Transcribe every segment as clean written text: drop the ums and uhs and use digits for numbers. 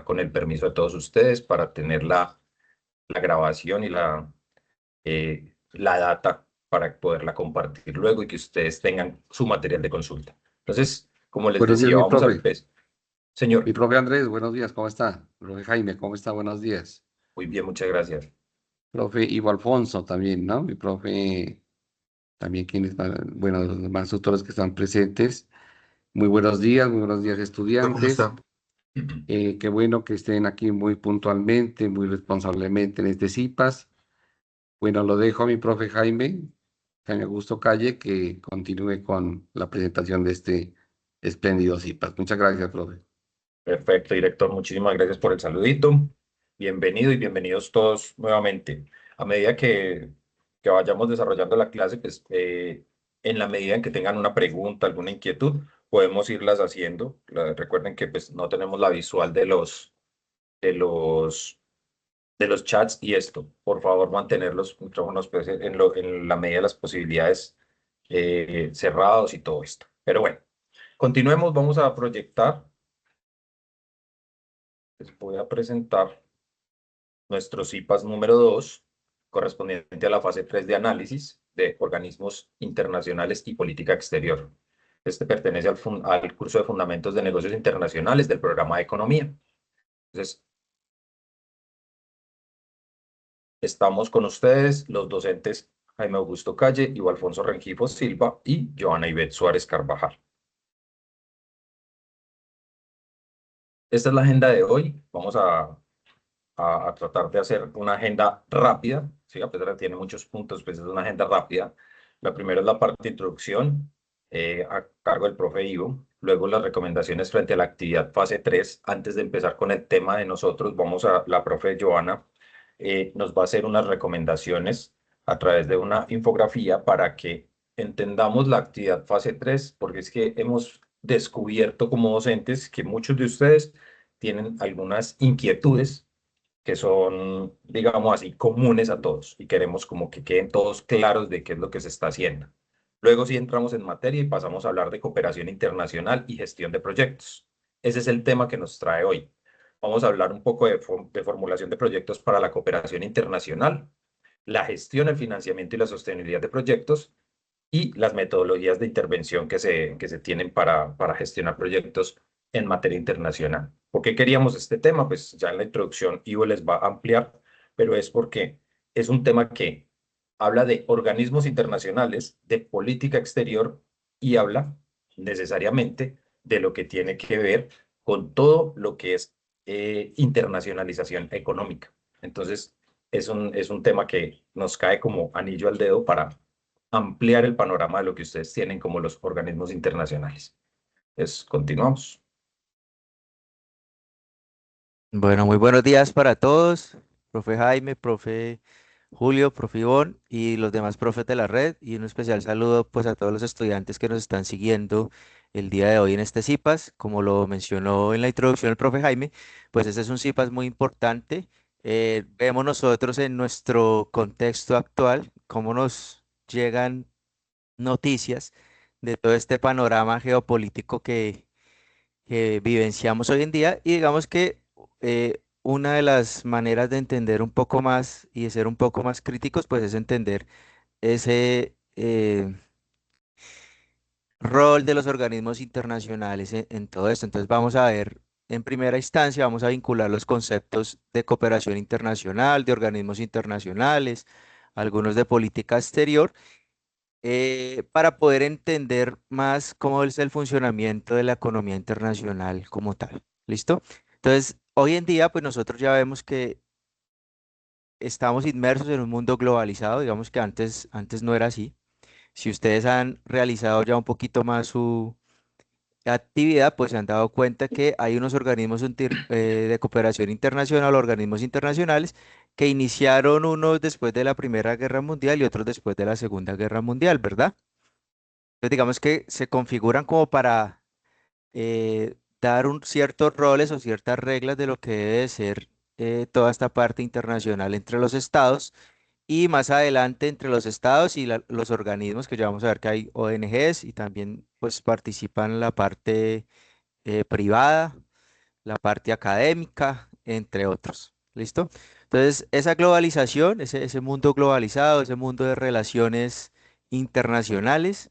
con el permiso de todos ustedes para tener la grabación y la data para poderla compartir luego y que ustedes tengan su material de consulta. Entonces, como les Buenos días, decía, mi vamos a profe. empezar. Mi Señor, profe Andrés, buenos días, ¿cómo está? Profe Jaime, ¿cómo está? Buenos días. muy bien, muchas gracias. Profe Ivo Alfonso también, ¿no? Mi profe, también quienes, bueno, los demás tutores que están presentes. Muy buenos días, ¿Cómo estudiantes. está? Qué bueno que estén aquí muy puntualmente, muy responsablemente en este CIPAS. Bueno, lo dejo a mi profe Jaime Augusto Calle, que continúe con la presentación de este espléndido CIPAS. Muchas gracias, profe. Perfecto, director. Muchísimas gracias por el saludito. Bienvenido y bienvenidos todos nuevamente. A medida que vayamos desarrollando la clase, pues en la medida en que tengan una pregunta, alguna inquietud, podemos irlas haciendo. Recuerden que pues no tenemos la visual de los, de los chats y esto. Por favor, mantener los micrófonos pues, en la medida de las posibilidades cerrados y todo esto. Pero bueno, continuemos. Vamos a proyectar. Les voy a presentar nuestro CIPAS número 2, correspondiente a la fase 3 de análisis de organismos internacionales y política exterior. Este pertenece al curso de Fundamentos de Negocios Internacionales del programa de Economía. Entonces, estamos con ustedes, los docentes Jaime Augusto Calle, Ivo Alfonso Rengifo Silva y Joana Ivette Suárez Carvajal. Esta es la agenda de hoy. Vamos a tratar de hacer una agenda rápida, ¿sí? A pesar de que tiene muchos puntos, pues es una agenda rápida. La primera es la parte de introducción, a cargo del profe Ivo. Luego las recomendaciones frente a la actividad fase 3. Antes de empezar con el tema de nosotros, la profe Joana nos va a hacer unas recomendaciones a través de una infografía para que entendamos la actividad fase 3, porque es que hemos descubierto como docentes que muchos de ustedes tienen algunas inquietudes que son, digamos así, comunes a todos y queremos como que queden todos claros de qué es lo que se está haciendo. Luego sí entramos en materia y pasamos a hablar de cooperación internacional y gestión de proyectos. Ese es el tema que nos trae hoy. Vamos a hablar un poco de formulación de proyectos para la cooperación internacional, la gestión, el financiamiento y la sostenibilidad de proyectos y las metodologías de intervención que se tienen para gestionar proyectos en materia internacional. ¿Por qué queríamos este tema? Pues ya en la introducción Ivo les va a ampliar, pero es porque es un tema que habla de organismos internacionales, de política exterior y habla necesariamente de lo que tiene que ver con todo lo que es internacionalización económica. Entonces, es un tema que nos cae como anillo al dedo para ampliar el panorama de lo que ustedes tienen como los organismos internacionales. Pues continuamos. Bueno, muy buenos días para todos, profe Jaime, profe Julio, profe Ivonne y los demás profes de la red y un especial saludo pues a todos los estudiantes que nos están siguiendo el día de hoy en este CIPAS. Como lo mencionó en la introducción el profe Jaime, pues este es un CIPAS muy importante. Vemos nosotros en nuestro contexto actual cómo nos llegan noticias de todo este panorama geopolítico que vivenciamos hoy en día y digamos que una de las maneras de entender un poco más y de ser un poco más críticos pues es entender ese rol de los organismos internacionales en todo esto. Entonces vamos a ver en primera instancia, vamos a vincular los conceptos de cooperación internacional, de organismos internacionales, algunos de política exterior para poder entender más cómo es el funcionamiento de la economía internacional como tal. ¿Listo? Entonces, hoy en día, pues nosotros ya vemos que estamos inmersos en un mundo globalizado, digamos que antes no era así. Si ustedes han realizado ya un poquito más su actividad, pues se han dado cuenta que hay unos organismos de cooperación internacional, organismos internacionales, que iniciaron unos después de la Primera Guerra Mundial y otros después de la Segunda Guerra Mundial, ¿verdad? Entonces, digamos que se configuran como para dar ciertos roles o ciertas reglas de lo que debe de ser toda esta parte internacional entre los estados y más adelante entre los estados y los organismos, que ya vamos a ver que hay ONGs y también pues participan la parte privada la parte académica, entre otros. ¿Listo? Entonces, esa globalización, ese mundo globalizado, ese mundo de relaciones internacionales,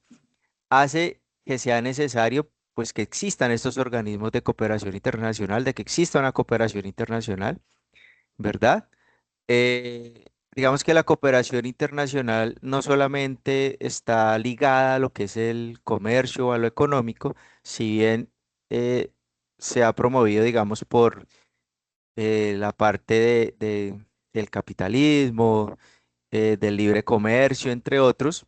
hace que sea necesario pues que existan estos organismos de cooperación internacional, de que exista una cooperación internacional, ¿verdad? Digamos que la cooperación internacional no solamente está ligada a lo que es el comercio o a lo económico, si bien eh, se ha promovido, digamos, por la parte del capitalismo, del libre comercio, entre otros.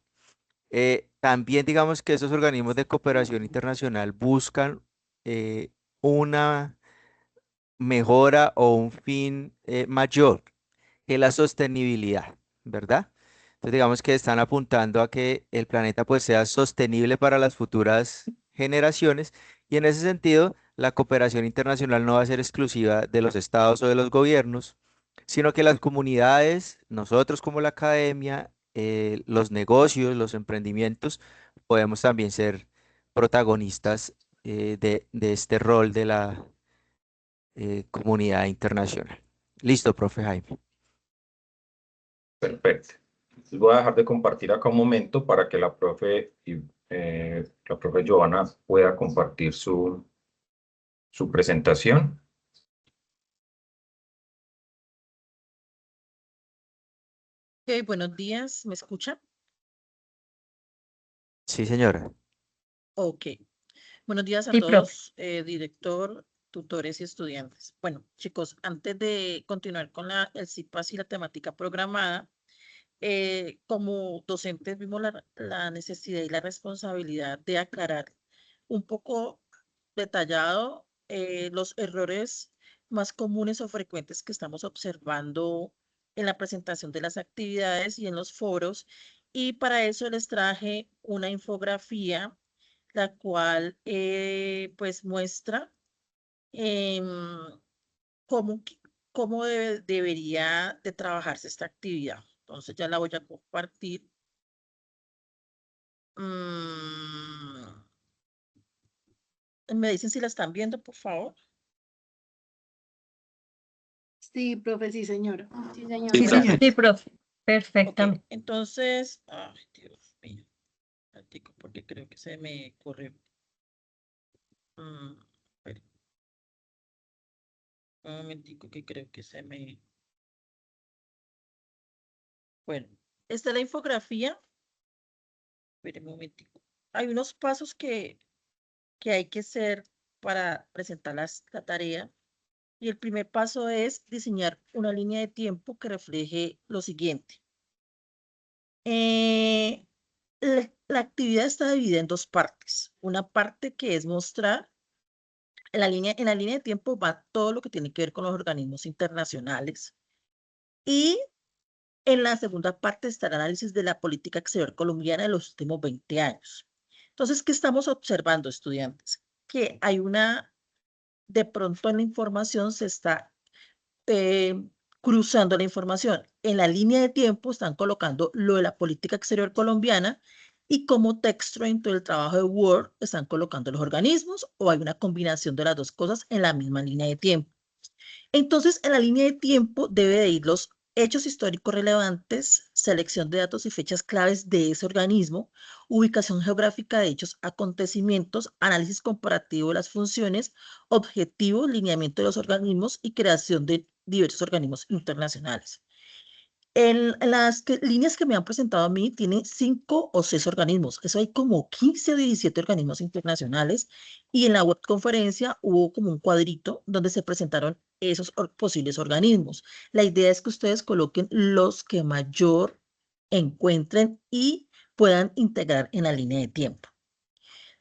También digamos que esos organismos de cooperación internacional buscan una mejora o un fin mayor que la sostenibilidad, ¿verdad? Entonces digamos que están apuntando a que el planeta pues sea sostenible para las futuras generaciones y en ese sentido la cooperación internacional no va a ser exclusiva de los estados o de los gobiernos, sino que las comunidades, nosotros como la academia, los negocios, los emprendimientos, podemos también ser protagonistas de este rol de la comunidad internacional. Listo, profe Jaime. Perfecto. Entonces voy a dejar de compartir acá un momento para que la profe Joana pueda compartir su presentación. Ok, buenos días, ¿me escucha? Sí, señora. Ok, buenos días a Sí, profe. todos, director, tutores y estudiantes. Bueno, chicos, antes de continuar con el CIPAS y la temática programada, como docentes vimos la necesidad y la responsabilidad de aclarar un poco detallado los errores más comunes o frecuentes que estamos observando en la presentación de las actividades y en los foros. Y para eso les traje una infografía, la cual pues muestra em, cómo, cómo debería de trabajarse esta actividad. Entonces ya la voy a compartir. Mm, Me dicen si la están viendo, por favor. Sí, profe, sí, señora. Sí, señora. Sí, Sí, profe. profe. Ok, Perfectamente. entonces, ay, Dios mío, platico porque creo que se me corre. Espere, un momentico que creo que se me. Bueno, esta es la infografía. Espere un momentico. Hay unos pasos que hay que hacer para presentar la tarea. Y el primer paso es diseñar una línea de tiempo que refleje lo siguiente. La actividad está dividida en dos partes. Una parte que es mostrar, en la línea de tiempo va todo lo que tiene que ver con los organismos internacionales. Y en la segunda parte está el análisis de la política exterior colombiana de los últimos 20 años. Entonces, ¿qué estamos observando, estudiantes? Que hay de pronto en la información se está eh, cruzando la información. En la línea de tiempo están colocando lo de la política exterior colombiana y como texto dentro del trabajo de Word están colocando los organismos o hay una combinación de las dos cosas en la misma línea de tiempo. Entonces, en la línea de tiempo debe de ir los hechos históricos relevantes, selección de datos y fechas claves de ese organismo, ubicación geográfica de hechos, acontecimientos, análisis comparativo de las funciones, objetivos, lineamiento de los organismos y creación de diversos organismos internacionales. En las líneas que me han presentado a mí, tiene 5 o 6 organismos. Eso hay como 15 o 17 organismos internacionales. Y en la web conferencia hubo como un cuadrito donde se presentaron esos posibles organismos. La idea es que ustedes coloquen los que mayor encuentren y puedan integrar en la línea de tiempo.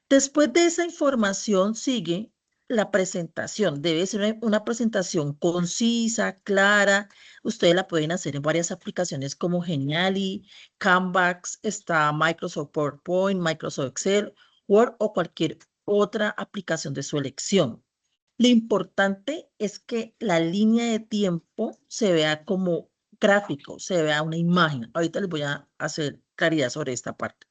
Después de esa información sigue la presentación. Debe ser una presentación concisa, clara. Ustedes la pueden hacer en varias aplicaciones como Geniali, Canvas, está Microsoft PowerPoint, Microsoft Excel, Word o cualquier otra aplicación de su elección. Lo importante es que la línea de tiempo se vea como gráfico, se vea una imagen. Ahorita les voy a hacer claridad sobre esta parte.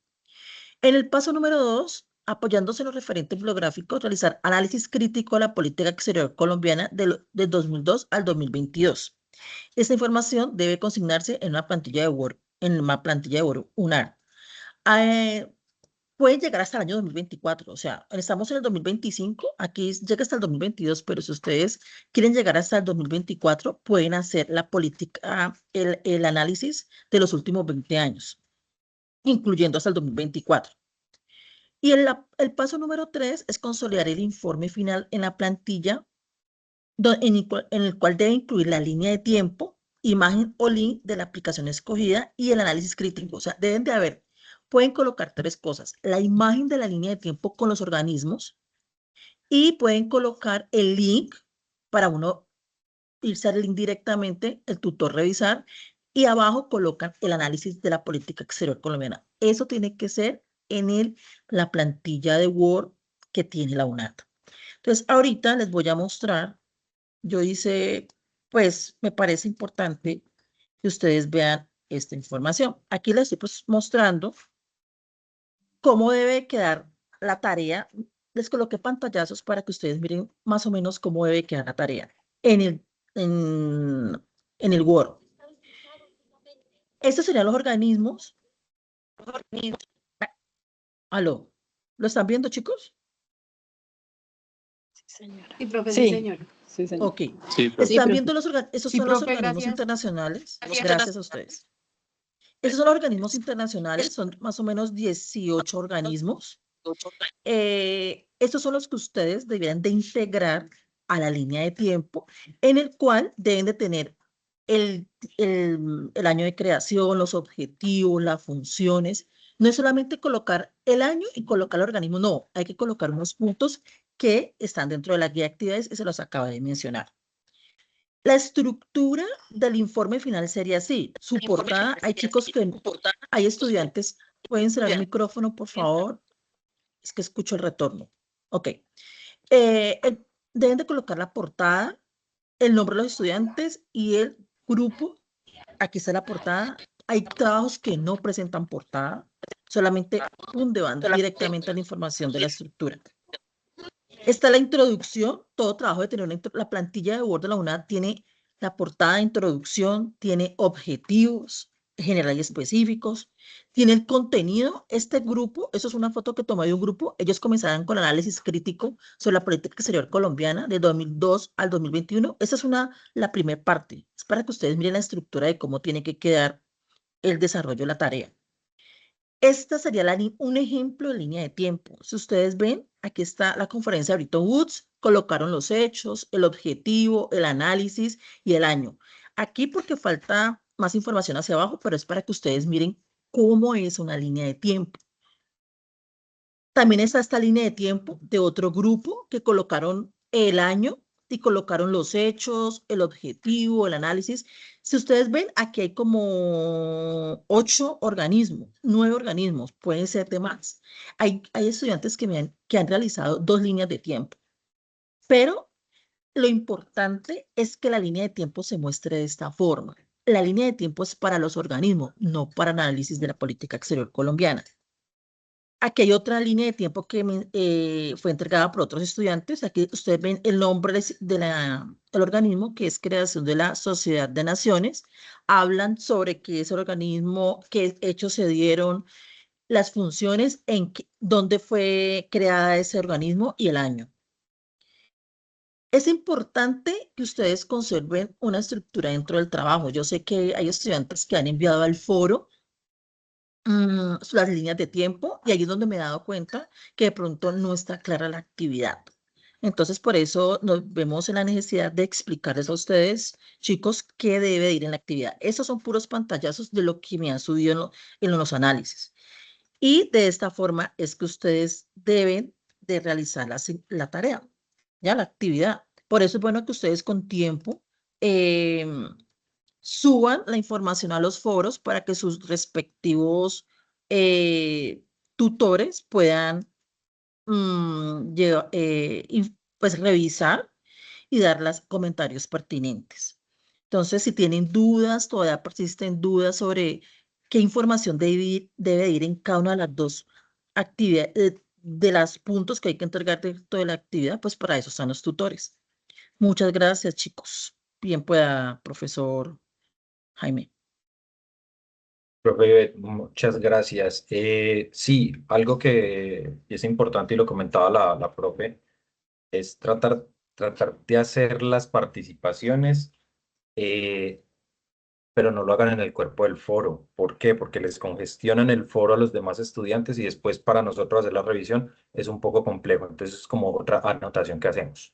En el paso número 2, apoyándose en los referentes bibliográficos, realizar análisis crítico de la política exterior colombiana de 2002 al 2022. Esta información debe consignarse en una plantilla de Word, UNAR. Pueden llegar hasta el año 2024, o sea, estamos en el 2025, aquí llega hasta el 2022, pero si ustedes quieren llegar hasta el 2024, pueden hacer la política, el análisis de los últimos 20 años, incluyendo hasta el 2024. Y el paso número 3 es consolidar el informe final en la plantilla, en el cual debe incluir la línea de tiempo, imagen o link de la aplicación escogida y el análisis crítico. O sea, deben de haber, pueden colocar 3 cosas: la imagen de la línea de tiempo con los organismos, y pueden colocar el link para uno irse al link directamente, el tutor revisar, y abajo colocan el análisis de la política exterior colombiana. Eso tiene que ser en la plantilla de Word que tiene la UNAT. Entonces, ahorita les voy a mostrar, yo hice, pues, me parece importante que ustedes vean esta información. Aquí les estoy mostrando cómo debe quedar la tarea. Les coloqué pantallazos para que ustedes miren más o menos cómo debe quedar la tarea en el Word. Estos serían los organismos. ¿Aló? ¿Lo están viendo, chicos? Sí, señora. Y profe, sí, señora. Sí, señor. Ok. Sí, profe. ¿Están viendo esos Sí, son los profe, organismos gracias. internacionales? Gracias a ustedes. Esos son los organismos internacionales, son más o menos 18 organismos. Estos son los que ustedes deberían de integrar a la línea de tiempo, en el cual deben de tener el año de creación, los objetivos, las funciones. No es solamente colocar el año y colocar el organismo, no, hay que colocar unos puntos que están dentro de la guía de actividades y se los acaba de mencionar. La estructura del informe final sería así: su portada, hay estudiantes, pueden cerrar el micrófono, por favor, es que escucho el retorno. Ok. Deben de colocar la portada, el nombre de los estudiantes y el grupo. Aquí está la portada. Hay trabajos que no presentan portada, solamente donde van directamente a la información de la estructura. Está la introducción. Todo trabajo de tener la plantilla de Word de la UNAD tiene la portada de introducción, tiene objetivos generales y específicos, tiene el contenido. Este grupo, eso es una foto que tomé de un grupo, ellos comenzaron con análisis crítico sobre la política exterior colombiana de 2002 al 2021. Esa es la primera parte, es para que ustedes miren la estructura de cómo tiene que quedar el desarrollo de la tarea. Esta sería un ejemplo de línea de tiempo. Si ustedes ven, aquí está la conferencia de Bretton Woods, colocaron los hechos, el objetivo, el análisis y el año. Aquí porque falta más información hacia abajo, pero es para que ustedes miren cómo es una línea de tiempo. También está esta línea de tiempo de otro grupo que colocaron el año y colocaron los hechos, el objetivo, el análisis. Si ustedes ven, aquí hay como 8 organismos, 9 organismos, pueden ser de más. Hay estudiantes que han realizado 2 líneas de tiempo, pero lo importante es que la línea de tiempo se muestre de esta forma. La línea de tiempo es para los organismos, no para análisis de la política exterior colombiana. Aquí hay otra línea de tiempo que fue entregada por otros estudiantes. Aquí ustedes ven el nombre del organismo, que es Creación de la Sociedad de Naciones. Hablan sobre qué es el organismo, qué hechos se dieron, las funciones, dónde fue creada ese organismo y el año. Es importante que ustedes conserven una estructura dentro del trabajo. Yo sé que hay estudiantes que han enviado al foro las líneas de tiempo, y ahí es donde me he dado cuenta que de pronto no está clara la actividad. Entonces, por eso nos vemos en la necesidad de explicarles a ustedes, chicos, qué debe ir en la actividad. Esos son puros pantallazos de lo que me han subido en los análisis. Y de esta forma es que ustedes deben de realizar la tarea, ya la actividad. Por eso es bueno que ustedes con tiempo suban la información a los foros para que sus respectivos tutores puedan pues revisar y dar los comentarios pertinentes. Entonces, si tienen dudas, todavía persisten dudas sobre qué información debe ir en cada una de las dos actividades, de los puntos que hay que entregar de toda la actividad, pues para eso están los tutores. Muchas gracias, chicos. Bien pueda, profesor Jaime. Profe, muchas gracias. Sí, algo que es importante y lo comentaba la profe, es tratar de hacer las participaciones, eh, pero no lo hagan en el cuerpo del foro. ¿Por qué? Porque les congestionan el foro a los demás estudiantes y después para nosotros hacer la revisión es un poco complejo. Entonces es como otra anotación que hacemos.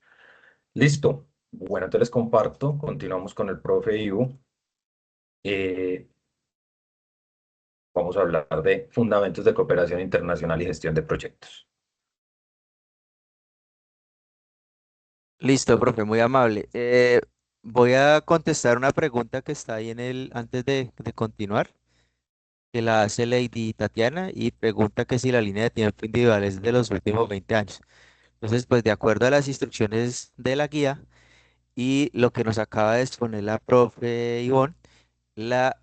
Listo. Bueno, entonces les comparto. Continuamos con el profe Ivo. Eh, Vamos a hablar de fundamentos de cooperación internacional y gestión de proyectos. Listo, profe, muy amable. Voy a contestar una pregunta que está ahí antes de continuar, que la hace Lady Tatiana y pregunta que si la línea de tiempo individual es de los últimos 20 años. Entonces, pues de acuerdo a las instrucciones de la guía y lo que nos acaba de exponer la profe Ivonne, la,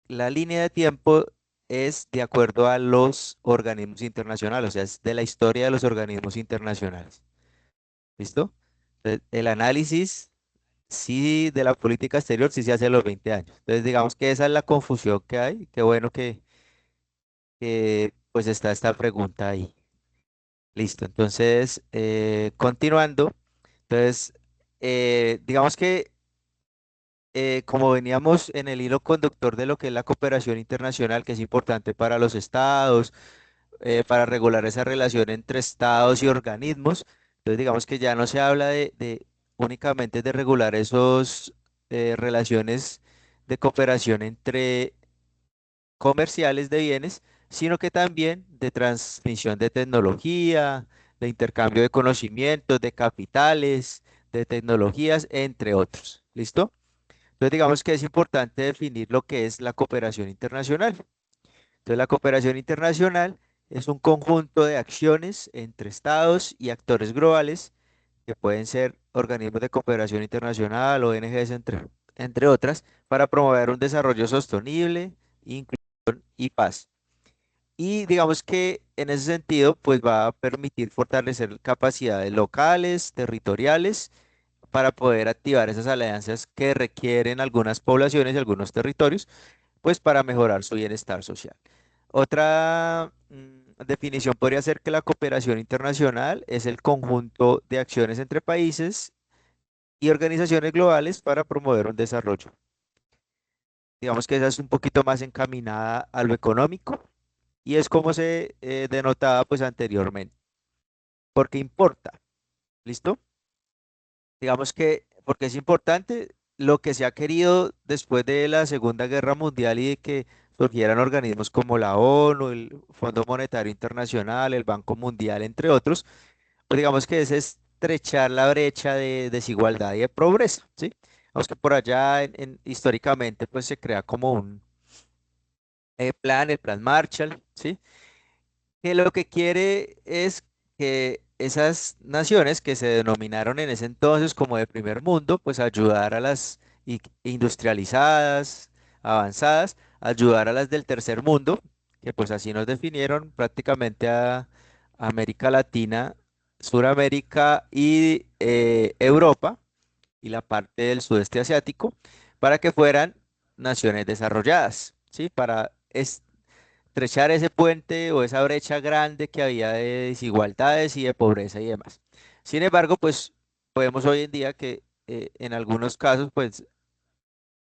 la línea de tiempo es de acuerdo a los organismos internacionales, o sea, es de la historia de los organismos internacionales. ¿Listo? Entonces, el análisis sí de la política exterior sí se hace a los 20 años. Entonces, digamos que esa es la confusión que hay. Qué bueno que pues está esta pregunta ahí. Listo. Entonces, continuando. Entonces, digamos que como veníamos en el hilo conductor de lo que es la cooperación internacional, que es importante para los estados, para regular esa relación entre estados y organismos. Entonces, digamos que ya no se habla de únicamente de regular esos relaciones de cooperación entre comerciales de bienes, sino que también de transmisión de tecnología, de intercambio de conocimientos, de capitales, de tecnologías, entre otros. ¿Listo? Entonces, digamos que es importante definir lo que es la cooperación internacional. Entonces, la cooperación internacional es un conjunto de acciones entre estados y actores globales, que pueden ser organismos de cooperación internacional, ONGs, entre otras, para promover un desarrollo sostenible, inclusión y paz. Y digamos que en ese sentido, pues va a permitir fortalecer capacidades locales, territoriales, para poder activar esas alianzas que requieren algunas poblaciones y algunos territorios pues para mejorar su bienestar social. Otra definición podría ser que la cooperación internacional es el conjunto de acciones entre países y organizaciones globales para promover un desarrollo. Digamos que esa es un poquito más encaminada a lo económico y es como se denotaba pues anteriormente. Porque importa, ¿listo? Digamos que, porque es importante lo que se ha querido después de la Segunda Guerra Mundial y de que surgieran organismos como la ONU, el Fondo Monetario Internacional, el Banco Mundial, entre otros, pues digamos que es estrechar la brecha de desigualdad y de pobreza, ¿sí? Vamos que por allá históricamente pues se crea como un plan, el Plan Marshall, ¿sí? Que lo que quiere es que esas naciones que se denominaron en ese entonces como de primer mundo, pues ayudar a las industrializadas, avanzadas, ayudar a las del tercer mundo, que pues así nos definieron prácticamente a América Latina, Suramérica y Europa y la parte del sudeste asiático, para que fueran naciones desarrolladas, ¿sí? Para estrechar ese puente o esa brecha grande que había de desigualdades y de pobreza y demás. Sin embargo, pues podemos hoy en día que en algunos casos pues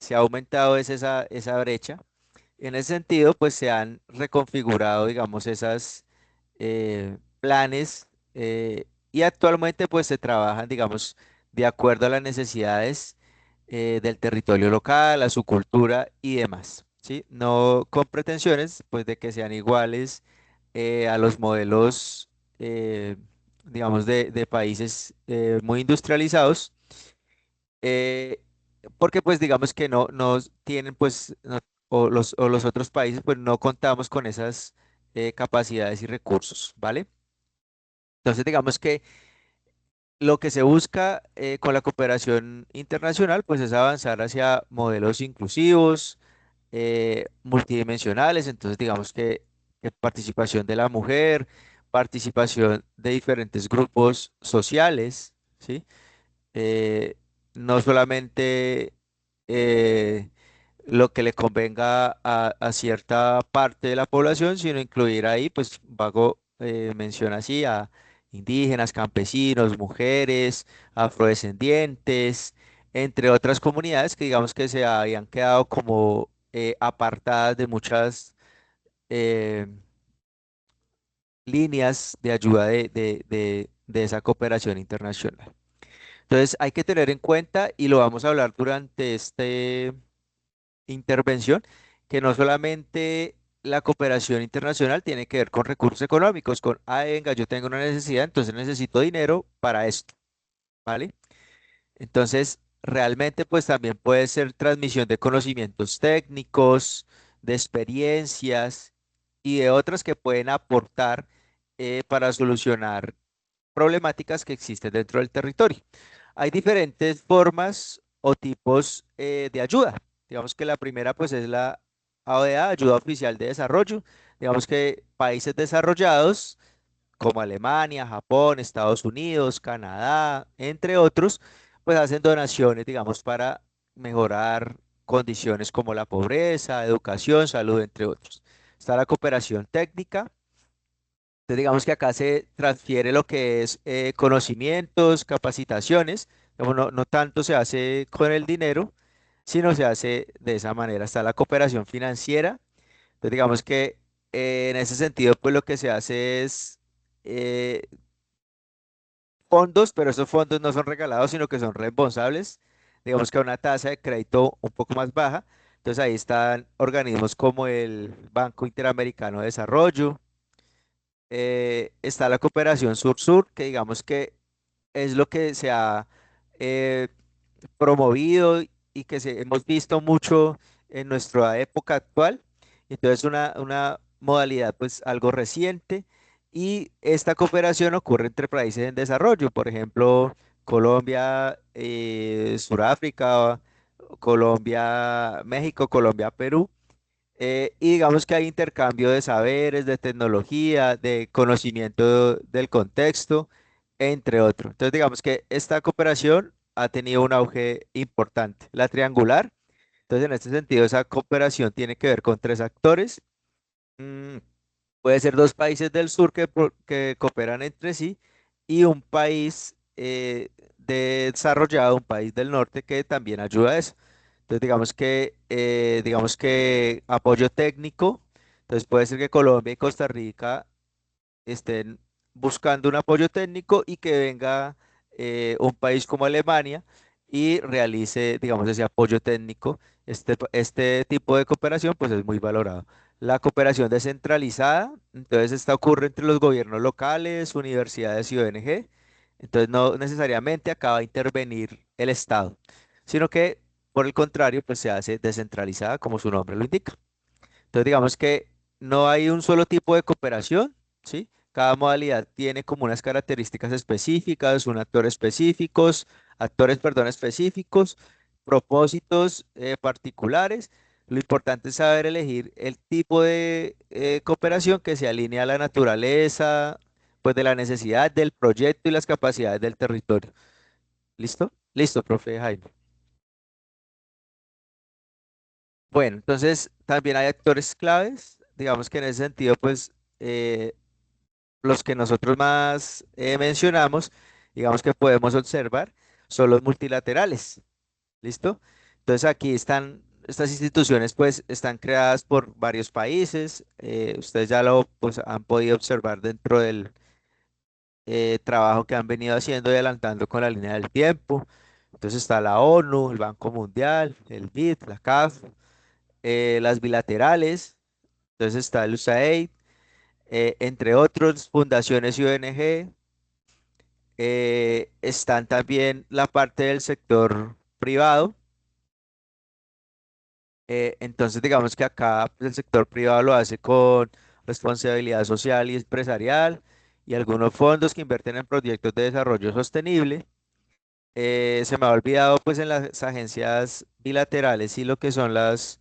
se ha aumentado esa brecha. En ese sentido, pues se han reconfigurado, digamos, esas planes y actualmente pues se trabajan, digamos, de acuerdo a las necesidades del territorio local, a su cultura y demás, ¿sí? No con pretensiones pues de que sean iguales a los modelos, digamos, de países muy industrializados, eh, porque pues digamos que no tienen pues, o los otros países pues no contamos con esas capacidades y recursos, ¿vale? Entonces digamos que lo que se busca con la cooperación internacional pues es avanzar hacia modelos inclusivos, multidimensionales, entonces digamos que participación de la mujer, participación de diferentes grupos sociales, ¿sí? Eh, no solamente eh, lo que le convenga a cierta parte de la población, sino incluir ahí, pues Vago menciona así a indígenas, campesinos, mujeres, afrodescendientes, entre otras comunidades que digamos que se habían quedado como apartadas de muchas eh, líneas de ayuda de esa cooperación internacional. Entonces hay que tener en cuenta, y lo vamos a hablar durante esta intervención, que no solamente la cooperación internacional tiene que ver con recursos económicos, venga, yo tengo una necesidad, entonces necesito dinero para esto, ¿vale? Entonces, realmente pues también puede ser transmisión de conocimientos técnicos, de experiencias y de otras que pueden aportar para solucionar problemáticas que existen dentro del territorio. Hay diferentes formas o tipos de ayuda. Digamos que la primera pues es la AODA, Ayuda Oficial de Desarrollo. Digamos que países desarrollados como Alemania, Japón, Estados Unidos, Canadá, entre otros, pues hacen donaciones, digamos, para mejorar condiciones como la pobreza, educación, salud, entre otros. Está la cooperación técnica. Entonces, digamos que acá se transfiere lo que es conocimientos, capacitaciones, no tanto se hace con el dinero, sino se hace de esa manera. Está la cooperación financiera. Entonces, digamos que en ese sentido, pues lo que se hace es eh, fondos, pero esos fondos no son regalados, sino que son reembolsables, digamos que a una tasa de crédito un poco más baja. Entonces ahí están organismos como el Banco Interamericano de Desarrollo, está la cooperación sur-sur, que digamos que es lo que se ha eh, promovido y que hemos visto mucho en nuestra época actual. Entonces, una modalidad pues algo reciente y esta cooperación ocurre entre países en desarrollo, por ejemplo, Colombia, Suráfrica, Colombia, México, Colombia, Perú. Y digamos que hay intercambio de saberes, de tecnología, de conocimiento del contexto, entre otros. Entonces, digamos que esta cooperación ha tenido un auge importante. La triangular, entonces en este sentido, esa cooperación tiene que ver con tres actores. Mm, Puede ser dos países del sur que cooperan entre sí y un país desarrollado, un país del norte que también ayuda a eso. Entonces, digamos que apoyo técnico, entonces puede ser que Colombia y Costa Rica estén buscando un apoyo técnico y que venga un país como Alemania y realice, digamos, ese apoyo técnico. Este tipo de cooperación pues es muy valorado. La cooperación descentralizada, entonces esta ocurre entre los gobiernos locales, universidades y ONG. Entonces no necesariamente acaba de intervenir el Estado, sino que por el contrario pues se hace descentralizada como su nombre lo indica. Entonces, digamos que no hay un solo tipo de cooperación, ¿sí? Cada modalidad tiene como unas características específicas, un actor específicos, actores, perdón, específicos, propósitos particulares. Lo importante es saber elegir el tipo de cooperación que se alinee a la naturaleza, pues de la necesidad del proyecto y las capacidades del territorio. ¿Listo? Listo, profe Jaime. Bueno, entonces también hay actores claves, digamos que en ese sentido, pues los que nosotros más mencionamos, digamos que podemos observar, son los multilaterales, ¿listo? Entonces aquí están, estas instituciones pues están creadas por varios países, ustedes ya lo pues, han podido observar dentro del trabajo que han venido haciendo y adelantando con la línea del tiempo. Entonces está la ONU, el Banco Mundial, el BID, la CAF, las bilaterales. Entonces está el USAID, entre otros, fundaciones y ONG. Están también la parte del sector privado. Entonces, digamos que acá pues, el sector privado lo hace con responsabilidad social y empresarial y algunos fondos que invierten en proyectos de desarrollo sostenible. Se me ha olvidado pues en las agencias bilaterales y lo que son las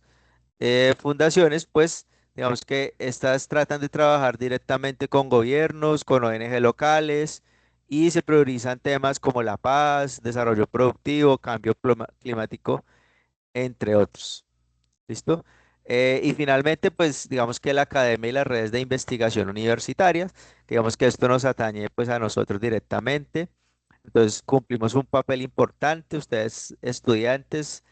fundaciones, pues Digamos que estas tratan de trabajar directamente con gobiernos, con ONG locales y se priorizan temas como la paz, desarrollo productivo, cambio climático, entre otros. ¿Listo? Y finalmente, pues digamos que la academia y las redes de investigación universitarias, digamos que esto nos atañe pues a nosotros directamente. Entonces cumplimos un papel importante, ustedes estudiantes,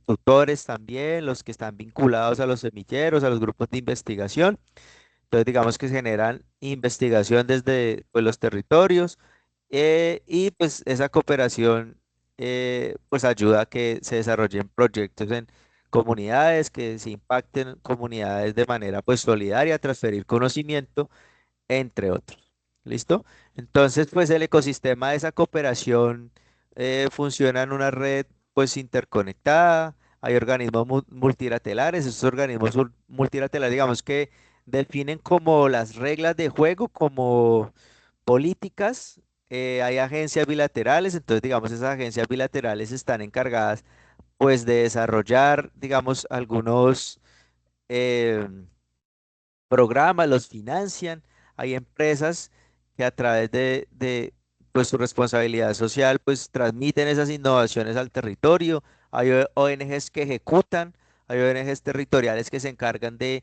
tutores también, los que están vinculados a los semilleros, a los grupos de investigación. Entonces digamos que se generan investigación desde pues, los territorios y pues esa cooperación pues ayuda a que se desarrollen proyectos en comunidades, que se impacten comunidades de manera pues solidaria, transferir conocimiento entre otros. ¿Listo? Entonces, pues el ecosistema de esa cooperación funciona en una red pues interconectada, hay organismos multilaterales, esos organismos multilaterales, digamos que definen como las reglas de juego, como políticas, hay agencias bilaterales, entonces digamos esas agencias bilaterales están encargadas pues de desarrollar, digamos, algunos em, programas, los financian. Hay empresas que a través pues, su responsabilidad social pues transmiten esas innovaciones al territorio. Hay ONGs que ejecutan, hay ONGs territoriales que se encargan de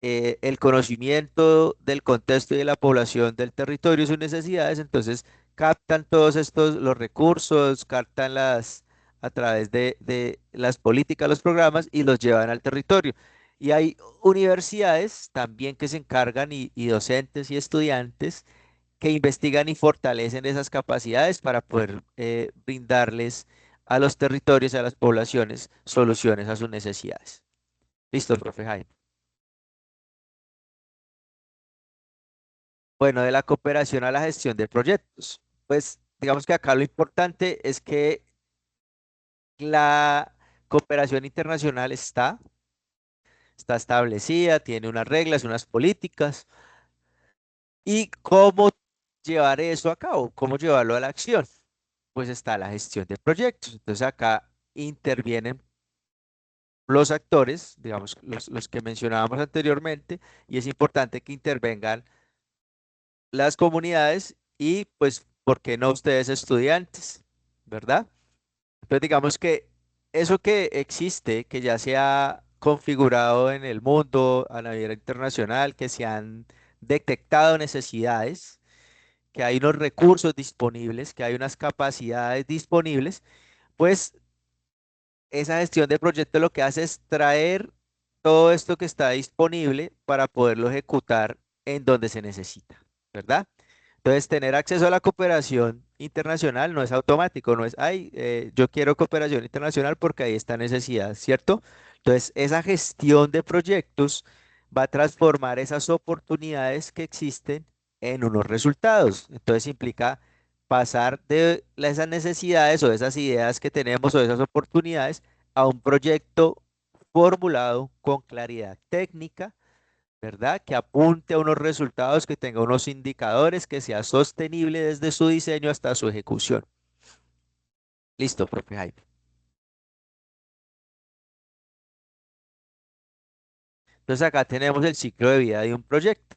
el conocimiento del contexto y de la población del territorio y sus necesidades. Entonces captan todos estos los recursos, captan las a través de las políticas, los programas y los llevan al territorio. Y hay universidades también que se encargan y docentes y estudiantes que investigan y fortalecen esas capacidades para poder brindarles a los territorios y a las poblaciones soluciones a sus necesidades. Listo, profe Jaime. Bueno, de la cooperación a la gestión de proyectos. Pues digamos que acá lo importante es que la cooperación internacional está establecida, tiene unas reglas, unas políticas. ¿Y cómo llevar eso a cabo? ¿Cómo llevarlo a la acción? Pues está la gestión de proyectos. Entonces acá intervienen los actores, digamos, los que mencionábamos anteriormente, y es importante que intervengan las comunidades y pues, ¿por qué no ustedes estudiantes? ¿Verdad? Entonces digamos que eso que existe, que ya se ha configurado en el mundo a nivel internacional, que se han detectado necesidades, que hay unos recursos disponibles, que hay unas capacidades disponibles, pues esa gestión de proyecto lo que hace es traer todo esto que está disponible para poderlo ejecutar en donde se necesita, ¿verdad? Entonces, tener acceso a la cooperación internacional no es automático, no es, ay, yo quiero cooperación internacional porque ahí está necesidad, ¿cierto? Entonces, esa gestión de proyectos va a transformar esas oportunidades que existen en unos resultados. Entonces, implica pasar de esas necesidades o esas ideas que tenemos o esas oportunidades a un proyecto formulado con claridad técnica, ¿verdad? Que apunte a unos resultados, que tenga unos indicadores, que sea sostenible desde su diseño hasta su ejecución. Listo, profe Jaime. Entonces acá tenemos el ciclo de vida de un proyecto,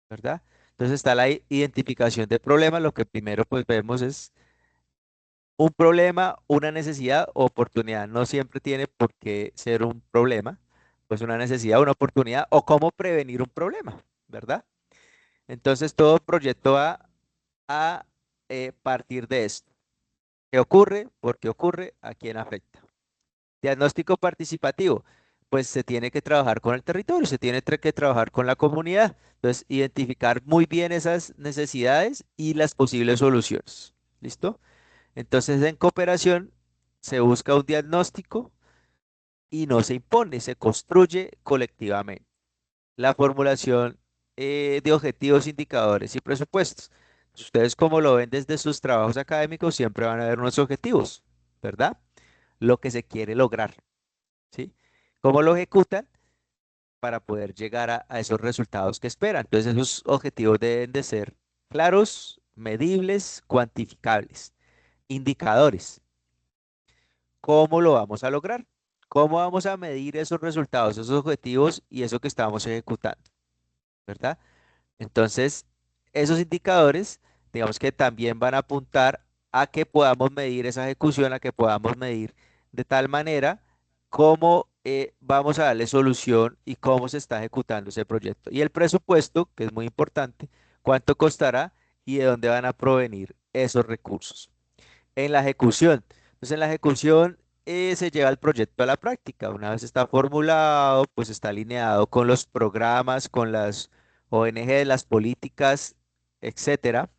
¿verdad? Entonces está la identificación de problemas. Lo que primero pues vemos es un problema, una necesidad o oportunidad. No siempre tiene por qué ser un problema, pues una necesidad, una oportunidad o cómo prevenir un problema, ¿verdad? Entonces todo proyecto va a partir de esto. ¿Qué ocurre? ¿Por qué ocurre? ¿A quién afecta? Diagnóstico participativo. Pues se tiene que trabajar con el territorio, se tiene que trabajar con la comunidad. Entonces, identificar muy bien esas necesidades y las posibles soluciones. ¿Listo? Entonces, en cooperación se busca un diagnóstico y no se impone, se construye colectivamente. La formulación de objetivos, indicadores y presupuestos. Ustedes como lo ven desde sus trabajos académicos, siempre van a haber unos objetivos, ¿verdad? Lo que se quiere lograr, ¿sí? ¿Cómo lo ejecutan? Para poder llegar a esos resultados que esperan. Entonces, esos objetivos deben de ser claros, medibles, cuantificables. Indicadores. ¿Cómo lo vamos a lograr? ¿Cómo vamos a medir esos resultados, esos objetivos y eso que estamos ejecutando? ¿Verdad? Entonces, esos indicadores, digamos que también van a apuntar a que podamos medir esa ejecución, a que podamos medir de tal manera cómo vamos a darle solución y cómo se está ejecutando ese proyecto. Y el presupuesto, que es muy importante, cuánto costará y de dónde van a provenir esos recursos. En la ejecución, entonces en la ejecución se lleva el proyecto a la práctica. Una vez está formulado, pues está alineado con los programas, con las ONG, las políticas, etcétera,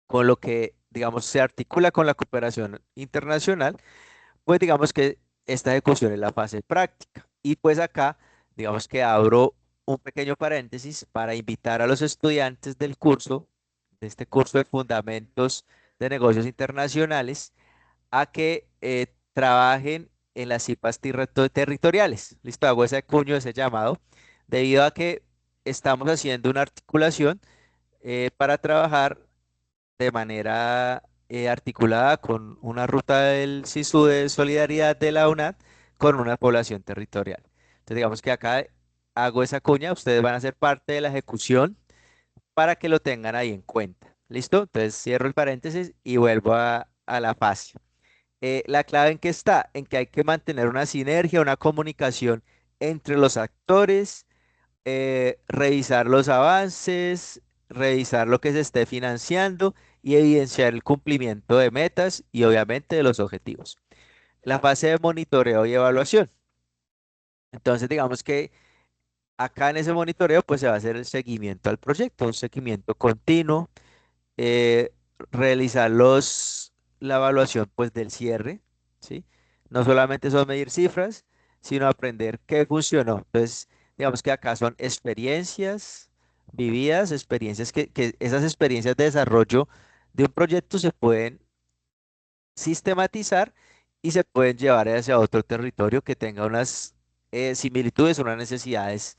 con lo que, digamos, se articula con la cooperación internacional, pues digamos que esta ejecución es la fase práctica. Y pues acá, digamos que abro un pequeño paréntesis para invitar a los estudiantes del curso, de este curso de Fundamentos de Negocios Internacionales, a que trabajen en las CIPAs territoriales. Listo, hago ese cuño, ese llamado, debido a que estamos haciendo una articulación para trabajar de manera articulada con una ruta del SISU de solidaridad de la UNAD con una población territorial. Entonces, digamos que acá hago esa cuña, ustedes van a ser parte de la ejecución para que lo tengan ahí en cuenta. ¿Listo? Entonces cierro el paréntesis y vuelvo a la fase. La clave en que está, en que hay que mantener una sinergia, una comunicación entre los actores, revisar los avances, revisar lo que se esté financiando y evidenciar el cumplimiento de metas y obviamente de los objetivos. La fase de monitoreo y evaluación. Entonces, digamos que acá en ese monitoreo pues se va a hacer el seguimiento al proyecto, un seguimiento continuo, eh, realizar la evaluación pues del cierre, ¿sí? No solamente son medir cifras, sino aprender qué funcionó. Entonces, digamos que acá son experiencias vividas, experiencias que esas experiencias de desarrollo de un proyecto se pueden sistematizar y se pueden llevar hacia otro territorio que tenga unas similitudes, unas necesidades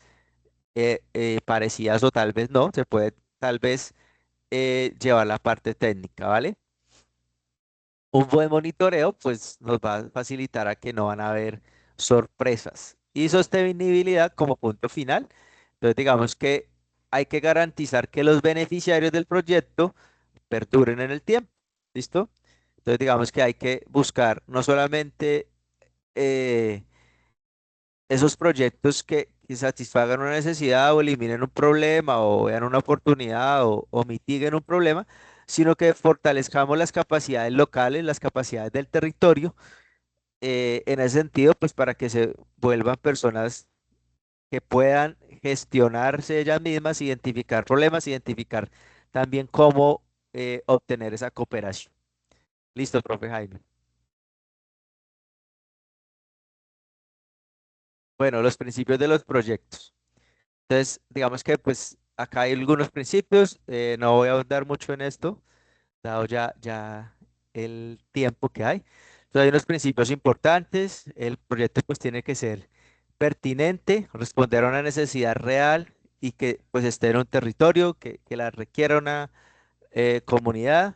parecidas o tal vez no, se puede tal vez llevar la parte técnica, ¿vale? Un buen monitoreo, pues nos va a facilitar a que no van a haber sorpresas. Y sostenibilidad como punto final. Entonces, digamos que hay que garantizar que los beneficiarios del proyecto perduren en el tiempo. ¿Listo? Entonces, digamos que hay que buscar no solamente eh, esos proyectos que satisfagan una necesidad o eliminen un problema o vean una oportunidad o mitiguen un problema, sino que fortalezcamos las capacidades locales, las capacidades del territorio, en ese sentido, pues para que se vuelvan personas que puedan gestionarse ellas mismas, identificar problemas, identificar también cómo obtener esa cooperación. Listo, profe Jaime. Bueno, los principios de los proyectos. Entonces, digamos que pues acá hay algunos principios, no voy a ahondar mucho en esto, dado ya el tiempo que hay. Entonces, hay unos principios importantes, el proyecto pues tiene que ser pertinente, responder a una necesidad real y que pues esté en un territorio que la requiera una comunidad.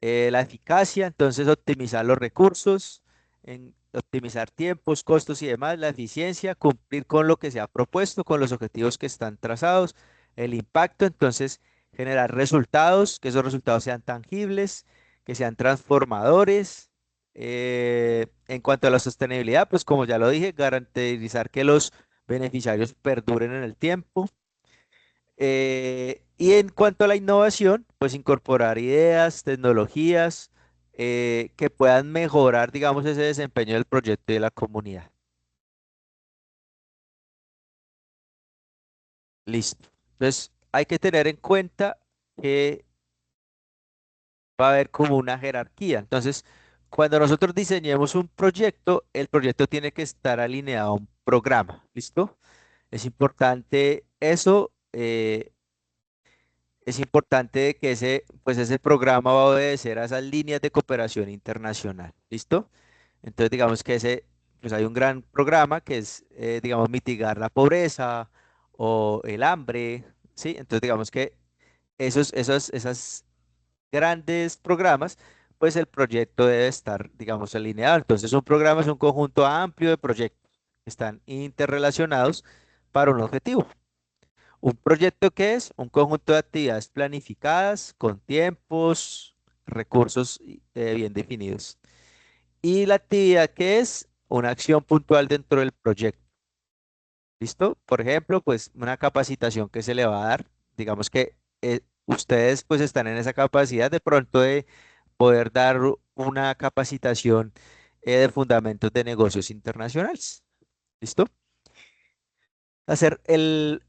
La eficacia, entonces optimizar los recursos, optimizar tiempos, costos y demás, la eficiencia, cumplir con lo que se ha propuesto, con los objetivos que están trazados, el impacto, entonces generar resultados, que esos resultados sean tangibles, que sean transformadores. En cuanto a la sostenibilidad, pues como ya lo dije, garantizar que los beneficiarios perduren en el tiempo. Y en cuanto a la innovación, pues incorporar ideas, tecnologías que puedan mejorar, digamos, ese desempeño del proyecto y de la comunidad. Listo. Entonces, hay que tener en cuenta que va a haber como una jerarquía. Entonces, cuando nosotros diseñemos un proyecto, el proyecto tiene que estar alineado a un programa. ¿Listo? Es importante eso. Es importante que pues ese programa va a obedecer a esas líneas de cooperación internacional. ¿Listo? Entonces, digamos que pues hay un gran programa que es, digamos, mitigar la pobreza o el hambre, ¿sí? Entonces, digamos que esas grandes programas, pues el proyecto debe estar, digamos, alineado. Entonces, un programa es un conjunto amplio de proyectos que están interrelacionados para un objetivo. ¿Un proyecto qué es? Un conjunto de actividades planificadas con tiempos, recursos bien definidos. Y la actividad qué es una acción puntual dentro del proyecto. ¿Listo? Por ejemplo, pues una capacitación que se le va a dar, digamos que ustedes pues están en esa capacidad de pronto de poder dar una capacitación de fundamentos de negocios internacionales. ¿Listo? Hacer el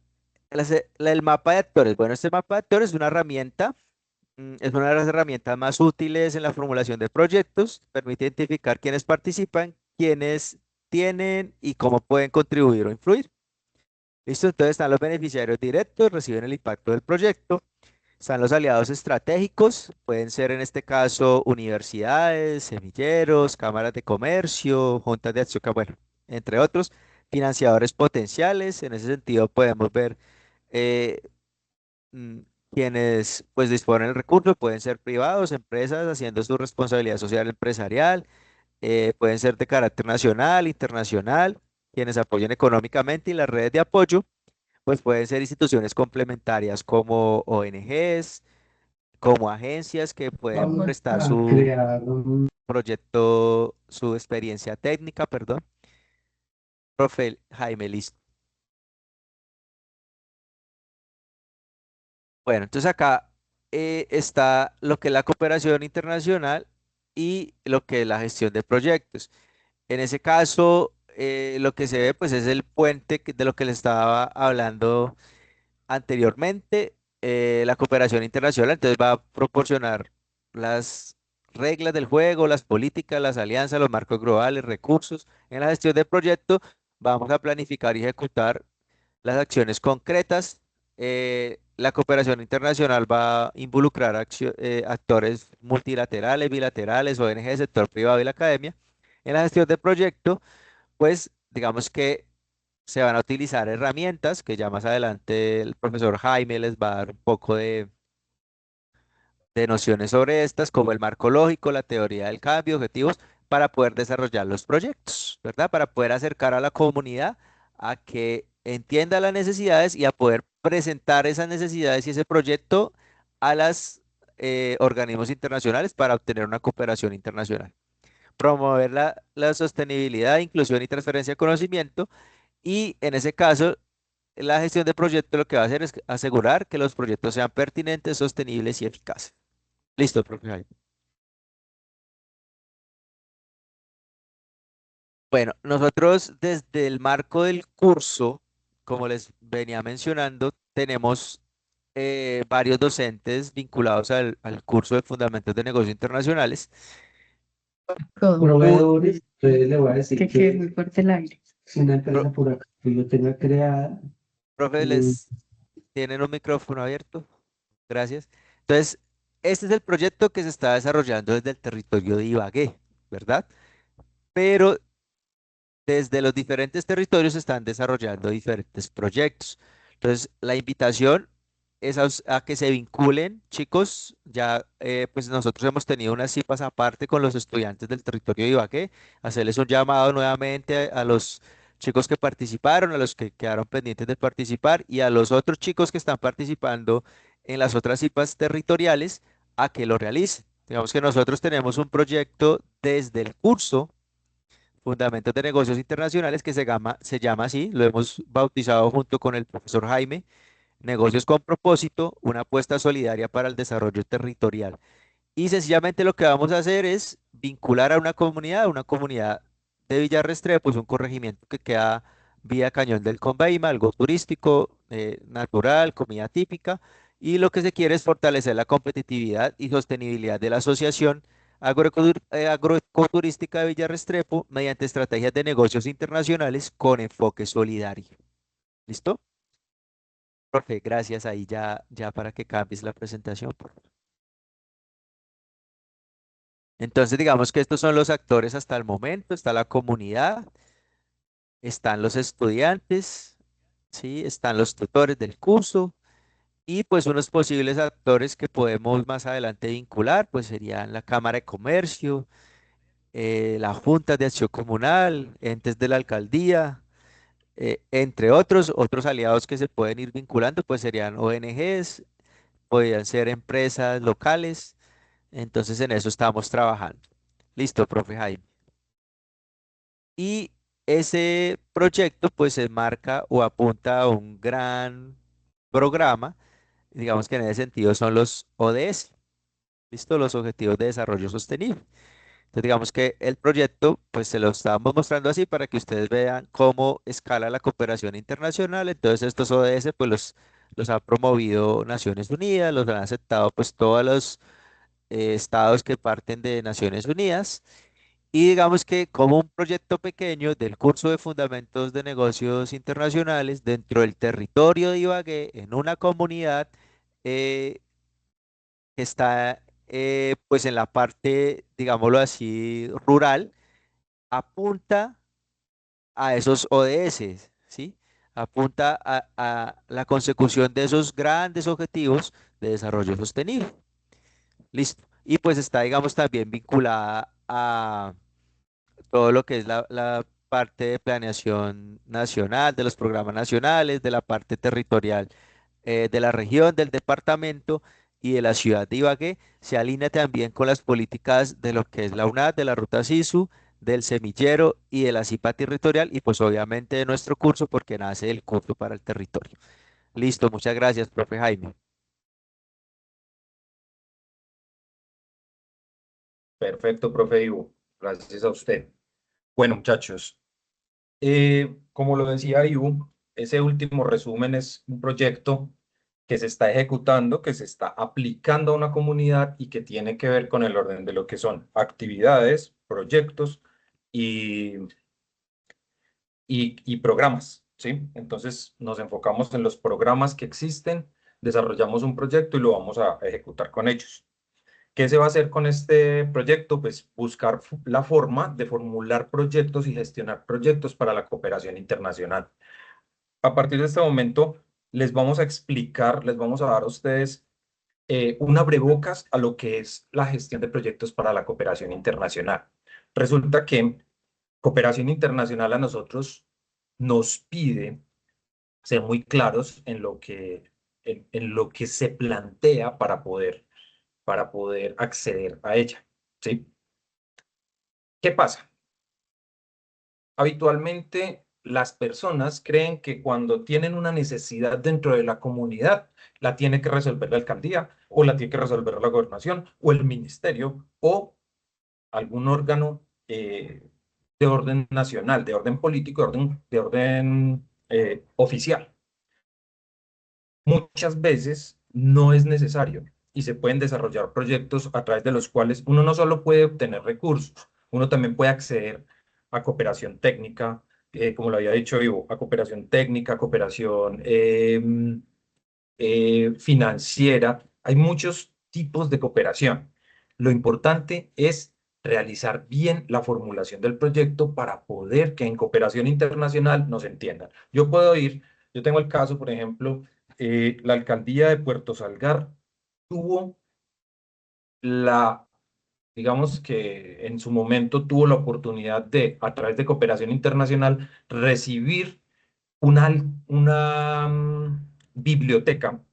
mapa de actores. Bueno, este mapa de actores es una herramienta, es una de las herramientas más útiles en la formulación de proyectos. Permite identificar quiénes participan, quiénes tienen y cómo pueden contribuir o influir. ¿Listo? Entonces están los beneficiarios directos, reciben el impacto del proyecto. Están los aliados estratégicos, pueden ser en este caso universidades, semilleros, cámaras de comercio, juntas de acción, bueno, entre otros, financiadores potenciales. En ese sentido podemos ver eh, mm, quienes pues disponen del recurso, pueden ser privados, empresas haciendo su responsabilidad social empresarial, pueden ser de carácter nacional, internacional, quienes apoyen económicamente y las redes de apoyo pues pueden ser instituciones complementarias como ONGs, como agencias que pueden Vamos prestar a su crear un... proyecto, su experiencia técnica, perdón. Profe Jaime, listo. Bueno, entonces acá está lo que es la cooperación internacional y lo que es la gestión de proyectos. En ese caso, lo que se ve pues es el puente de lo que le estaba hablando anteriormente. La cooperación internacional entonces va a proporcionar las reglas del juego, las políticas, las alianzas, los marcos globales, recursos. En la gestión del proyecto vamos a planificar y ejecutar las acciones concretas. La cooperación internacional va a involucrar actores multilaterales, bilaterales, ONG, sector privado y la academia. En la gestión del proyecto, pues digamos que se van a utilizar herramientas que ya más adelante el profesor Jaime les va a dar un poco de nociones sobre estas, como el marco lógico, la teoría del cambio, objetivos, para poder desarrollar los proyectos, ¿verdad? Para poder acercar a la comunidad a que entienda las necesidades y a poder presentar esas necesidades y ese proyecto a los organismos internacionales para obtener una cooperación internacional. Promover la sostenibilidad, inclusión y transferencia de conocimiento. Y en ese caso, la gestión de proyectos lo que va a hacer es asegurar que los proyectos sean pertinentes, sostenibles y eficaces. Listo, profe Jaime. Bueno, nosotros desde el marco del curso, como les venía mencionando, tenemos varios docentes vinculados al curso de Fundamentos de Negocios Internacionales. Proveedores, entonces le voy a decir Que quede muy fuerte el aire. si una Pro- empresa por acá que yo tenga creada, Profe, mm, ¿les tienen un micrófono abierto? Gracias. Entonces, este es el proyecto que se está desarrollando desde el territorio de Ibagué, ¿verdad? Pero desde los diferentes territorios se están desarrollando diferentes proyectos. Entonces, la invitación es a que se vinculen, chicos. Ya, pues nosotros hemos tenido unas citas aparte con los estudiantes del territorio de Ibagué, hacerles un llamado nuevamente a los chicos que participaron, a los que quedaron pendientes de participar y a los otros chicos que están participando en las otras citas territoriales a que lo realicen. Digamos que nosotros tenemos un proyecto desde el curso Fundamentos de Negocios Internacionales, que se llama así, lo hemos bautizado junto con el profesor Jaime, Negocios con propósito, una apuesta solidaria para el desarrollo territorial. Y sencillamente lo que vamos a hacer es vincular a una comunidad de Villa Restrepo, pues un corregimiento que queda vía Cañón del Conveima, algo turístico, natural, comida típica, y lo que se quiere es fortalecer la competitividad y sostenibilidad de la asociación agroecoturística de Villa Restrepo mediante estrategias de negocios internacionales con enfoque solidario. ¿Listo? Profe, gracias ahí ya para que cambies la presentación, por favor. Entonces, digamos que estos son los actores hasta el momento, está la comunidad, están los estudiantes, ¿sí? Están los tutores del curso Y pues unos posibles actores que podemos más adelante vincular, pues serían la Cámara de Comercio, la Junta de Acción Comunal, entes de la alcaldía, entre otros aliados que se pueden ir vinculando, pues serían ONGs, podrían ser empresas locales. Entonces en eso estamos trabajando. Listo, profe Jaime. Y ese proyecto pues se marca o apunta a un gran programa, digamos que en ese sentido son los ODS, ¿listo? Los Objetivos de Desarrollo Sostenible. Entonces digamos que el proyecto pues se lo estamos mostrando así para que ustedes vean cómo escala la cooperación internacional. Entonces estos ODS pues los ha promovido Naciones Unidas, los han aceptado pues todos los estados que parten de Naciones Unidas. Y digamos que como un proyecto pequeño del curso de Fundamentos de Negocios Internacionales dentro del territorio de Ibagué, en una comunidad que está pues en la parte, digámoslo así, rural, apunta a esos ODS, ¿sí? Apunta a la consecución de esos grandes objetivos de desarrollo sostenible. Listo. Y pues está, digamos, también vinculada a todo lo que es la parte de planeación nacional, de los programas nacionales, de la parte territorial de la región, del departamento y de la ciudad de Ibagué. Se alinea también con las políticas de lo que es la UNAD, de la Ruta SISU, del semillero y de la CIPA territorial y pues obviamente de nuestro curso porque nace el curso para el territorio. Listo, muchas gracias, profe Jaime. Perfecto, profe Ivo. Gracias a usted. Bueno, muchachos, como lo decía Ivo, ese último resumen es un proyecto que se está ejecutando, que se está aplicando a una comunidad y que tiene que ver con el orden de lo que son actividades, proyectos y, y programas, ¿sí? Entonces nos enfocamos en los programas que existen, desarrollamos un proyecto y lo vamos a ejecutar con ellos. ¿Qué se va a hacer con este proyecto? Pues buscar la forma de formular proyectos y gestionar proyectos para la cooperación internacional. A partir de este momento, les vamos a explicar, les vamos a dar a ustedes un abrebocas a lo que es la gestión de proyectos para la cooperación internacional. Resulta que cooperación internacional a nosotros nos pide ser muy claros en en lo que se plantea para poder acceder a ella, ¿sí? ¿Qué pasa? Habitualmente las personas creen que cuando tienen una necesidad dentro de la comunidad, la tiene que resolver la alcaldía o la tiene que resolver la gobernación o el ministerio o algún órgano de orden nacional, de orden político, de orden oficial. Muchas veces no es necesario y se pueden desarrollar proyectos a través de los cuales uno no solo puede obtener recursos, uno también puede acceder a cooperación técnica, como lo había dicho Ivo, a cooperación técnica, cooperación financiera. Hay muchos tipos de cooperación. Lo importante es realizar bien la formulación del proyecto para poder que en cooperación internacional nos entiendan. Yo tengo el caso, por ejemplo, la alcaldía de Puerto Salgar tuvo la, digamos que en su momento tuvo la oportunidad de, a través de cooperación internacional, recibir una biblioteca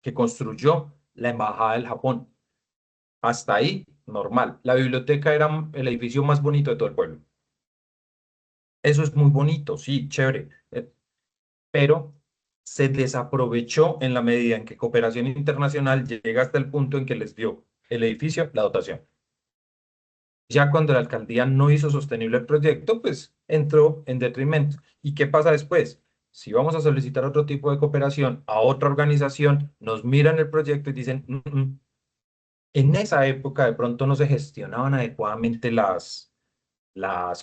que construyó la Embajada del Japón. Hasta ahí, normal. La biblioteca era el edificio más bonito de todo el pueblo. Eso es muy bonito, sí, chévere. Pero se desaprovechó en la medida en que cooperación internacional llega hasta el punto en que les dio el edificio, la dotación. Ya cuando la alcaldía no hizo sostenible el proyecto, pues entró en detrimento. ¿Y qué pasa después? Si vamos a solicitar otro tipo de cooperación a otra organización, nos miran el proyecto y dicen, En esa época de pronto no se gestionaban adecuadamente las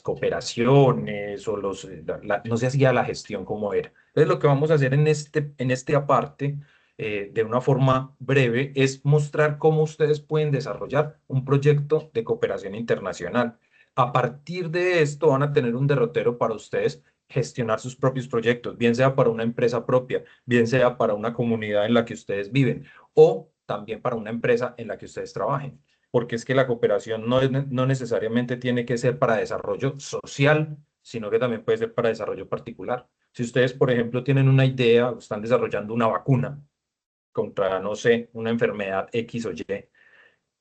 cooperaciones o no se hacía la gestión como era. Entonces lo que vamos a hacer en este aparte, de una forma breve, es mostrar cómo ustedes pueden desarrollar un proyecto de cooperación internacional. A partir de esto van a tener un derrotero para ustedes gestionar sus propios proyectos, bien sea para una empresa propia, bien sea para una comunidad en la que ustedes viven o también para una empresa en la que ustedes trabajen. Porque es que la cooperación no necesariamente tiene que ser para desarrollo social, sino que también puede ser para desarrollo particular. Si ustedes, por ejemplo, tienen una idea o están desarrollando una vacuna contra, no sé, una enfermedad X o Y,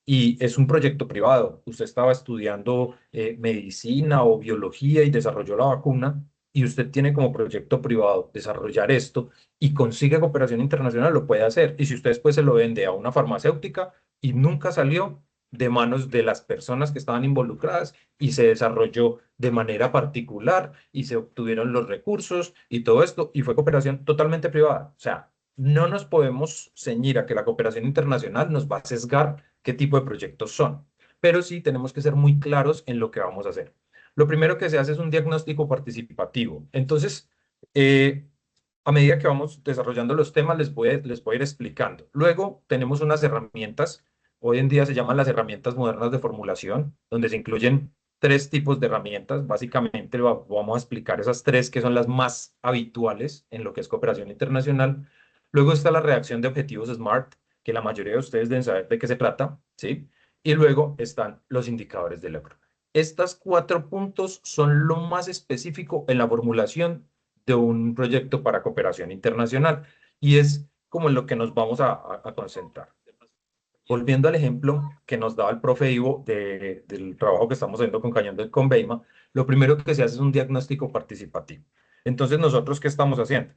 y es un proyecto privado. Usted estaba estudiando medicina o biología y desarrolló la vacuna y usted tiene como proyecto privado desarrollar esto y consigue cooperación internacional, lo puede hacer. Y si usted después se lo vende a una farmacéutica y nunca salió de manos de las personas que estaban involucradas y se desarrolló de manera particular y se obtuvieron los recursos y todo esto y fue cooperación totalmente privada. O sea, no nos podemos ceñir a que la cooperación internacional nos va a sesgar qué tipo de proyectos son, pero sí tenemos que ser muy claros en lo que vamos a hacer. Lo primero que se hace es un diagnóstico participativo. Entonces, a medida que vamos desarrollando los temas, les voy a ir explicando. Luego tenemos unas herramientas, hoy en día se llaman las herramientas modernas de formulación, donde se incluyen tres tipos de herramientas. Básicamente vamos a explicar esas tres que son las más habituales en lo que es cooperación internacional. Luego está la redacción de objetivos SMART, que la mayoría de ustedes deben saber de qué se trata, ¿sí? Y luego están los indicadores de logro. Estos 4 puntos son lo más específico en la formulación de un proyecto para cooperación internacional y es como en lo que nos vamos a concentrar. Volviendo al ejemplo que nos daba el profe Ivo del trabajo que estamos haciendo con Cañón del Conveima, lo primero que se hace es un diagnóstico participativo. Entonces, ¿nosotros qué estamos haciendo?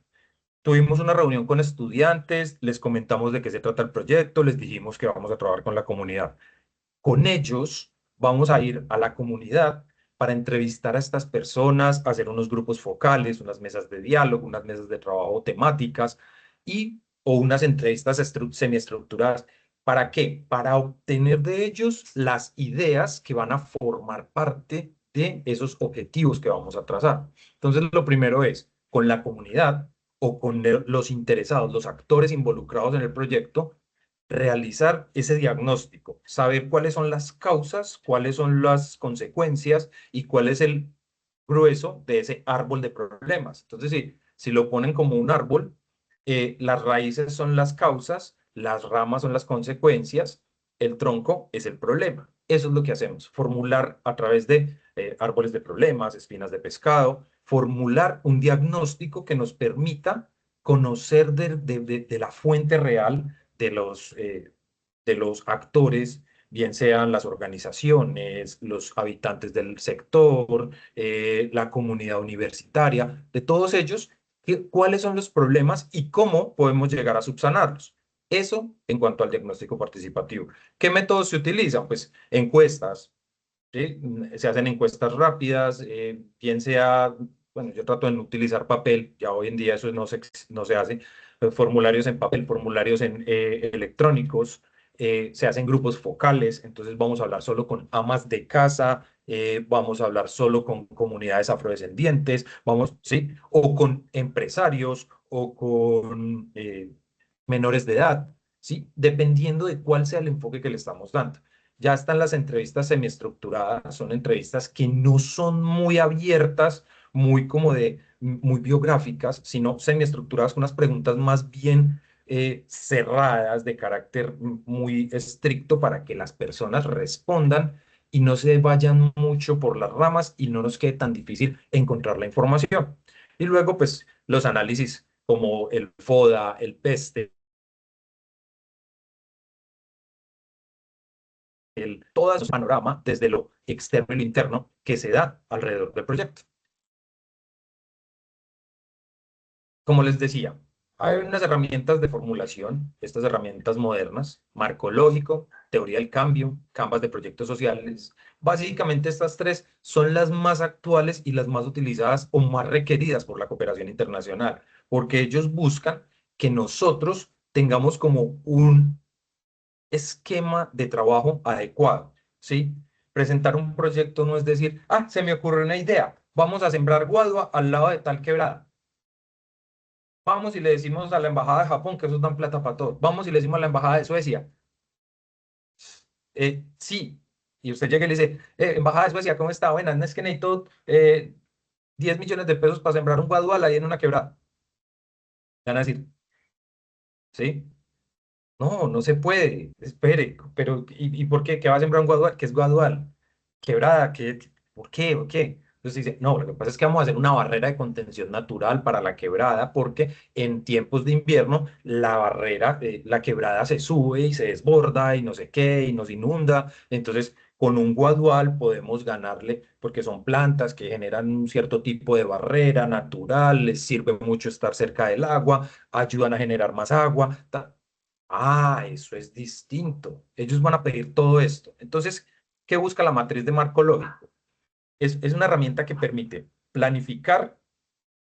Tuvimos una reunión con estudiantes, les comentamos de qué se trata el proyecto, les dijimos que vamos a trabajar con la comunidad. Con ellos vamos a ir a la comunidad para entrevistar a estas personas, hacer unos grupos focales, unas mesas de diálogo, unas mesas de trabajo temáticas o unas entrevistas semiestructuradas. ¿Para qué? Para obtener de ellos las ideas que van a formar parte de esos objetivos que vamos a trazar. Entonces, lo primero es con la comunidad o con los interesados, los actores involucrados en el proyecto, realizar ese diagnóstico, saber cuáles son las causas, cuáles son las consecuencias y cuál es el grueso de ese árbol de problemas. Entonces, si lo ponen como un árbol, las raíces son las causas, las ramas son las consecuencias, el tronco es el problema. Eso es lo que hacemos, formular a través de árboles de problemas, espinas de pescado, formular un diagnóstico que nos permita conocer de la fuente real de los actores, bien sean las organizaciones, los habitantes del sector, la comunidad universitaria, de todos ellos, cuáles son los problemas y cómo podemos llegar a subsanarlos. Eso en cuanto al diagnóstico participativo. ¿Qué métodos se utilizan? Pues encuestas, ¿sí? Se hacen encuestas rápidas, bien sea, bueno, yo trato de no utilizar papel, ya hoy en día eso no se hace, formularios en papel, formularios electrónicos, se hacen grupos focales, entonces vamos a hablar solo con amas de casa, vamos a hablar solo con comunidades afrodescendientes, vamos, ¿sí? O con empresarios o con menores de edad, ¿sí? Dependiendo de cuál sea el enfoque que le estamos dando. Ya están las entrevistas semiestructuradas, son entrevistas que no son muy abiertas, muy como muy biográficas, sino semiestructuradas con unas preguntas más bien cerradas, de carácter muy estricto para que las personas respondan y no se vayan mucho por las ramas y no nos quede tan difícil encontrar la información. Y luego, pues, los análisis como el FODA, el PESTE, todo ese panorama desde lo externo y lo interno que se da alrededor del proyecto. Como les decía, hay unas herramientas de formulación, estas herramientas modernas, marco lógico, teoría del cambio, canvas de proyectos sociales. Básicamente estas tres son las más actuales y las más utilizadas o más requeridas por la cooperación internacional, porque ellos buscan que nosotros tengamos como un esquema de trabajo adecuado, ¿sí? Presentar un proyecto no es decir, se me ocurrió una idea, vamos a sembrar guadua al lado de tal quebrada. Vamos y le decimos a la embajada de Japón que eso dan plata para todos. Vamos y le decimos a la embajada de Suecia. Sí. Y usted llega y le dice, embajada de Suecia, ¿cómo está? Bueno, no es que necesito 10 millones de pesos para sembrar un guadual ahí en una quebrada. Van a decir, ¿sí? No, no se puede, espere, pero ¿y por qué? ¿Qué va a sembrar un guadual? ¿Qué es guadual? ¿Quebrada? ¿Por qué? ¿Por qué? Entonces dice, no, lo que pasa es que vamos a hacer una barrera de contención natural para la quebrada porque en tiempos de invierno la barrera, la quebrada se sube y se desborda y no sé qué y nos inunda. Entonces, con un guadual podemos ganarle porque son plantas que generan un cierto tipo de barrera natural, les sirve mucho estar cerca del agua, ayudan a generar más agua. Ah, eso es distinto. Ellos van a pedir todo esto. Entonces, ¿qué busca la matriz de marco lógico? Es una herramienta que permite planificar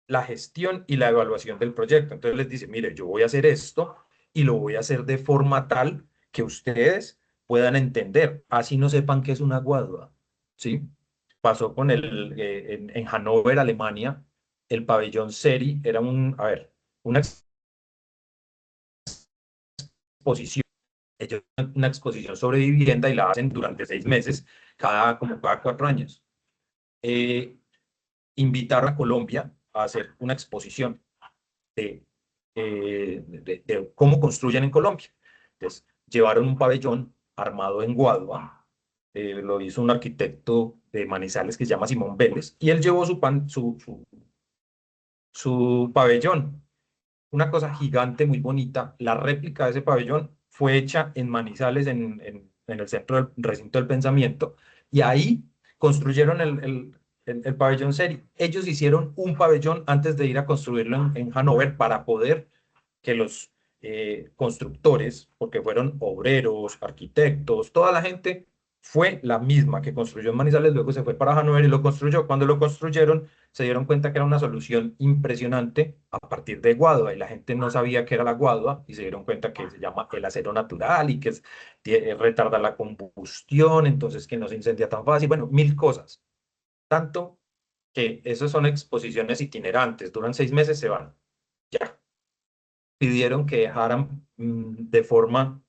la gestión y la evaluación del proyecto. Entonces les dice, mire, yo voy a hacer esto y lo voy a hacer de forma tal que ustedes puedan entender, así no sepan qué es una guadua, ¿sí? Pasó con en Hannover, Alemania, el pabellón Seri era una exposición. Ellos hacen una exposición sobre vivienda y la hacen durante 6 meses, como cada 4 años. Eh, Invitaron a Colombia a hacer una exposición de, de cómo construyen en Colombia. Entonces, llevaron un pabellón armado en Guadua, lo hizo un arquitecto de Manizales que se llama Simón Vélez, y él llevó su pabellón, una cosa gigante, muy bonita. La réplica de ese pabellón fue hecha en Manizales, en el centro del recinto del pensamiento, y ahí construyeron el pabellón Seri. Ellos hicieron un pabellón antes de ir a construirlo en Hannover para poder que los constructores, porque fueron obreros, arquitectos, toda la gente fue la misma que construyó en Manizales, luego se fue para Hannover y lo construyó. Cuando lo construyeron, se dieron cuenta que era una solución impresionante a partir de guadua y la gente no sabía qué era la guadua y se dieron cuenta que se llama el acero natural y que retarda la combustión, entonces que no se incendia tan fácil, bueno, mil cosas. Tanto que esas son exposiciones itinerantes, duran 6 meses, se van. Ya. Pidieron que dejaran de forma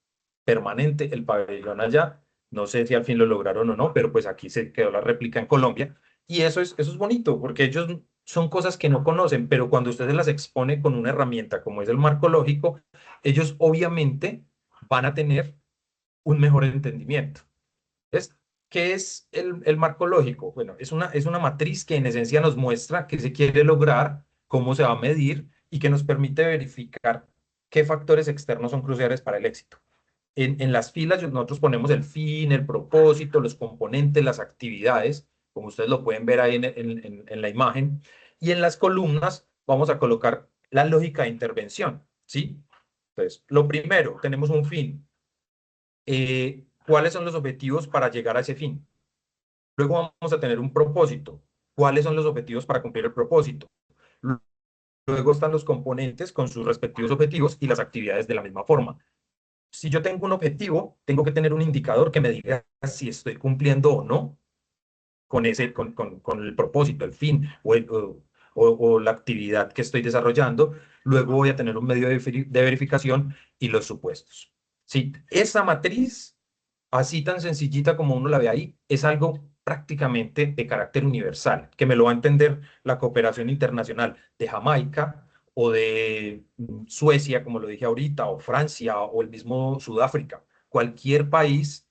permanente el pabellón allá. No sé si al fin lo lograron o no, pero pues aquí se quedó la réplica en Colombia. Y eso es bonito, porque ellos son cosas que no conocen, pero cuando usted se las expone con una herramienta como es el marco lógico, ellos obviamente van a tener un mejor entendimiento. Entonces, ¿qué es el marco lógico? Bueno, es una matriz que en esencia nos muestra qué se quiere lograr, cómo se va a medir y que nos permite verificar qué factores externos son cruciales para el éxito. En las filas nosotros ponemos el fin, el propósito, los componentes, las actividades, como ustedes lo pueden ver ahí en la imagen, y en las columnas vamos a colocar la lógica de intervención, ¿sí? Entonces, lo primero, tenemos un fin. ¿Cuáles son los objetivos para llegar a ese fin? Luego vamos a tener un propósito. ¿Cuáles son los objetivos para cumplir el propósito? Luego están los componentes con sus respectivos objetivos y las actividades de la misma forma. Si yo tengo un objetivo, tengo que tener un indicador que me diga si estoy cumpliendo o no con el propósito, el fin o la actividad que estoy desarrollando. Luego voy a tener un medio de verificación y los supuestos. Sí, esa matriz, así tan sencillita como uno la ve ahí, es algo prácticamente de carácter universal, que me lo va a entender la cooperación internacional de Jamaica o de Suecia, como lo dije ahorita, o Francia o el mismo Sudáfrica. Cualquier país,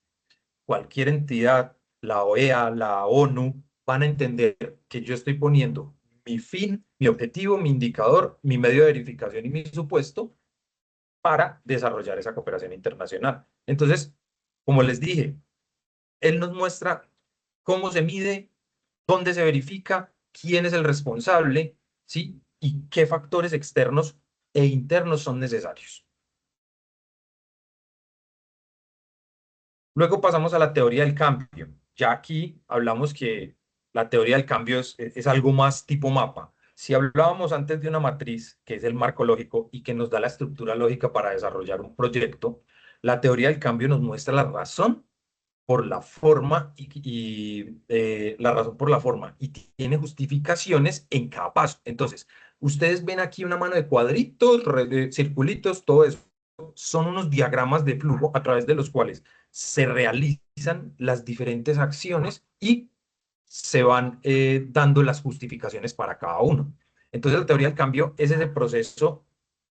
cualquier entidad, la OEA, la ONU, van a entender que yo estoy poniendo mi fin, mi objetivo, mi indicador, mi medio de verificación y mi supuesto para desarrollar esa cooperación internacional. Entonces, como les dije, él nos muestra cómo se mide, dónde se verifica, quién es el responsable, ¿sí? Y qué factores externos e internos son necesarios. Luego pasamos a la teoría del cambio. Ya aquí hablamos que la teoría del cambio es algo más tipo mapa. Si hablábamos antes de una matriz, que es el marco lógico y que nos da la estructura lógica para desarrollar un proyecto, la teoría del cambio nos muestra la razón por la forma la razón por la forma y tiene justificaciones en cada paso. Entonces, ustedes ven aquí una mano de cuadritos, de circulitos, todo eso son unos diagramas de flujo a través de los cuales se realizan las diferentes acciones y se van dando las justificaciones para cada uno. Entonces, la teoría del cambio es ese proceso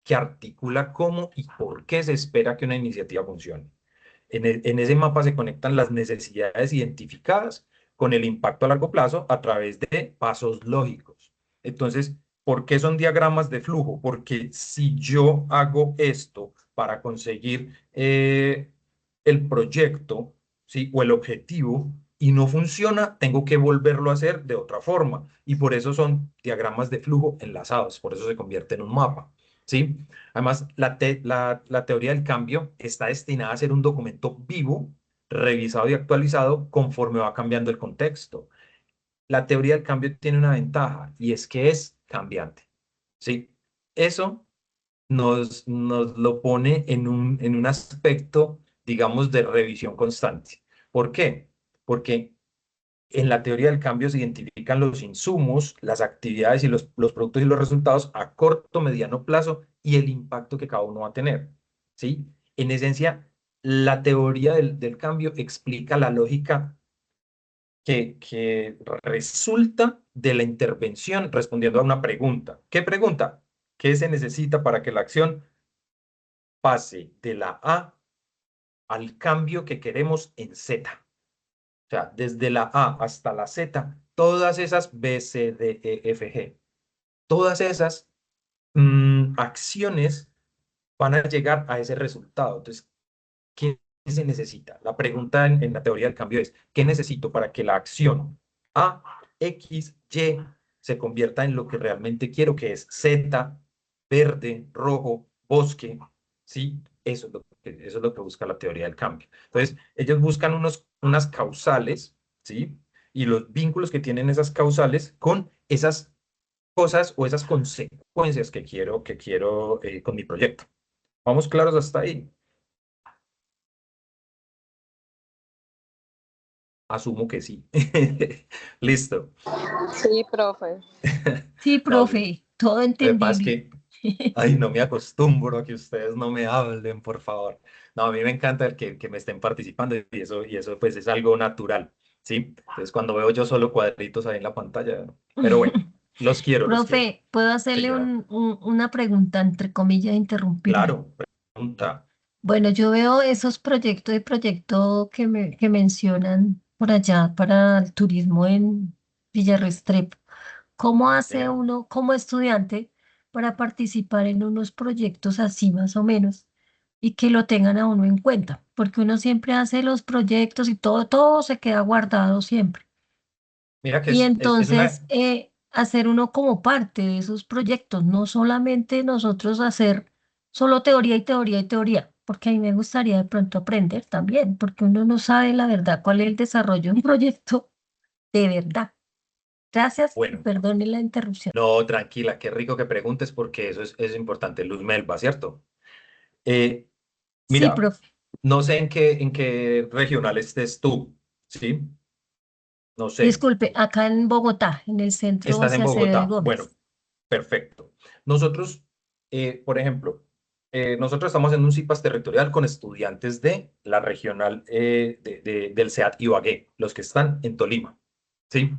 que articula cómo y por qué se espera que una iniciativa funcione. En ese mapa se conectan las necesidades identificadas con el impacto a largo plazo a través de pasos lógicos. Entonces, ¿por qué son diagramas de flujo? Porque si yo hago esto para conseguir el proyecto, ¿sí? O el objetivo y no funciona, tengo que volverlo a hacer de otra forma. Y por eso son diagramas de flujo enlazados, por eso se convierte en un mapa, ¿sí? Además, la teoría del cambio está destinada a ser un documento vivo, revisado y actualizado conforme va cambiando el contexto. La teoría del cambio tiene una ventaja y es que es cambiante, ¿sí? Eso nos lo pone en un aspecto, digamos, de revisión constante. ¿Por qué? Porque en la teoría del cambio se identifican los insumos, las actividades y los productos y los resultados a corto, mediano plazo y el impacto que cada uno va a tener, ¿sí? En esencia, la teoría del cambio explica la lógica que resulta de la intervención respondiendo a una pregunta. ¿Qué pregunta? ¿Qué se necesita para que la acción pase de la A al cambio que queremos en Z? O sea, desde la A hasta la Z, todas esas B, C, D, E, F, G, todas esas acciones van a llegar a ese resultado. Entonces, ¿qué se necesita? La pregunta en la teoría del cambio es, ¿qué necesito para que la acción A, X, Y se convierta en lo que realmente quiero, que es Z, verde, rojo, bosque? ¿Sí? Eso es lo que busca la teoría del cambio. Entonces, ellos buscan unas causales, ¿sí? Y los vínculos que tienen esas causales con esas cosas o esas consecuencias que quiero con mi proyecto. ¿Vamos claros hasta ahí? Asumo que sí. Listo. Sí, profe. Sí, No, profe, todo lo que pasa es entendible. que, ay, no me acostumbro a que ustedes no me hablen, por favor. No, a mí me encanta que me estén participando y eso pues es algo natural, ¿sí? Entonces cuando veo yo solo cuadritos ahí en la pantalla, pero bueno, los quiero, los quiero. Profe, ¿puedo hacerle Señora, una pregunta, entre comillas, interrumpirle? claro, pregunta. Bueno, yo veo esos proyectos de proyecto que mencionan por allá para el turismo en Villa Restrepo. ¿Cómo hace Bien. uno como estudiante para participar en unos proyectos así más o menos y que lo tengan a uno en cuenta? Porque uno siempre hace los proyectos y todo se queda guardado siempre. Mira que Y es entonces una, hacer uno como parte de esos proyectos, no solamente nosotros hacer solo teoría y teoría y teoría, porque a mí me gustaría de pronto aprender también, porque uno no sabe la verdad cuál es el desarrollo de un proyecto de verdad. Gracias y bueno, perdone la interrupción. no, tranquila, qué rico que preguntes porque eso es importante. Luz Melba, ¿cierto? Eh, Sí, Mira, profe. no sé en qué regional estés tú, ¿sí? No sé. Disculpe, acá en Bogotá, en el centro Estás en José Acevedo Bogotá. Bueno, Gómez. perfecto. Nosotros, por ejemplo, nosotros estamos en un CIPAS territorial con estudiantes de la regional del SEAT Ibagué, los que están en Tolima, ¿sí?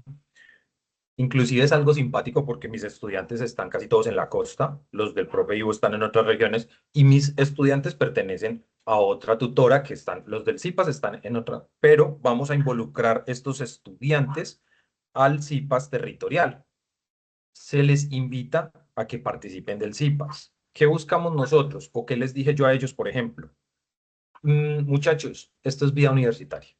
Inclusive es algo simpático porque mis estudiantes están casi todos en la costa, los del Profe Ivo están en otras regiones y mis estudiantes pertenecen a otra tutora que están, los del CIPAS están en otra, pero vamos a involucrar estos estudiantes al CIPAS territorial. Se les invita a que participen del CIPAS. ¿Qué buscamos nosotros? ¿O qué les dije yo a ellos, por ejemplo? Muchachos, esto es vida universitaria.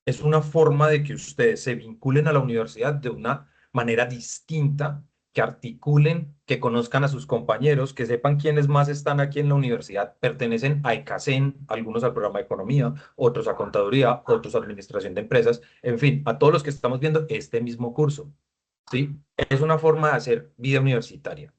Es una forma de que ustedes se vinculen a la universidad de una manera distinta, que articulen, que conozcan a sus compañeros, que sepan quiénes más están aquí en la universidad. Pertenecen a ECACEN, algunos al programa de economía, otros a contaduría, otros a administración de empresas, en fin, a todos los que estamos viendo este mismo curso. ¿Sí? Es una forma de hacer vida universitaria.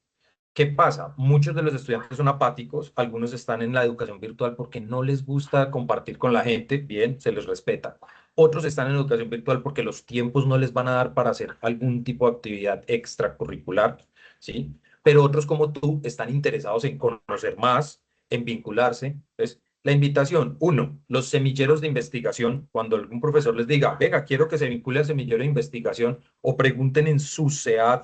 ¿Qué pasa? Muchos de los estudiantes son apáticos, algunos están en la educación virtual porque no les gusta compartir con la gente, bien, se les respeta. Otros están en educación virtual porque los tiempos no les van a dar para hacer algún tipo de actividad extracurricular, ¿sí? Pero otros como tú están interesados en conocer más, en vincularse. Entonces, la invitación, uno, los semilleros de investigación, cuando algún profesor les diga, venga, quiero que se vincule al semillero de investigación, o pregunten en su SEAD,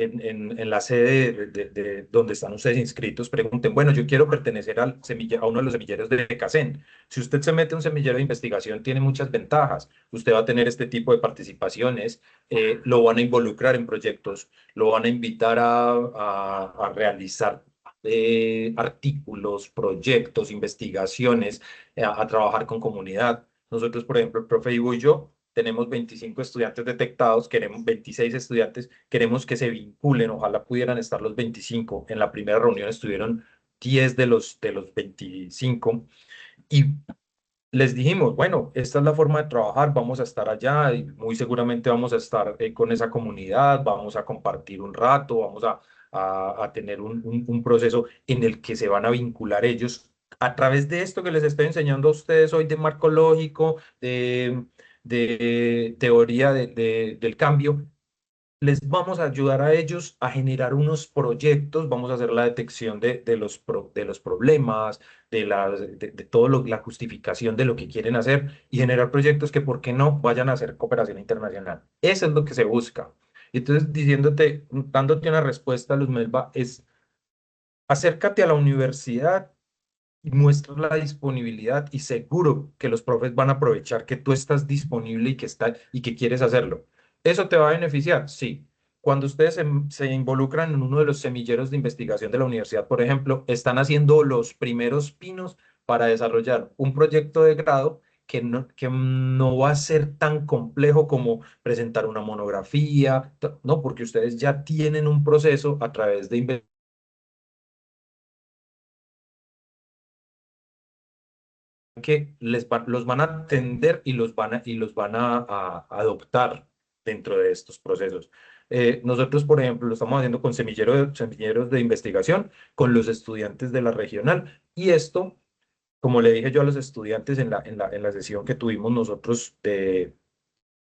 en la sede de donde están ustedes inscritos, pregunten, bueno, yo quiero pertenecer a uno de los semilleros de CACEN. Si usted se mete a un semillero de investigación, tiene muchas ventajas. Usted va a tener este tipo de participaciones, lo van a involucrar en proyectos, lo van a invitar a realizar artículos, proyectos, investigaciones, a trabajar con comunidad. Nosotros, por ejemplo, el profe Ivo y yo, tenemos 25 estudiantes detectados, queremos 26 estudiantes, queremos que se vinculen, ojalá pudieran estar los 25. En la primera reunión estuvieron 10 de los 25 y les dijimos, bueno, esta es la forma de trabajar, vamos a estar allá y muy seguramente vamos a estar con esa comunidad, vamos a compartir un rato, vamos a tener un proceso en el que se van a vincular ellos a través de esto que les estoy enseñando a ustedes hoy de marco lógico, de teoría del cambio. Les vamos a ayudar a ellos a generar unos proyectos, vamos a hacer la detección de los problemas, de todo la justificación de lo que quieren hacer y generar proyectos que, ¿por qué no?, vayan a hacer cooperación internacional. Eso es lo que se busca. Entonces, dándote una respuesta, Luz Melba, es acércate a la universidad y muestra la disponibilidad y seguro que los profes van a aprovechar que tú estás disponible y que quieres hacerlo. ¿Eso te va a beneficiar? Sí. Cuando ustedes se involucran en uno de los semilleros de investigación de la universidad, por ejemplo, están haciendo los primeros pinos para desarrollar un proyecto de grado que no va a ser tan complejo como presentar una monografía, no, porque ustedes ya tienen un proceso a través de investigación que los van a atender y los van a adoptar dentro de estos procesos. Nosotros, por ejemplo, lo estamos haciendo con semilleros de investigación, con los estudiantes de la regional, y esto, como le dije yo a los estudiantes en la sesión que tuvimos nosotros de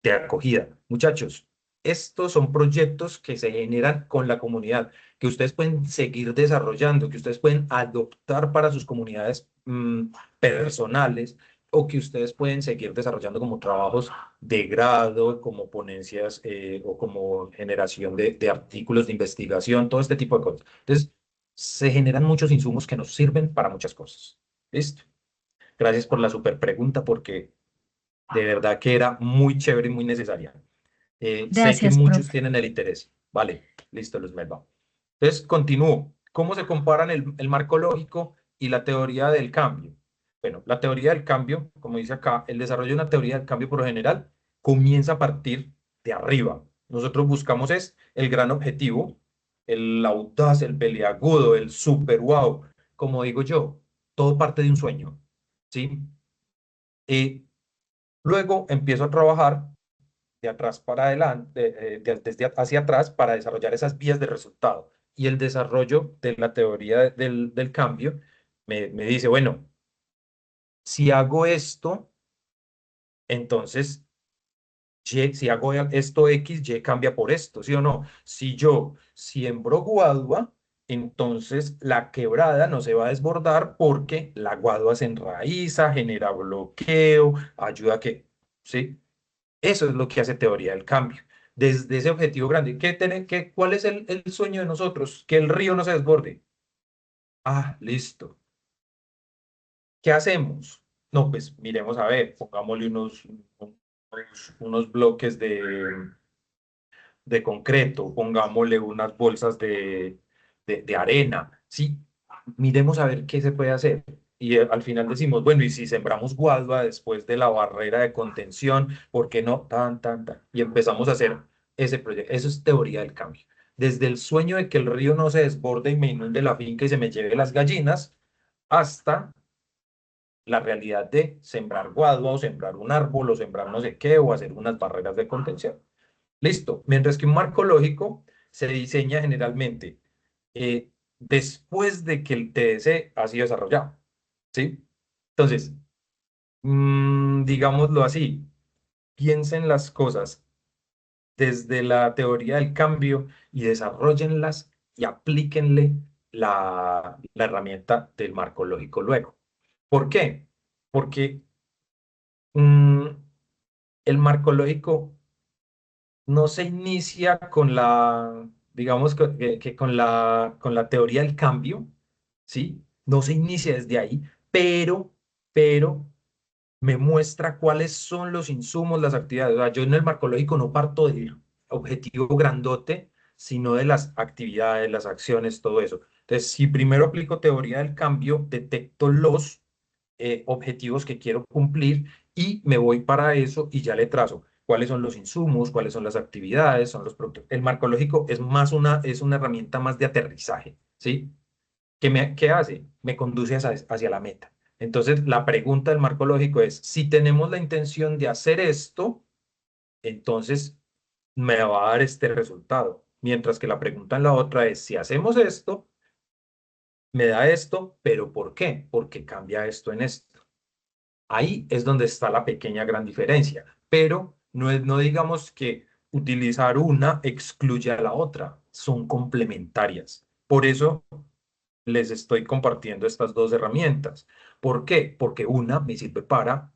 acogida. Muchachos, estos son proyectos que se generan con la comunidad, que ustedes pueden seguir desarrollando, que ustedes pueden adoptar para sus comunidades personales, o que ustedes pueden seguir desarrollando como trabajos de grado, como ponencias, o como generación de artículos de investigación, todo este tipo de cosas. Entonces, se generan muchos insumos que nos sirven para muchas cosas. ¿Listo? Gracias por la super pregunta, porque de verdad que era muy chévere y muy necesaria. Sé que Gracias, muchos profe. tienen el interés. Vale, listo, Luz Melba. Entonces, continúo. ¿Cómo se comparan el marco lógico y la teoría del cambio? Bueno, la teoría del cambio, como dice acá, el desarrollo de una teoría del cambio por lo general comienza a partir de arriba. Nosotros buscamos es el gran objetivo, el audaz, el peliagudo, el super wow. Como digo yo, todo parte de un sueño, ¿sí? Luego empiezo a trabajar de atrás para adelante, desde hacia atrás para desarrollar esas vías de resultado. Y el desarrollo de la teoría del cambio me dice, bueno, si hago esto, entonces si hago esto X, Y cambia por esto, ¿sí o no? Si yo siembro guadua, entonces la quebrada no se va a desbordar porque la guadua se enraiza, genera bloqueo, ayuda a que, ¿sí? Eso es lo que hace teoría del cambio. Desde ese objetivo grande, ¿cuál es el sueño de nosotros? Que el río no se desborde. Ah, listo. ¿Qué hacemos? No, pues miremos a ver, pongámosle unos bloques de concreto, pongámosle unas bolsas de arena, ¿sí? Miremos a ver qué se puede hacer. Y al final decimos, bueno, y si sembramos guadua después de la barrera de contención, ¿por qué no? Tan, tan, tan. Y empezamos a hacer ese proyecto. Eso es teoría del cambio. Desde el sueño de que el río no se desborde y me inunde la finca y se me lleve las gallinas, hasta la realidad de sembrar guadua o sembrar un árbol o sembrar no sé qué o hacer unas barreras de contención. Listo. Mientras que un marco lógico se diseña generalmente después de que el TDC ha sido desarrollado. ¿Sí? Entonces, digámoslo así, piensen las cosas desde la teoría del cambio y desarrollenlas y aplíquenle la herramienta del marco lógico luego. ¿Por qué? Porque mm, el marco lógico no se inicia con la, digamos que con la teoría del cambio, ¿sí? No se inicia desde ahí, pero me muestra cuáles son los insumos, las actividades. O sea, yo en el marco lógico no parto del objetivo grandote, sino de las actividades, las acciones, todo eso. Entonces, si primero aplico teoría del cambio, detecto los objetivos que quiero cumplir y me voy para eso y ya le trazo cuáles son los insumos, cuáles son las actividades, son los productos. El marco lógico es más es una herramienta más de aterrizaje, ¿sí? ¿Qué hace? Me conduce hacia la meta. Entonces, la pregunta del marco lógico es, si tenemos la intención de hacer esto, entonces me va a dar este resultado. Mientras que la pregunta en la otra es, si hacemos esto, me da esto, pero ¿por qué? Porque cambia esto en esto. Ahí es donde está la pequeña gran diferencia, pero no digamos que utilizar una excluye a la otra, son complementarias. Por eso les estoy compartiendo estas dos herramientas. ¿Por qué? Porque una me sirve para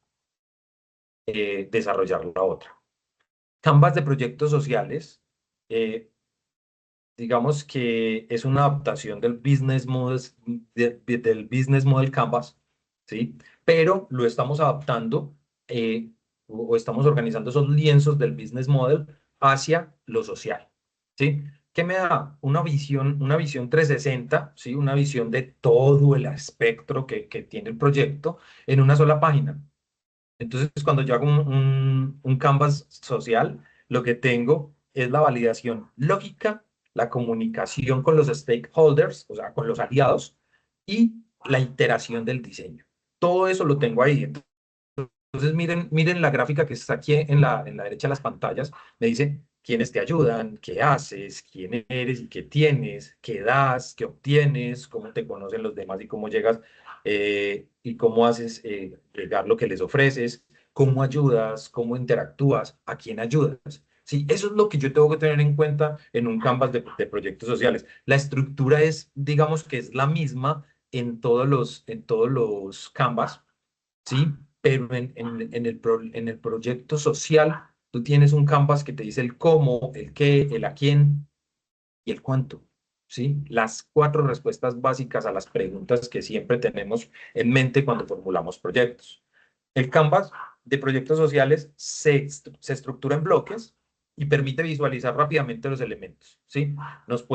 desarrollar la otra. Canvas de proyectos sociales, eh, digamos que es una adaptación del business model, del business model Canvas, ¿sí? Pero lo estamos adaptando o estamos organizando esos lienzos del business model hacia lo social, ¿sí? ¿Qué me da? Una visión 360, ¿sí? Una visión de todo el espectro que tiene el proyecto en una sola página. Entonces, cuando yo hago un canvas social, lo que tengo es la validación lógica, la comunicación con los stakeholders, o sea, con los aliados, y la iteración del diseño. Todo eso lo tengo ahí. Entonces, miren la gráfica que está aquí en la derecha de las pantallas. Me dice quiénes te ayudan, qué haces, quién eres y qué tienes, qué das, qué obtienes, cómo te conocen los demás y cómo llegas y cómo haces llegar lo que les ofreces, cómo ayudas, cómo interactúas, a quién ayudas. Sí, eso es lo que yo tengo que tener en cuenta en un Canvas de proyectos sociales. La estructura es, digamos que es la misma en todos los Canvas, ¿sí? Pero en el proyecto social, tú tienes un canvas que te dice el cómo, el qué, el a quién y el cuánto, ¿sí? Las cuatro respuestas básicas a las preguntas que siempre tenemos en mente cuando formulamos proyectos. El canvas de proyectos sociales se estructura en bloques y permite visualizar rápidamente los elementos, ¿sí? Nos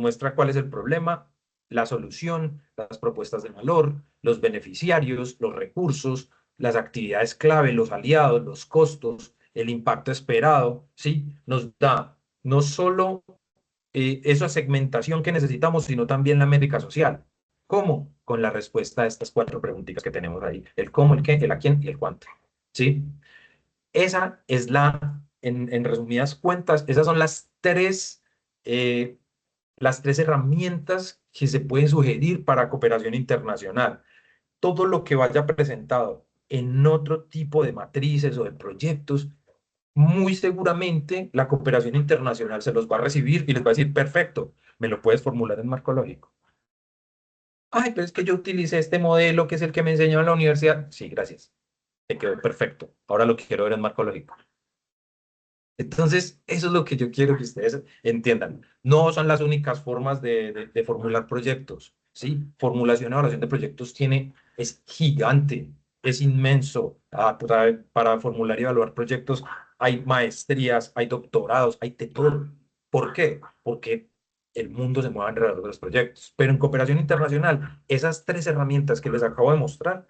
muestra cuál es el problema, la solución, las propuestas de valor, los beneficiarios, los recursos, las actividades clave, los aliados, los costos, el impacto esperado, ¿sí? Nos da no solo esa segmentación que necesitamos, sino también la métrica social. ¿Cómo? Con la respuesta a estas cuatro preguntitas que tenemos ahí. El cómo, el qué, el a quién y el cuánto. ¿Sí? Esa es en resumidas cuentas, esas son las tres herramientas que se pueden sugerir para cooperación internacional. Todo lo que vaya presentado en otro tipo de matrices o de proyectos, muy seguramente la cooperación internacional se los va a recibir y les va a decir, perfecto, me lo puedes formular en marco lógico. Ay, pero es que yo utilicé este modelo que es el que me enseñó en la universidad. Sí, gracias. Te quedó perfecto. Ahora lo quiero ver en marco lógico. Entonces, eso es lo que yo quiero que ustedes entiendan. No son las únicas formas de formular proyectos, ¿sí? Formulación y evaluación de proyectos es gigante, es inmenso. Para formular y evaluar proyectos hay maestrías, hay doctorados, hay de todo. ¿Por qué? Porque el mundo se mueve alrededor de los proyectos. Pero en cooperación internacional, esas tres herramientas que les acabo de mostrar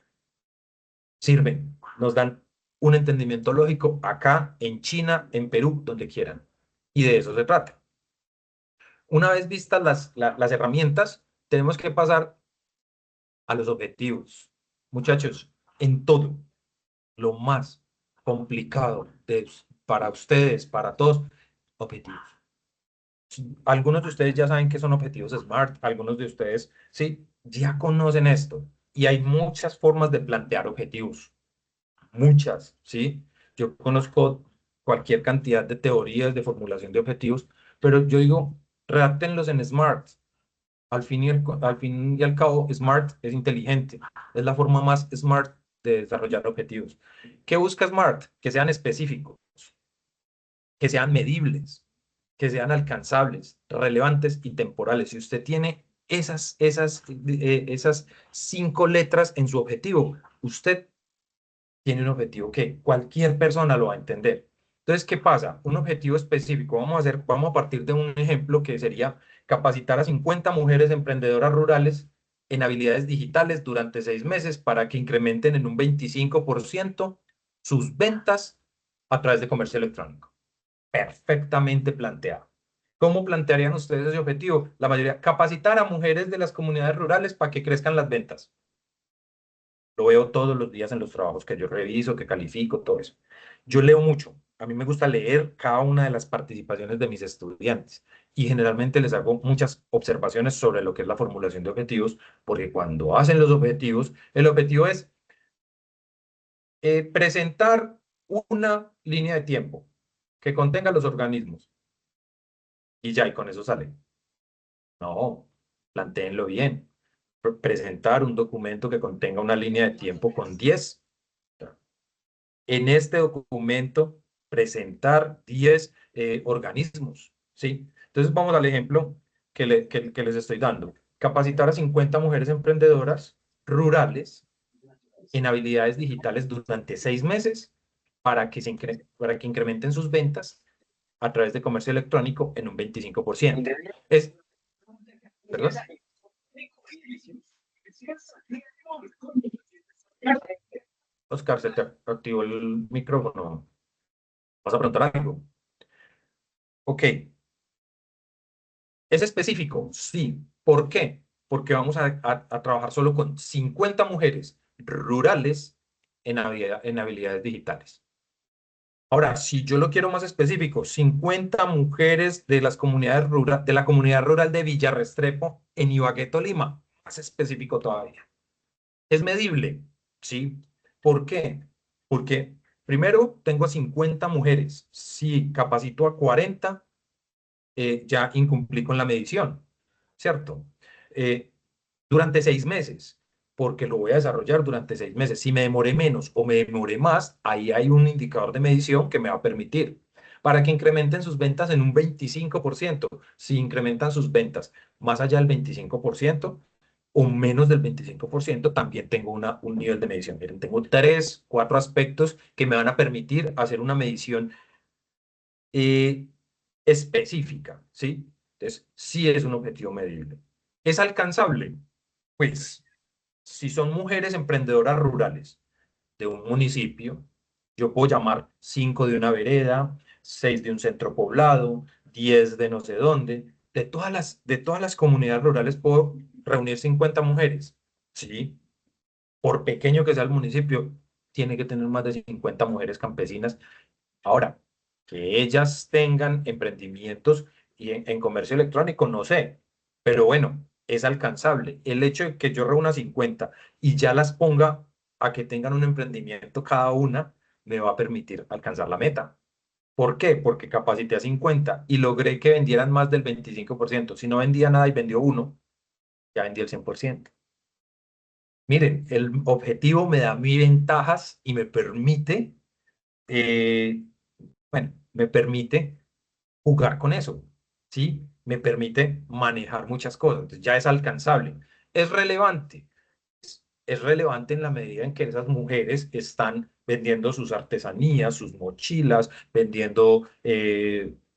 sirven, nos dan un entendimiento lógico acá, en China, en Perú, donde quieran. Y de eso se trata. Una vez vistas las herramientas, tenemos que pasar a los objetivos. Muchachos, en todo, lo más complicado para ustedes, para todos, objetivos. Algunos de ustedes ya saben que son objetivos SMART, algunos de ustedes, sí, ya conocen esto. Y hay muchas formas de plantear objetivos. Muchas, ¿sí? Yo conozco cualquier cantidad de teorías de formulación de objetivos, pero yo digo, redáctenlos en SMART, al fin y al cabo, SMART es inteligente. Es la forma más SMART de desarrollar objetivos. ¿Qué busca SMART? Que sean específicos, que sean medibles, que sean alcanzables, relevantes y temporales. Si usted tiene esas 5 letras en su objetivo, usted tiene un objetivo que cualquier persona lo va a entender. Entonces, ¿qué pasa? Un objetivo específico. Vamos a partir de un ejemplo que sería capacitar a 50 mujeres emprendedoras rurales en habilidades digitales durante 6 meses para que incrementen en un 25% sus ventas a través de comercio electrónico. Perfectamente planteado. ¿Cómo plantearían ustedes ese objetivo? La mayoría, capacitar a mujeres de las comunidades rurales para que crezcan las ventas. Lo veo todos los días en los trabajos que yo reviso, que califico, todo eso. Yo leo mucho. A mí me gusta leer cada una de las participaciones de mis estudiantes y generalmente les hago muchas observaciones sobre lo que es la formulación de objetivos, porque cuando hacen los objetivos, el objetivo es presentar una línea de tiempo que contenga los organismos y ya, y con eso sale. No, plantéenlo bien. Presentar un documento que contenga una línea de tiempo con 10. En este documento, presentar 10 organismos, ¿sí? Entonces vamos al ejemplo que les estoy dando. Capacitar a 50 mujeres emprendedoras rurales en habilidades digitales durante 6 meses para que incrementen sus ventas a través de comercio electrónico en un 25%. ¿Perdón? Oscar, se te activó el micrófono. ¿Vas a preguntar algo? Ok. ¿Es específico? Sí. ¿Por qué? Porque vamos a trabajar solo con 50 mujeres rurales en habilidades digitales. Ahora, si yo lo quiero más específico, 50 mujeres de las comunidades de la comunidad rural de Villarrestrepo en Ibagué, Tolima. Más específico todavía. ¿Es medible? Sí. ¿Por qué? Porque primero tengo a 50 mujeres. Si capacito a 40, ya incumplí con la medición, ¿cierto? Eh, durante 6 meses, porque lo voy a desarrollar durante 6 meses. Si me demoré menos o me demoré más, ahí hay un indicador de medición que me va a permitir para que incrementen sus ventas en un 25%. Si incrementan sus ventas más allá del 25% o menos del 25%, también tengo un nivel de medición. Miren, tengo 3, 4 aspectos que me van a permitir hacer una medición específica, ¿sí? Entonces, sí es un objetivo medible. ¿Es alcanzable? Pues, si son mujeres emprendedoras rurales de un municipio, yo puedo llamar 5 de una vereda, 6 de un centro poblado, 10 de no sé dónde. De todas las comunidades rurales puedo reunir 50 mujeres, ¿sí? Por pequeño que sea el municipio, tiene que tener más de 50 mujeres campesinas. Ahora, que ellas tengan emprendimientos y en comercio electrónico, no sé, pero bueno, es alcanzable. El hecho de que yo reúna 50 y ya las ponga a que tengan un emprendimiento cada una, me va a permitir alcanzar la meta. ¿Por qué? Porque capacité a 50 y logré que vendieran más del 25%. Si no vendía nada y vendió uno, ya vendí el 100%. Miren, el objetivo me da mis ventajas y me permite eh, bueno, me permite jugar con eso, ¿sí? Me permite manejar muchas cosas, entonces ya es alcanzable. Es relevante, es relevante en la medida en que esas mujeres están vendiendo sus artesanías, sus mochilas, vendiendo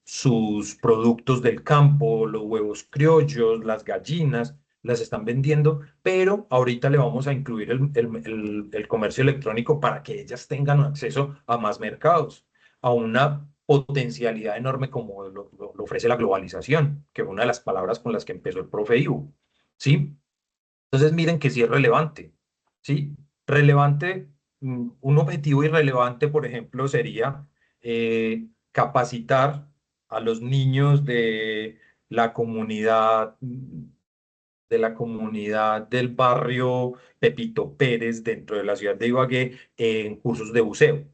sus productos del campo, los huevos criollos, las gallinas, las están vendiendo, pero ahorita le vamos a incluir el comercio electrónico para que ellas tengan acceso a más mercados, a una potencialidad enorme como lo ofrece la globalización, que es una de las palabras con las que empezó el profe Ivo, ¿sí? Entonces miren que sí es relevante, ¿sí? Relevante, un objetivo irrelevante, por ejemplo, sería capacitar a los niños la comunidad, de la comunidad del barrio Pepito Pérez dentro de la ciudad de Ibagué en cursos de buceo.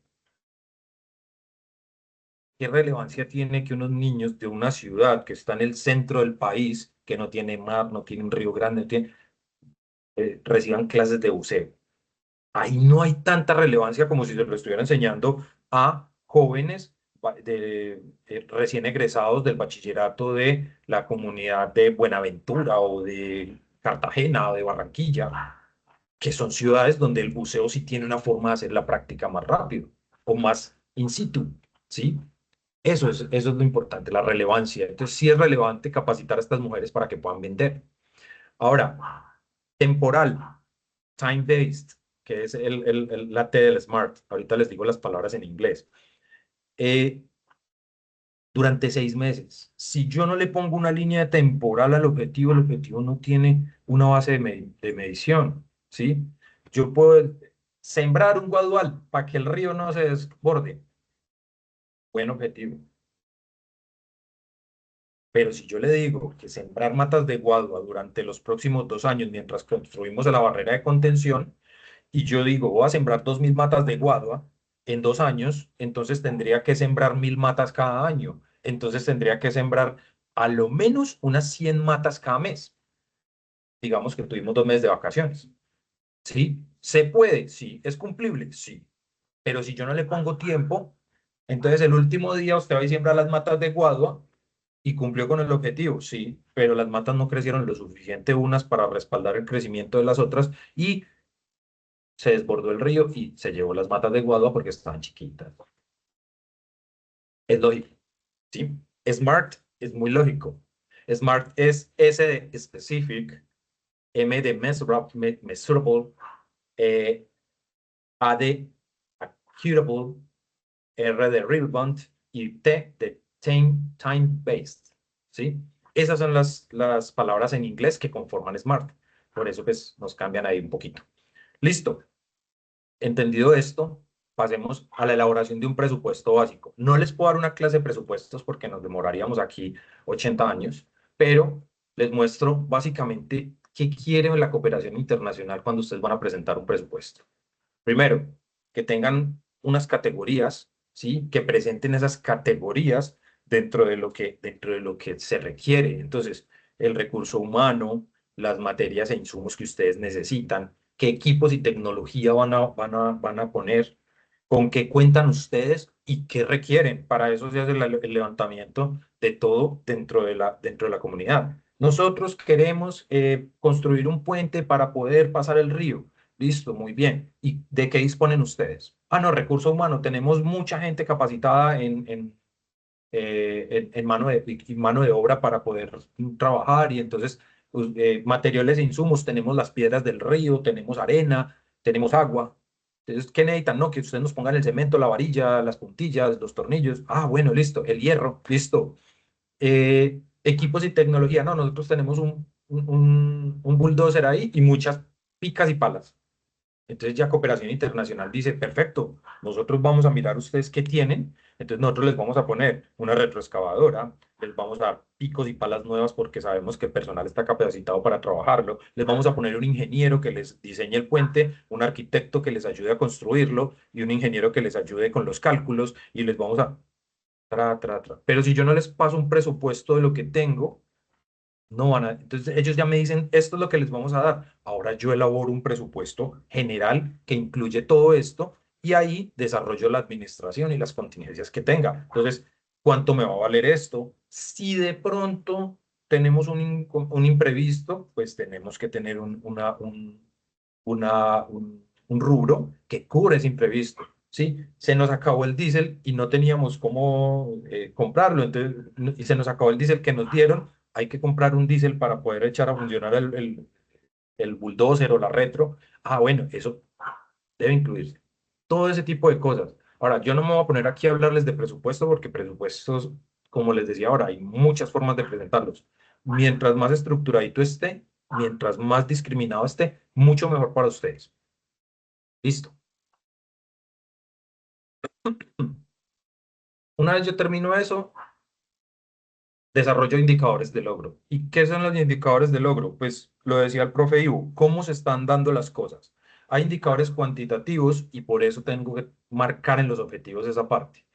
¿Qué relevancia tiene que unos niños de una ciudad que está en el centro del país, que no tiene mar, no tiene un río grande, no tiene, reciban clases de buceo. Ahí no hay tanta relevancia como si se lo estuviera enseñando a jóvenes recién egresados del bachillerato de la comunidad de Buenaventura o de Cartagena o de Barranquilla, que son ciudades donde el buceo sí tiene una forma de hacer la práctica más rápido o más in situ, ¿sí? Eso es lo importante, la relevancia. Entonces sí es relevante capacitar a estas mujeres para que puedan vender. Ahora, temporal, time-based, que es la T del SMART. Ahorita les digo las palabras en inglés. Durante 6 meses. Si yo no le pongo una línea temporal al objetivo, el objetivo no tiene una base de medición, ¿sí? Yo puedo sembrar un guadual para que el río no se desborde. Buen objetivo. Pero si yo le digo que sembrar matas de guadua durante los próximos 2 años mientras construimos la barrera de contención, y yo digo, voy a sembrar 2.000 matas de guadua en 2 años, entonces tendría que sembrar 1.000 matas cada año. Entonces tendría que sembrar a lo menos unas 100 matas cada mes. Digamos que tuvimos 2 meses de vacaciones. ¿Sí? ¿Se puede? Sí. ¿Es cumplible? Sí. Pero si yo no le pongo tiempo, entonces el último día usted va y siembra las matas de guadua y cumplió con el objetivo, sí, pero las matas no crecieron lo suficiente unas para respaldar el crecimiento de las otras y se desbordó el río y se llevó las matas de guadua porque estaban chiquitas. Es lógico, ¿sí? SMART es muy lógico. SMART es S de specific, M de measurable, A de accurable, R de relevant y T de time-based, ¿sí? Esas son las palabras en inglés que conforman SMART. Por eso pues nos cambian ahí un poquito. Listo. Entendido esto, pasemos a la elaboración de un presupuesto básico. No les puedo dar una clase de presupuestos porque nos demoraríamos aquí 80 años, pero les muestro básicamente qué quieren en la cooperación internacional cuando ustedes van a presentar un presupuesto. Primero, que tengan unas categorías, ¿sí? Que presenten esas categorías dentro de lo que se requiere. Entonces, el recurso humano, las materias e insumos que ustedes necesitan, qué equipos y tecnología van a poner, con qué cuentan ustedes y qué requieren. Para eso se hace el levantamiento de todo dentro de la comunidad. Nosotros queremos construir un puente para poder pasar el río. Listo, muy bien. ¿Y de qué disponen ustedes? Ah, no, recurso humano. Tenemos mucha gente capacitada en mano de obra para poder trabajar y entonces materiales e insumos, tenemos las piedras del río, tenemos arena, tenemos agua. Entonces, ¿qué necesitan? No, que ustedes nos pongan el cemento, la varilla, las puntillas, los tornillos. Ah, bueno, listo. El hierro, listo. Equipos y tecnología. No, nosotros tenemos un bulldozer ahí y muchas picas y palas. Entonces ya Cooperación Internacional dice, perfecto, nosotros vamos a mirar ustedes qué tienen, entonces nosotros les vamos a poner una retroexcavadora, les vamos a dar picos y palas nuevas porque sabemos que el personal está capacitado para trabajarlo, les vamos a poner un ingeniero que les diseñe el puente, un arquitecto que les ayude a construirlo y un ingeniero que les ayude con los cálculos y les vamos a... Pero si yo no les paso un presupuesto de lo que tengo, no van a, entonces ellos ya me dicen, esto es lo que les vamos a dar. Ahora yo elaboro un presupuesto general que incluye todo esto y ahí desarrollo la administración y las contingencias que tenga. Entonces, ¿cuánto me va a valer esto? Si de pronto tenemos un imprevisto, pues tenemos que tener un rubro que cubre ese imprevisto. ¿Sí? Se nos acabó el diésel y no teníamos cómo comprarlo, entonces, y se nos acabó el diésel que nos dieron, hay que comprar un diésel para poder echar a funcionar el bulldozer o la retro. Ah, bueno, eso debe incluirse. Todo ese tipo de cosas. Ahora, yo no me voy a poner aquí a hablarles de presupuesto porque presupuestos, como les decía ahora, hay muchas formas de presentarlos. Mientras más estructuradito esté, mientras más discriminado esté, mucho mejor para ustedes. Listo. Una vez yo termino eso, desarrollo indicadores de logro. ¿Y qué son los indicadores de logro? Pues lo decía el profe Ivo, ¿cómo se están dando las cosas? Hay indicadores cuantitativos y por eso tengo que marcar en los objetivos esa parte.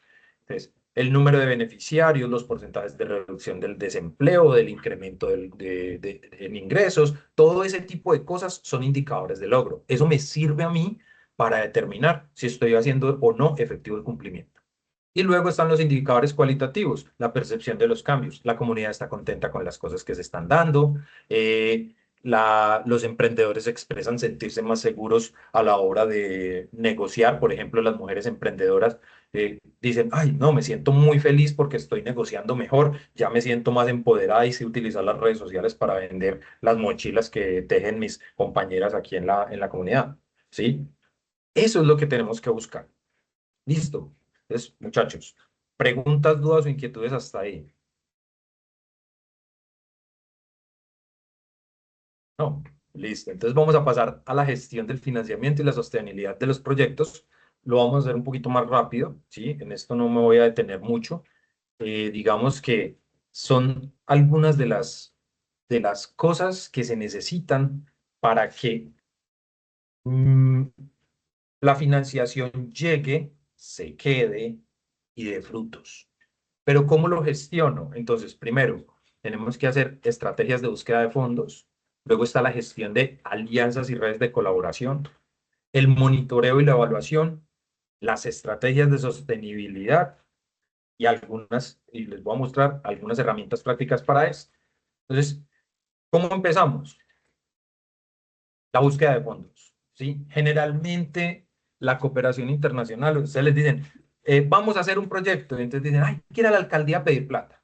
Entonces, el número de beneficiarios, los porcentajes de reducción del desempleo, del incremento en ingresos, todo ese tipo de cosas son indicadores de logro. Eso me sirve a mí para determinar si estoy haciendo o no efectivo el cumplimiento. Y luego están los indicadores cualitativos, la percepción de los cambios. La comunidad está contenta con las cosas que se están dando. Los emprendedores expresan sentirse más seguros a la hora de negociar. Por ejemplo, las mujeres emprendedoras dicen, ay, no, me siento muy feliz porque estoy negociando mejor, ya me siento más empoderada y sé utilizar las redes sociales para vender las mochilas que tejen mis compañeras aquí en la comunidad. ¿Sí? Eso es lo que tenemos que buscar. Listo. Entonces, muchachos, preguntas, dudas o inquietudes hasta ahí. No, listo. Entonces vamos a pasar a la gestión del financiamiento y la sostenibilidad de los proyectos. Lo vamos a hacer un poquito más rápido, ¿sí? En esto no me voy a detener mucho. Digamos que son algunas de las cosas que se necesitan para que mm, la financiación llegue, se quede y dé frutos. Pero ¿cómo lo gestiono? Entonces, primero, tenemos que hacer estrategias de búsqueda de fondos. Luego está la gestión de alianzas y redes de colaboración, el monitoreo y la evaluación, las estrategias de sostenibilidad y les voy a mostrar algunas herramientas prácticas para esto. Entonces, ¿cómo empezamos? La búsqueda de fondos, ¿sí? Generalmente, la cooperación internacional, ustedes les dicen, vamos a hacer un proyecto, y entonces dicen, ay, quiero ir a la alcaldía a pedir plata.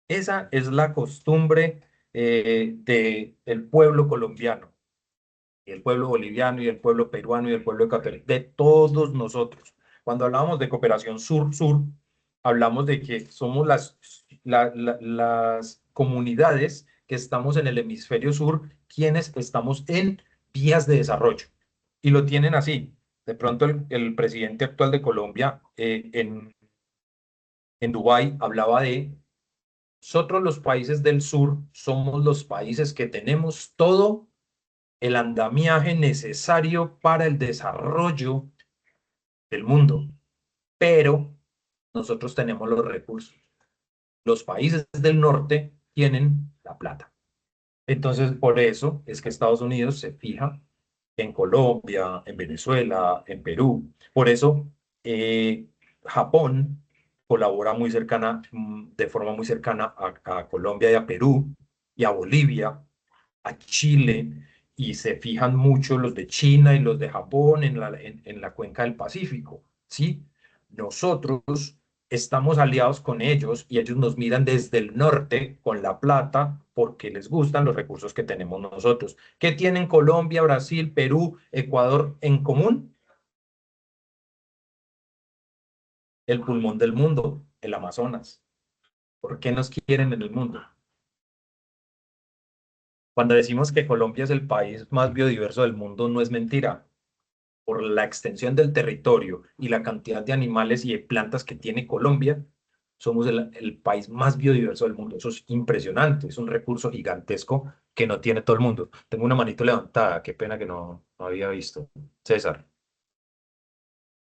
Esa es la costumbre del pueblo colombiano, y el pueblo boliviano, y el pueblo peruano, y el pueblo ecuatoriano, de todos nosotros. Cuando hablamos de cooperación sur-sur, hablamos de que somos las comunidades que estamos en el hemisferio sur, quienes estamos en vías de desarrollo. Y lo tienen así. De pronto el presidente actual de Colombia en Dubái hablaba de nosotros los países del sur somos los países que tenemos todo el andamiaje necesario para el desarrollo del mundo, pero nosotros tenemos los recursos. Los países del norte tienen la plata. Entonces, por eso es que Estados Unidos se fija en Colombia, en Venezuela, en Perú. Por eso, Japón colabora de forma muy cercana a Colombia y a Perú y a Bolivia, a Chile, y se fijan mucho los de China y los de Japón en la cuenca del Pacífico, ¿sí? Nosotros estamos aliados con ellos y ellos nos miran desde el norte con la plata porque les gustan los recursos que tenemos nosotros. ¿Qué tienen Colombia, Brasil, Perú, Ecuador en común? El pulmón del mundo, el Amazonas. ¿Por qué nos quieren en el mundo? Cuando decimos que Colombia es el país más biodiverso del mundo, no es mentira. Por la extensión del territorio y la cantidad de animales y de plantas que tiene Colombia, somos el país más biodiverso del mundo. Eso es impresionante, es un recurso gigantesco que no tiene todo el mundo. Tengo una manito levantada, qué pena que no había visto. César.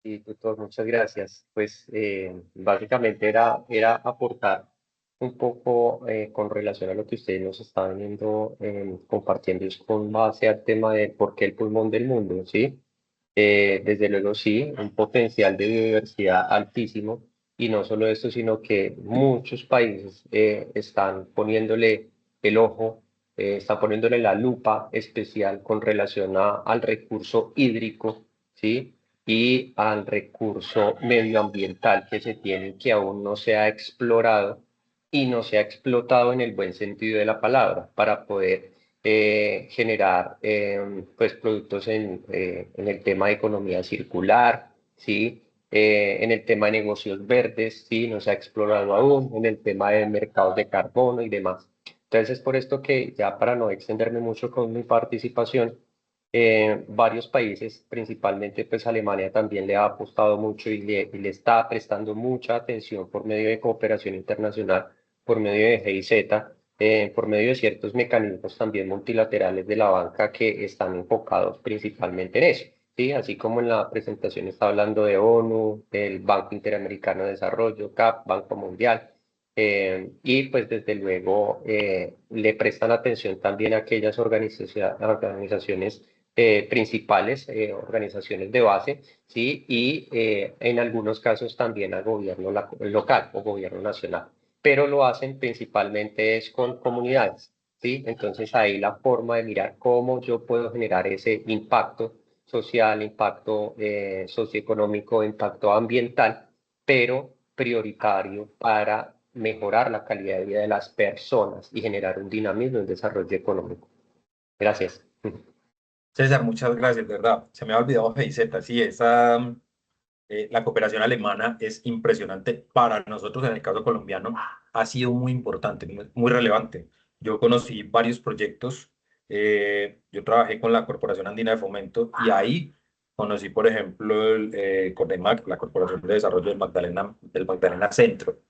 Y doctor, muchas gracias. Pues básicamente era aportar un poco con relación a lo que ustedes nos están viendo, compartiendo es con base al tema de por qué el pulmón del mundo, ¿sí? Desde luego sí, un potencial de biodiversidad altísimo y no solo esto, sino que muchos países están poniéndole el ojo, están poniéndole la lupa especial con relación al recurso hídrico, ¿sí? Y al recurso medioambiental que se tiene que aún no se ha explorado y no se ha explotado en el buen sentido de la palabra para poder generar pues productos en el tema de economía circular, ¿sí? En el tema de negocios verdes, ¿sí? No se ha explorado aún, en el tema de mercados de carbono y demás. Entonces, es por esto que ya para no extenderme mucho con mi participación, varios países, principalmente pues Alemania también le ha apostado mucho y le está prestando mucha atención por medio de cooperación internacional, por medio de GIZ, por medio de ciertos mecanismos también multilaterales de la banca que están enfocados principalmente en eso. ¿sí? Así como en la presentación está hablando de ONU, el Banco Interamericano de Desarrollo, CAP, Banco Mundial, y pues desde luego le prestan atención también a aquellas organizaciones principales, organizaciones de base, ¿sí? Y en algunos casos también al gobierno local o gobierno nacional, pero lo hacen principalmente es con comunidades, ¿sí? Entonces ahí la forma de mirar cómo yo puedo generar ese impacto social, impacto socioeconómico, impacto ambiental, pero prioritario para mejorar la calidad de vida de las personas y generar un dinamismo y un desarrollo económico. Gracias. César, muchas gracias, de verdad. Se me ha olvidado GIZ, sí, la cooperación alemana es impresionante para nosotros en el caso colombiano, ha sido muy importante, muy relevante. Yo conocí varios proyectos, yo trabajé con la Corporación Andina de Fomento y ahí conocí, por ejemplo, Codemac, la Corporación de Desarrollo del Magdalena Centro,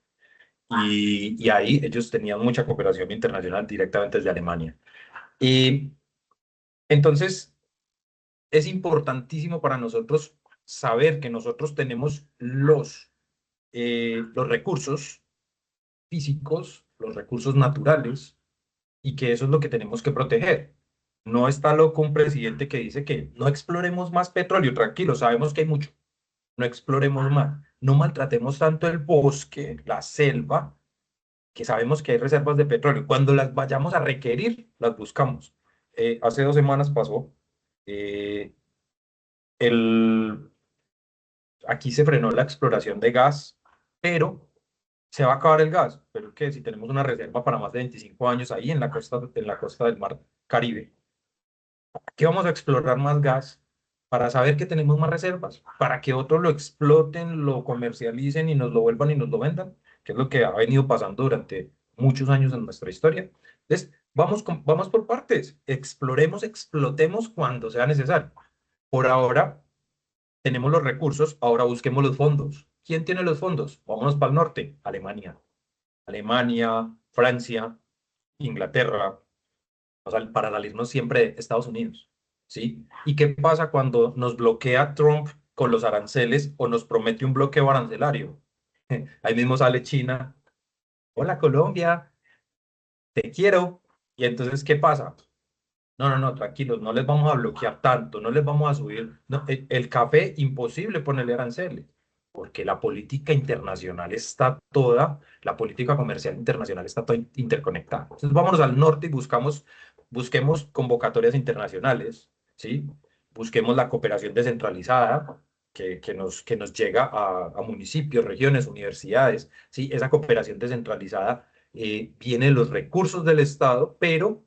y ahí ellos tenían mucha cooperación internacional directamente desde Alemania. Y entonces, es importantísimo para nosotros saber que nosotros tenemos los recursos físicos, los recursos naturales, y que eso es lo que tenemos que proteger. No está loco un presidente que dice que no exploremos más petróleo, tranquilo, sabemos que hay mucho, no exploremos más, no maltratemos tanto el bosque, la selva, que sabemos que hay reservas de petróleo. Cuando las vayamos a requerir, las buscamos. Hace 2 semanas pasó, eh, el, aquí se frenó la exploración de gas, pero se va a acabar el gas. Pero que si tenemos una reserva para más de 25 años ahí en la costa del mar Caribe, ¿qué vamos a explorar más gas? Para saber que tenemos más reservas, para que otros lo exploten, lo comercialicen y nos lo vuelvan y nos lo vendan, que es lo que ha venido pasando durante muchos años en nuestra historia. Entonces, vamos por partes, exploremos, explotemos cuando sea necesario. Por ahora, tenemos los recursos, ahora busquemos los fondos. ¿Quién tiene los fondos? Vámonos para el norte, Alemania. Alemania, Francia, Inglaterra, o sea, para salirnos siempre de Estados Unidos, ¿sí? ¿Y qué pasa cuando nos bloquea Trump con los aranceles o nos promete un bloqueo arancelario? Ahí mismo sale China, hola Colombia, te quiero. Y entonces, ¿qué pasa? No, no, no, tranquilos, no les vamos a bloquear tanto, no les vamos a subir. No, el café, imposible ponerle aranceles, porque la política internacional está toda, la política comercial internacional está toda interconectada. Entonces, vámonos al norte y busquemos convocatorias internacionales, ¿sí? Busquemos la cooperación descentralizada que nos llega a municipios, regiones, universidades, ¿sí? Esa cooperación descentralizada viene de los recursos del Estado, pero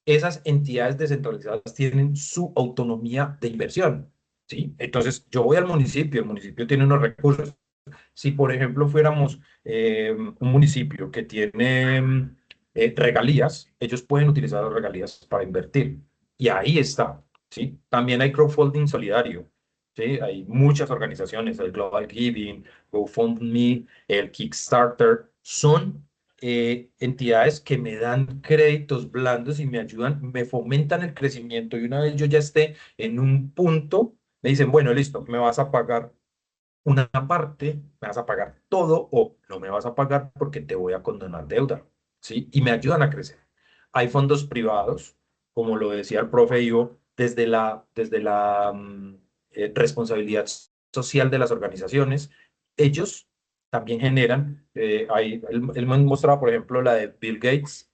esas entidades descentralizadas tienen su autonomía de inversión, ¿sí? Entonces, yo voy al municipio, el municipio tiene unos recursos. Si, por ejemplo, fuéramos un municipio que tiene regalías, ellos pueden utilizar las regalías para invertir. Y ahí está, ¿sí? También hay crowdfunding solidario, ¿sí? Hay muchas organizaciones, el Global Giving, GoFundMe, el Kickstarter, son entidades que me dan créditos blandos y me ayudan, me fomentan el crecimiento. Y una vez yo ya esté en un punto, me dicen, bueno, listo, me vas a pagar una parte, me vas a pagar todo o no me vas a pagar porque te voy a condonar deuda, ¿sí? Y me ayudan a crecer. Hay fondos privados, como lo decía el profe Ivo, desde la responsabilidad social de las organizaciones, ellos también generan, él me mostraba, por ejemplo, la de Bill Gates,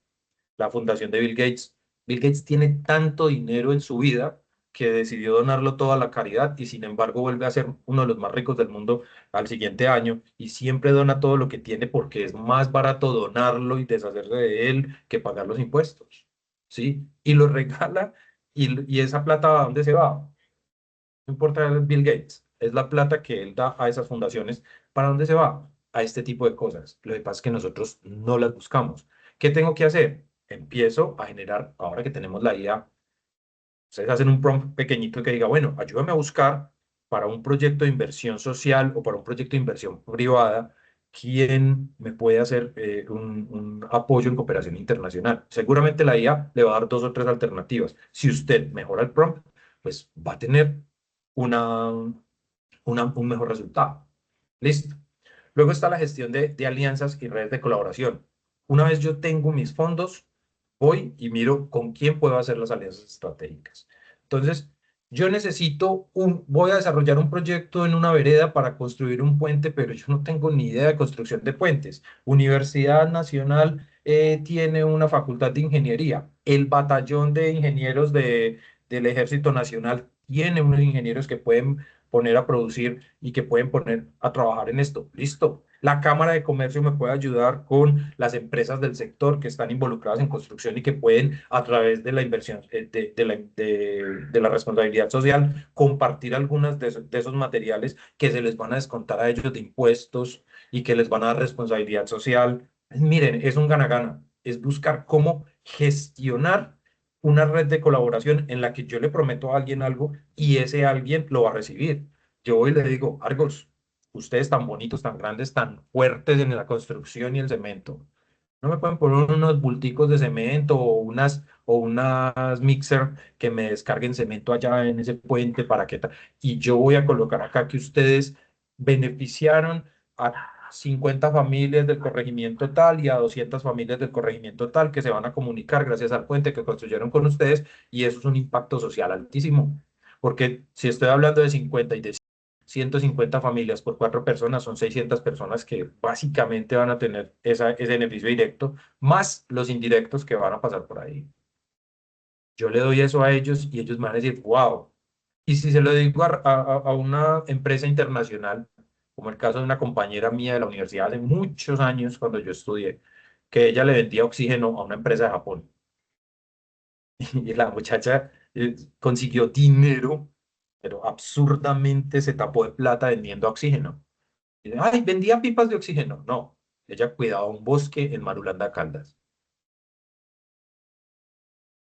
la fundación de Bill Gates. Bill Gates tiene tanto dinero en su vida que decidió donarlo todo a la caridad y sin embargo vuelve a ser uno de los más ricos del mundo al siguiente año y siempre dona todo lo que tiene porque es más barato donarlo y deshacerse de él que pagar los impuestos, ¿sí? Y lo regala y esa plata ¿a dónde se va? No importa Bill Gates, es la plata que él da a esas fundaciones. ¿Para dónde se va? A este tipo de cosas. Lo que pasa es que nosotros no las buscamos. ¿Qué tengo que hacer? Empiezo a generar, ahora que tenemos la IA, ustedes hacen un prompt pequeñito que diga, bueno, ayúdame a buscar para un proyecto de inversión social o para un proyecto de inversión privada, quién me puede hacer un apoyo en cooperación internacional. Seguramente la IA le va a dar 2 o 3 alternativas. Si usted mejora el prompt, pues va a tener un mejor resultado. Listo. Luego está la gestión de alianzas y redes de colaboración. Una vez yo tengo mis fondos, voy y miro con quién puedo hacer las alianzas estratégicas. Entonces, yo necesito voy a desarrollar un proyecto en una vereda para construir un puente, pero yo no tengo ni idea de construcción de puentes. Universidad Nacional tiene una facultad de ingeniería. El batallón de ingenieros del Ejército Nacional tiene unos ingenieros que pueden poner a producir y que pueden poner a trabajar en esto. Listo. La Cámara de Comercio me puede ayudar con las empresas del sector que están involucradas en construcción y que pueden, a través de la inversión, de la responsabilidad social, compartir algunas de esos materiales que se les van a descontar a ellos de impuestos y que les van a dar responsabilidad social. Miren, es un gana-gana. Es buscar cómo gestionar una red de colaboración en la que yo le prometo a alguien algo y ese alguien lo va a recibir. Yo hoy le digo, Argos, ustedes tan bonitos, tan grandes, tan fuertes en la construcción y el cemento, ¿no me pueden poner unos bulticos de cemento o unas mixer que me descarguen cemento allá en ese puente para que y yo voy a colocar acá que ustedes beneficiaron a 50 familias del corregimiento tal y a 200 familias del corregimiento tal que se van a comunicar gracias al puente que construyeron con ustedes y eso es un impacto social altísimo? Porque si estoy hablando de 50 y de 150 familias por 4 personas, son 600 personas que básicamente van a tener ese beneficio directo, más los indirectos que van a pasar por ahí. Yo le doy eso a ellos y ellos me van a decir, wow. Y si se lo digo a una empresa internacional, como el caso de una compañera mía de la universidad hace muchos años, cuando yo estudié, que ella le vendía oxígeno a una empresa de Japón. Y la muchacha consiguió dinero, pero absurdamente se tapó de plata vendiendo oxígeno. Y dice, ay, vendía pipas de oxígeno. No, ella cuidaba un bosque en Marulanda, Caldas.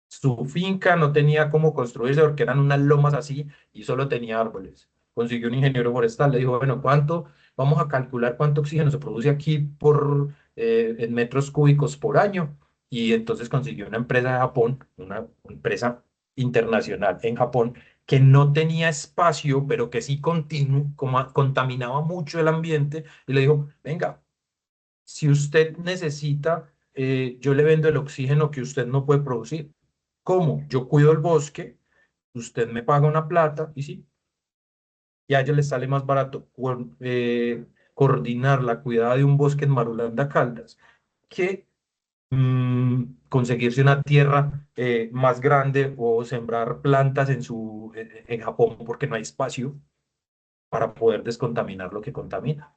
Su finca no tenía cómo construirse porque eran unas lomas así y solo tenía árboles. Consiguió un ingeniero forestal, le dijo, bueno, vamos a calcular cuánto oxígeno se produce aquí en metros cúbicos por año. Y entonces consiguió una empresa de Japón, una empresa internacional en Japón, que no tenía espacio, pero que sí contaminaba mucho el ambiente. Y le dijo, venga, si usted necesita, yo le vendo el oxígeno que usted no puede producir. ¿Cómo? Yo cuido el bosque, usted me paga una plata y sí, y a ellos les sale más barato coordinar la cuidada de un bosque en Marulanda, Caldas, que conseguirse una tierra más grande o sembrar plantas en Japón porque no hay espacio para poder descontaminar lo que contamina.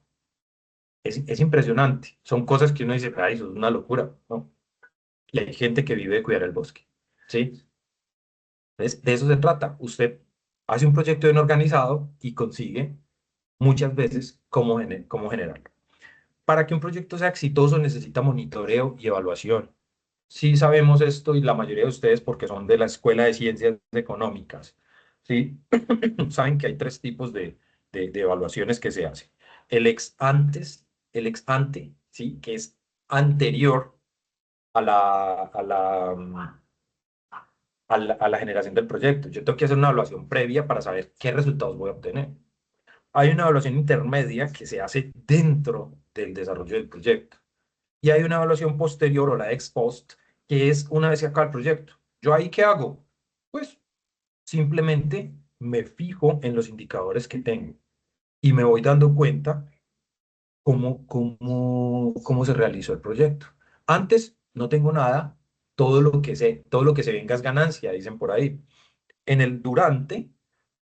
Es impresionante. Son cosas que uno dice, ay, eso es una locura, ¿no? Y hay gente que vive de cuidar el bosque, ¿sí? Entonces, de eso se trata. Usted hace un proyecto bien organizado y consigue muchas veces cómo generarlo. Para que un proyecto sea exitoso necesita monitoreo y evaluación. Sí sabemos esto y la mayoría de ustedes porque son de la Escuela de Ciencias Económicas, ¿sí? Saben que hay 3 tipos de evaluaciones que se hacen. El ex ante, ¿sí? Que es anterior a la generación del proyecto. Yo tengo que hacer una evaluación previa para saber qué resultados voy a obtener. Hay una evaluación intermedia que se hace dentro del desarrollo del proyecto. Y hay una evaluación posterior o la ex post, que es una vez que acaba el proyecto. ¿Yo ahí qué hago? Pues simplemente me fijo en los indicadores que tengo y me voy dando cuenta cómo se realizó el proyecto. Antes no tengo nada, todo lo que se venga es ganancia, dicen por ahí. En el durante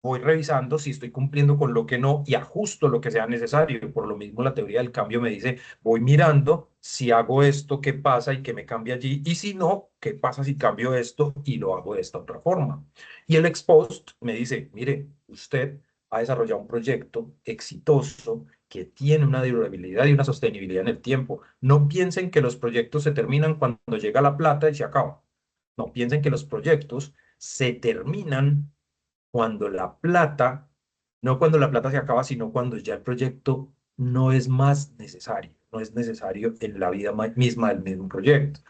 voy revisando si estoy cumpliendo con lo que no y ajusto lo que sea necesario. Por lo mismo, la teoría del cambio me dice, voy mirando si hago esto, qué pasa y qué me cambia allí, y si no, qué pasa si cambio esto y lo hago de esta otra forma. Y el ex post me dice, mire, usted ha desarrollado un proyecto exitoso que tiene una durabilidad y una sostenibilidad en el tiempo. No piensen que los proyectos se terminan cuando llega la plata y se acaba. No piensen que los proyectos se terminan cuando la plata, no cuando la plata se acaba, sino cuando ya el proyecto no es más necesario, no es necesario en la vida misma del mismo proyecto.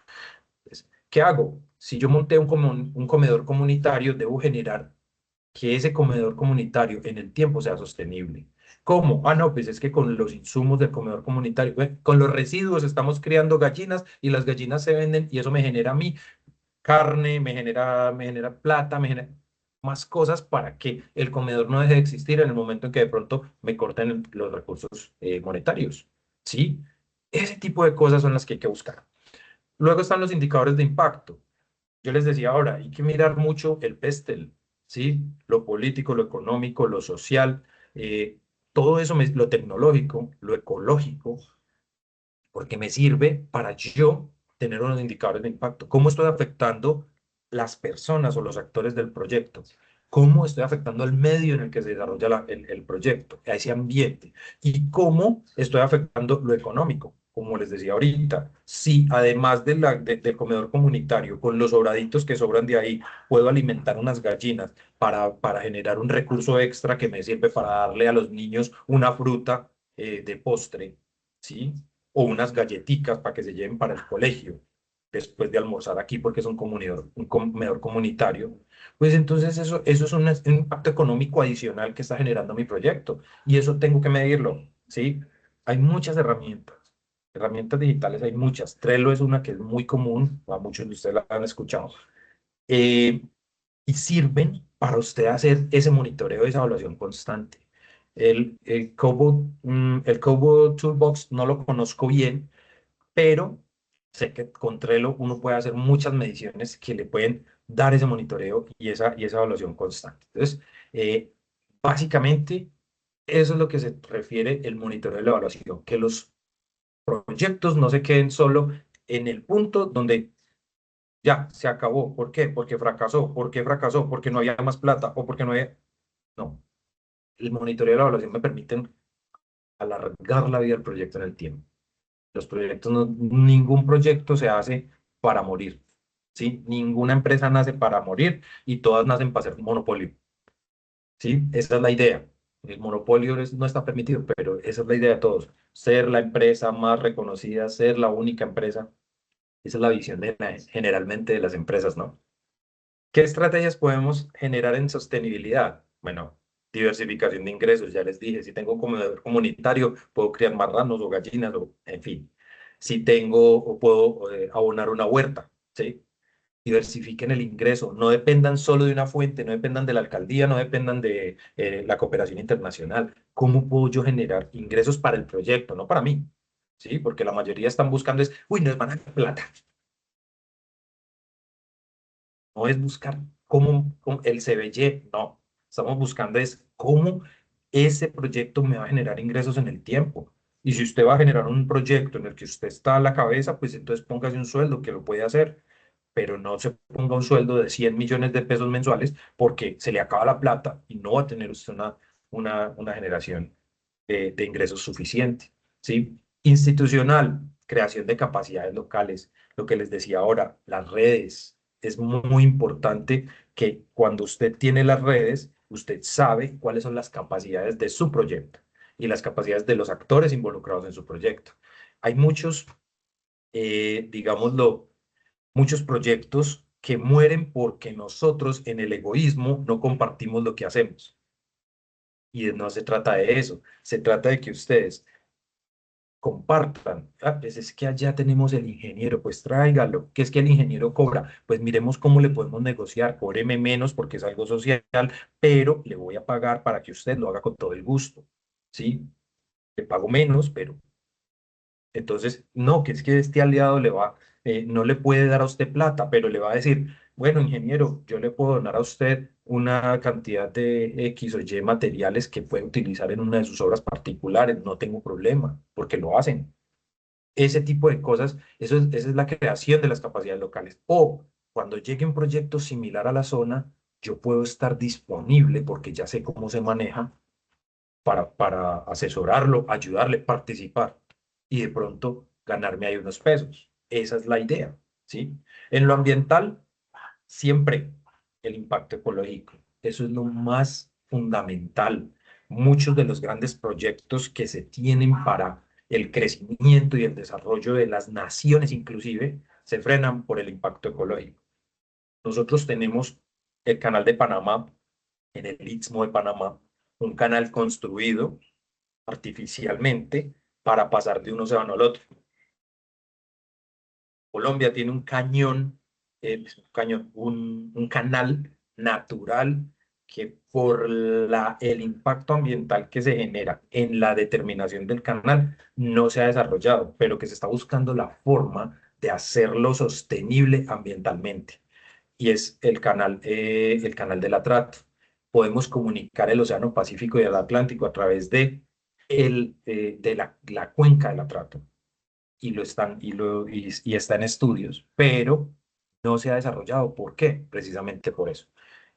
Entonces, ¿qué hago? Si yo monté un comedor comunitario, debo generar que ese comedor comunitario en el tiempo sea sostenible. ¿Cómo? Ah, no, pues es que con los insumos del comedor comunitario, con los residuos estamos criando gallinas y las gallinas se venden y eso me genera a mí carne, me genera plata, me genera más cosas para que el comedor no deje de existir en el momento en que de pronto me corten los recursos monetarios. ¿Sí? Ese tipo de cosas son las que hay que buscar. Luego están los indicadores de impacto. Yo les decía ahora, hay que mirar mucho el PESTEL, ¿sí? Lo político, lo económico, lo social, todo eso, lo tecnológico, lo ecológico, porque me sirve para yo tener unos indicadores de impacto. ¿Cómo estoy afectando las personas o los actores del proyecto? ¿Cómo estoy afectando al medio en el que se desarrolla el proyecto, a ese ambiente? ¿Y cómo estoy afectando lo económico? Como les decía ahorita, si además del comedor comunitario, con los sobraditos que sobran de ahí, puedo alimentar unas gallinas para generar un recurso extra que me sirve para darle a los niños una fruta de postre, ¿sí? O unas galletitas para que se lleven para el colegio después de almorzar aquí porque es un comedor comunitario, pues entonces eso es un impacto económico adicional que está generando mi proyecto y eso tengo que medirlo, ¿sí? Hay muchas herramientas digitales hay muchas. Trello es una que es muy común, a muchos de ustedes la han escuchado, eh, y sirven para usted hacer ese monitoreo, esa evaluación constante. El Kobo Toolbox no lo conozco bien, pero sé que con Trello uno puede hacer muchas mediciones que le pueden dar ese monitoreo y esa evaluación constante. Entonces, eh, básicamente, eso es lo que se refiere el monitoreo de la evaluación, que los proyectos no se queden solo en el punto donde ya se acabó. ¿Por qué? Porque fracasó. ¿Por qué fracasó? Porque no había más plata o porque no había... No, el monitoreo de la evaluación me permiten alargar la vida del proyecto en el tiempo. Los proyectos, ningún proyecto se hace para morir, ¿sí? Ninguna empresa nace para morir y todas nacen para ser un monopolio, ¿sí? Esa es la idea. El monopolio no está permitido, pero esa es la idea de todos. Ser la empresa más reconocida, ser la única empresa. Esa es la visión generalmente de las empresas, ¿no? ¿Qué estrategias podemos generar en sostenibilidad? Bueno, diversificación de ingresos, ya les dije, si tengo comedor comunitario, puedo criar marranos o gallinas, o en fin. Si tengo o puedo abonar una huerta, ¿sí? Diversifiquen el ingreso, no dependan solo de una fuente, no dependan de la alcaldía, no dependan de la cooperación internacional. ¿Cómo puedo yo generar ingresos para el proyecto, no para mí? ¿Sí? Porque la mayoría están buscando es, uy, nos van a dar plata. No es buscar cómo el CBY, no. Estamos buscando es cómo ese proyecto me va a generar ingresos en el tiempo. Y si usted va a generar un proyecto en el que usted está a la cabeza, pues entonces póngase un sueldo que lo puede hacer, pero no se ponga un sueldo de 100 millones de pesos mensuales porque se le acaba la plata y no va a tener usted una generación de ingresos suficiente, ¿sí? Institucional, creación de capacidades locales, lo que les decía ahora, las redes. Es muy importante que cuando usted tiene las redes, usted sabe cuáles son las capacidades de su proyecto y las capacidades de los actores involucrados en su proyecto. Hay muchos, digámoslo, muchos proyectos que mueren porque nosotros en el egoísmo no compartimos lo que hacemos. Y no se trata de eso, se trata de que ustedes compartan. Ah, pues es que allá tenemos el ingeniero, pues tráigalo. ¿Qué es que el ingeniero cobra? Pues miremos cómo le podemos negociar. Cóbreme menos porque es algo social, pero le voy a pagar para que usted lo haga con todo el gusto. ¿Sí? Le pago menos, pero entonces, no, que es que este aliado no le puede dar a usted plata, pero le va a decir, bueno, ingeniero, yo le puedo donar a usted una cantidad de X o Y materiales que puede utilizar en una de sus obras particulares, no tengo problema, porque lo hacen. Ese tipo de cosas, esa es la creación de las capacidades locales. O cuando llegue un proyecto similar a la zona, yo puedo estar disponible porque ya sé cómo se maneja para asesorarlo, ayudarle, participar y de pronto ganarme ahí unos pesos. Esa es la idea, ¿sí? En lo ambiental, siempre el impacto ecológico. Eso es lo más fundamental. Muchos de los grandes proyectos que se tienen para el crecimiento y el desarrollo de las naciones inclusive se frenan por el impacto ecológico. Nosotros tenemos el Canal de Panamá en el Istmo de Panamá, un canal construido artificialmente para pasar de un océano al otro. Colombia tiene un cañón, un canal natural que por el impacto ambiental que se genera en la determinación del canal no se ha desarrollado, pero que se está buscando la forma de hacerlo sostenible ambientalmente. Y es el canal del Atrato. Podemos comunicar el Océano Pacífico y el Atlántico a través de la cuenca del Atrato y y está en estudios, pero no se ha desarrollado. ¿Por qué? Precisamente por eso.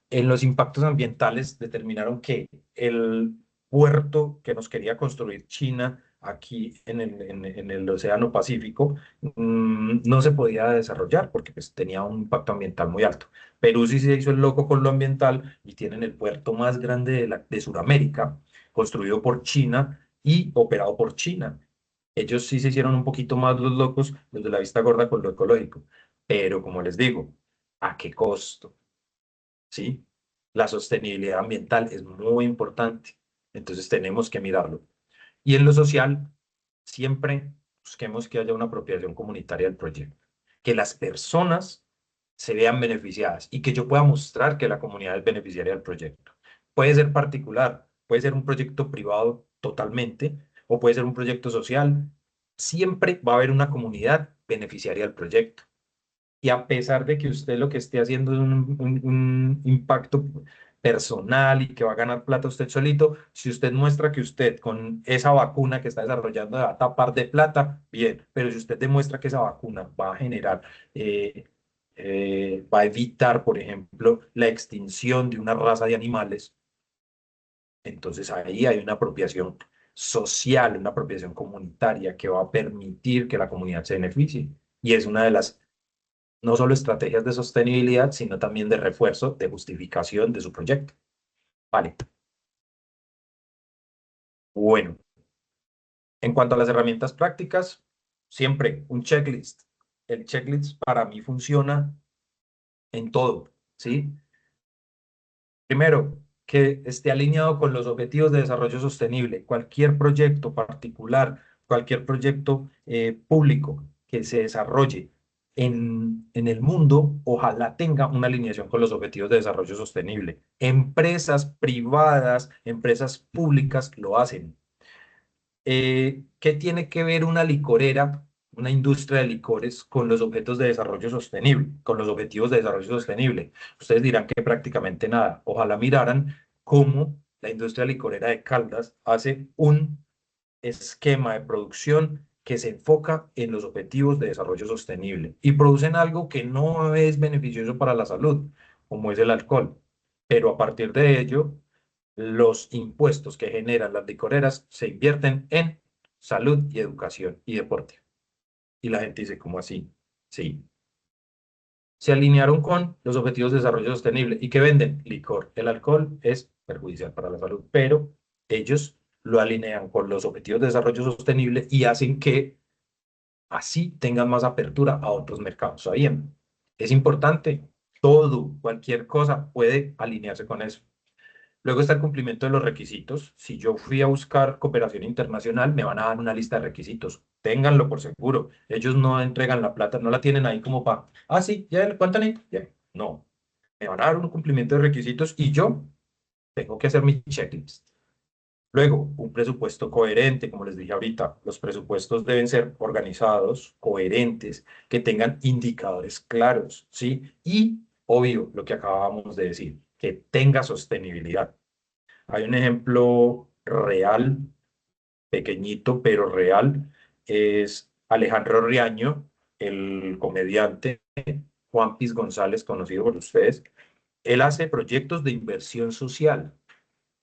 En los impactos ambientales determinaron que el puerto que nos quería construir China aquí en el Océano Pacífico no se podía desarrollar porque pues, tenía un impacto ambiental muy alto. Perú sí se hizo el loco con lo ambiental y tienen el puerto más grande de Sudamérica, construido por China y operado por China. Ellos sí se hicieron un poquito más los locos, los de la vista gorda con lo ecológico, pero como les digo, ¿a qué costo? ¿Sí? La sostenibilidad ambiental es muy importante, entonces tenemos que mirarlo. Y en lo social, siempre busquemos que haya una apropiación comunitaria del proyecto, que las personas se vean beneficiadas y que yo pueda mostrar que la comunidad es beneficiaria del proyecto. Puede ser particular, puede ser un proyecto privado totalmente o puede ser un proyecto social. Siempre va a haber una comunidad beneficiaria del proyecto. Y a pesar de que usted lo que esté haciendo es un impacto personal y que va a ganar plata usted solito, si usted muestra que usted con esa vacuna que está desarrollando va a tapar de plata, bien, pero si usted demuestra que esa vacuna va a generar, va a evitar, por ejemplo, la extinción de una raza de animales, entonces ahí hay una apropiación social, una apropiación comunitaria que va a permitir que la comunidad se beneficie. Y es una de las no solo estrategias de sostenibilidad, sino también de refuerzo, de justificación de su proyecto. Vale. Bueno, en cuanto a las herramientas prácticas, siempre un checklist. El checklist para mí funciona en todo, ¿sí? Primero, que esté alineado con los objetivos de desarrollo sostenible. Cualquier proyecto particular, cualquier proyecto público que se desarrolle en el mundo, ojalá tenga una alineación con los objetivos de desarrollo sostenible. Empresas privadas, empresas públicas lo hacen. ¿Qué tiene que ver una licorera, una industria de licores con los objetos de desarrollo sostenible, con los objetivos de desarrollo sostenible? Ustedes dirán que prácticamente nada. Ojalá miraran cómo la industria licorera de Caldas hace un esquema de producción que se enfoca en los objetivos de desarrollo sostenible y producen algo que no es beneficioso para la salud, como es el alcohol. Pero a partir de ello, los impuestos que generan las licoreras se invierten en salud y educación y deporte. Y la gente dice, ¿cómo así? Sí. Se alinearon con los objetivos de desarrollo sostenible. ¿Y qué venden? Licor. El alcohol es perjudicial para la salud, pero ellos lo alinean con los objetivos de desarrollo sostenible y hacen que así tengan más apertura a otros mercados. ¿Sabían? Es importante. Todo, cualquier cosa puede alinearse con eso. Luego está el cumplimiento de los requisitos. Si yo fui a buscar cooperación internacional, me van a dar una lista de requisitos. Ténganlo por seguro. Ellos no entregan la plata, no la tienen ahí como para, sí, ya, ¿cuánto necesito? Ya. No, me van a dar un cumplimiento de requisitos y yo tengo que hacer mi checklist. Luego, un presupuesto coherente, como les dije ahorita, los presupuestos deben ser organizados, coherentes, que tengan indicadores claros, ¿sí? Y, obvio, lo que acabábamos de decir, que tenga sostenibilidad. Hay un ejemplo real, pequeñito, pero real, es Alejandro Riaño, el comediante Juan Piz González, conocido por ustedes. Él hace proyectos de inversión social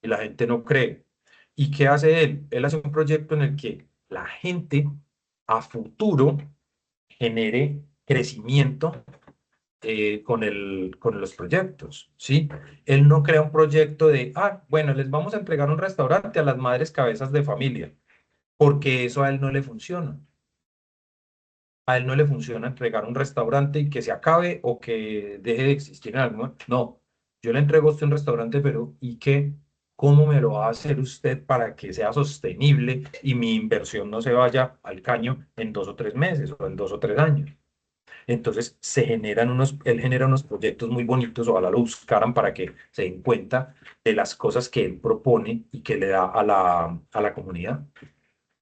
y la gente no cree. ¿Y qué hace él? Él hace un proyecto en el que la gente a futuro genere crecimiento con los proyectos, ¿sí? Él no crea un proyecto de, bueno, les vamos a entregar un restaurante a las madres cabezas de familia, porque eso a él no le funciona. A él no le funciona entregar un restaurante y que se acabe o que deje de existir en algún momento. No, yo le entrego a usted un restaurante, pero ¿y qué? ¿Cómo me lo va a hacer usted para que sea sostenible y mi inversión no se vaya al caño en 2 o 3 meses o en 2 o 3 años? Entonces él genera unos proyectos muy bonitos, ojalá lo buscaran para que se den cuenta de las cosas que él propone y que le da a la comunidad.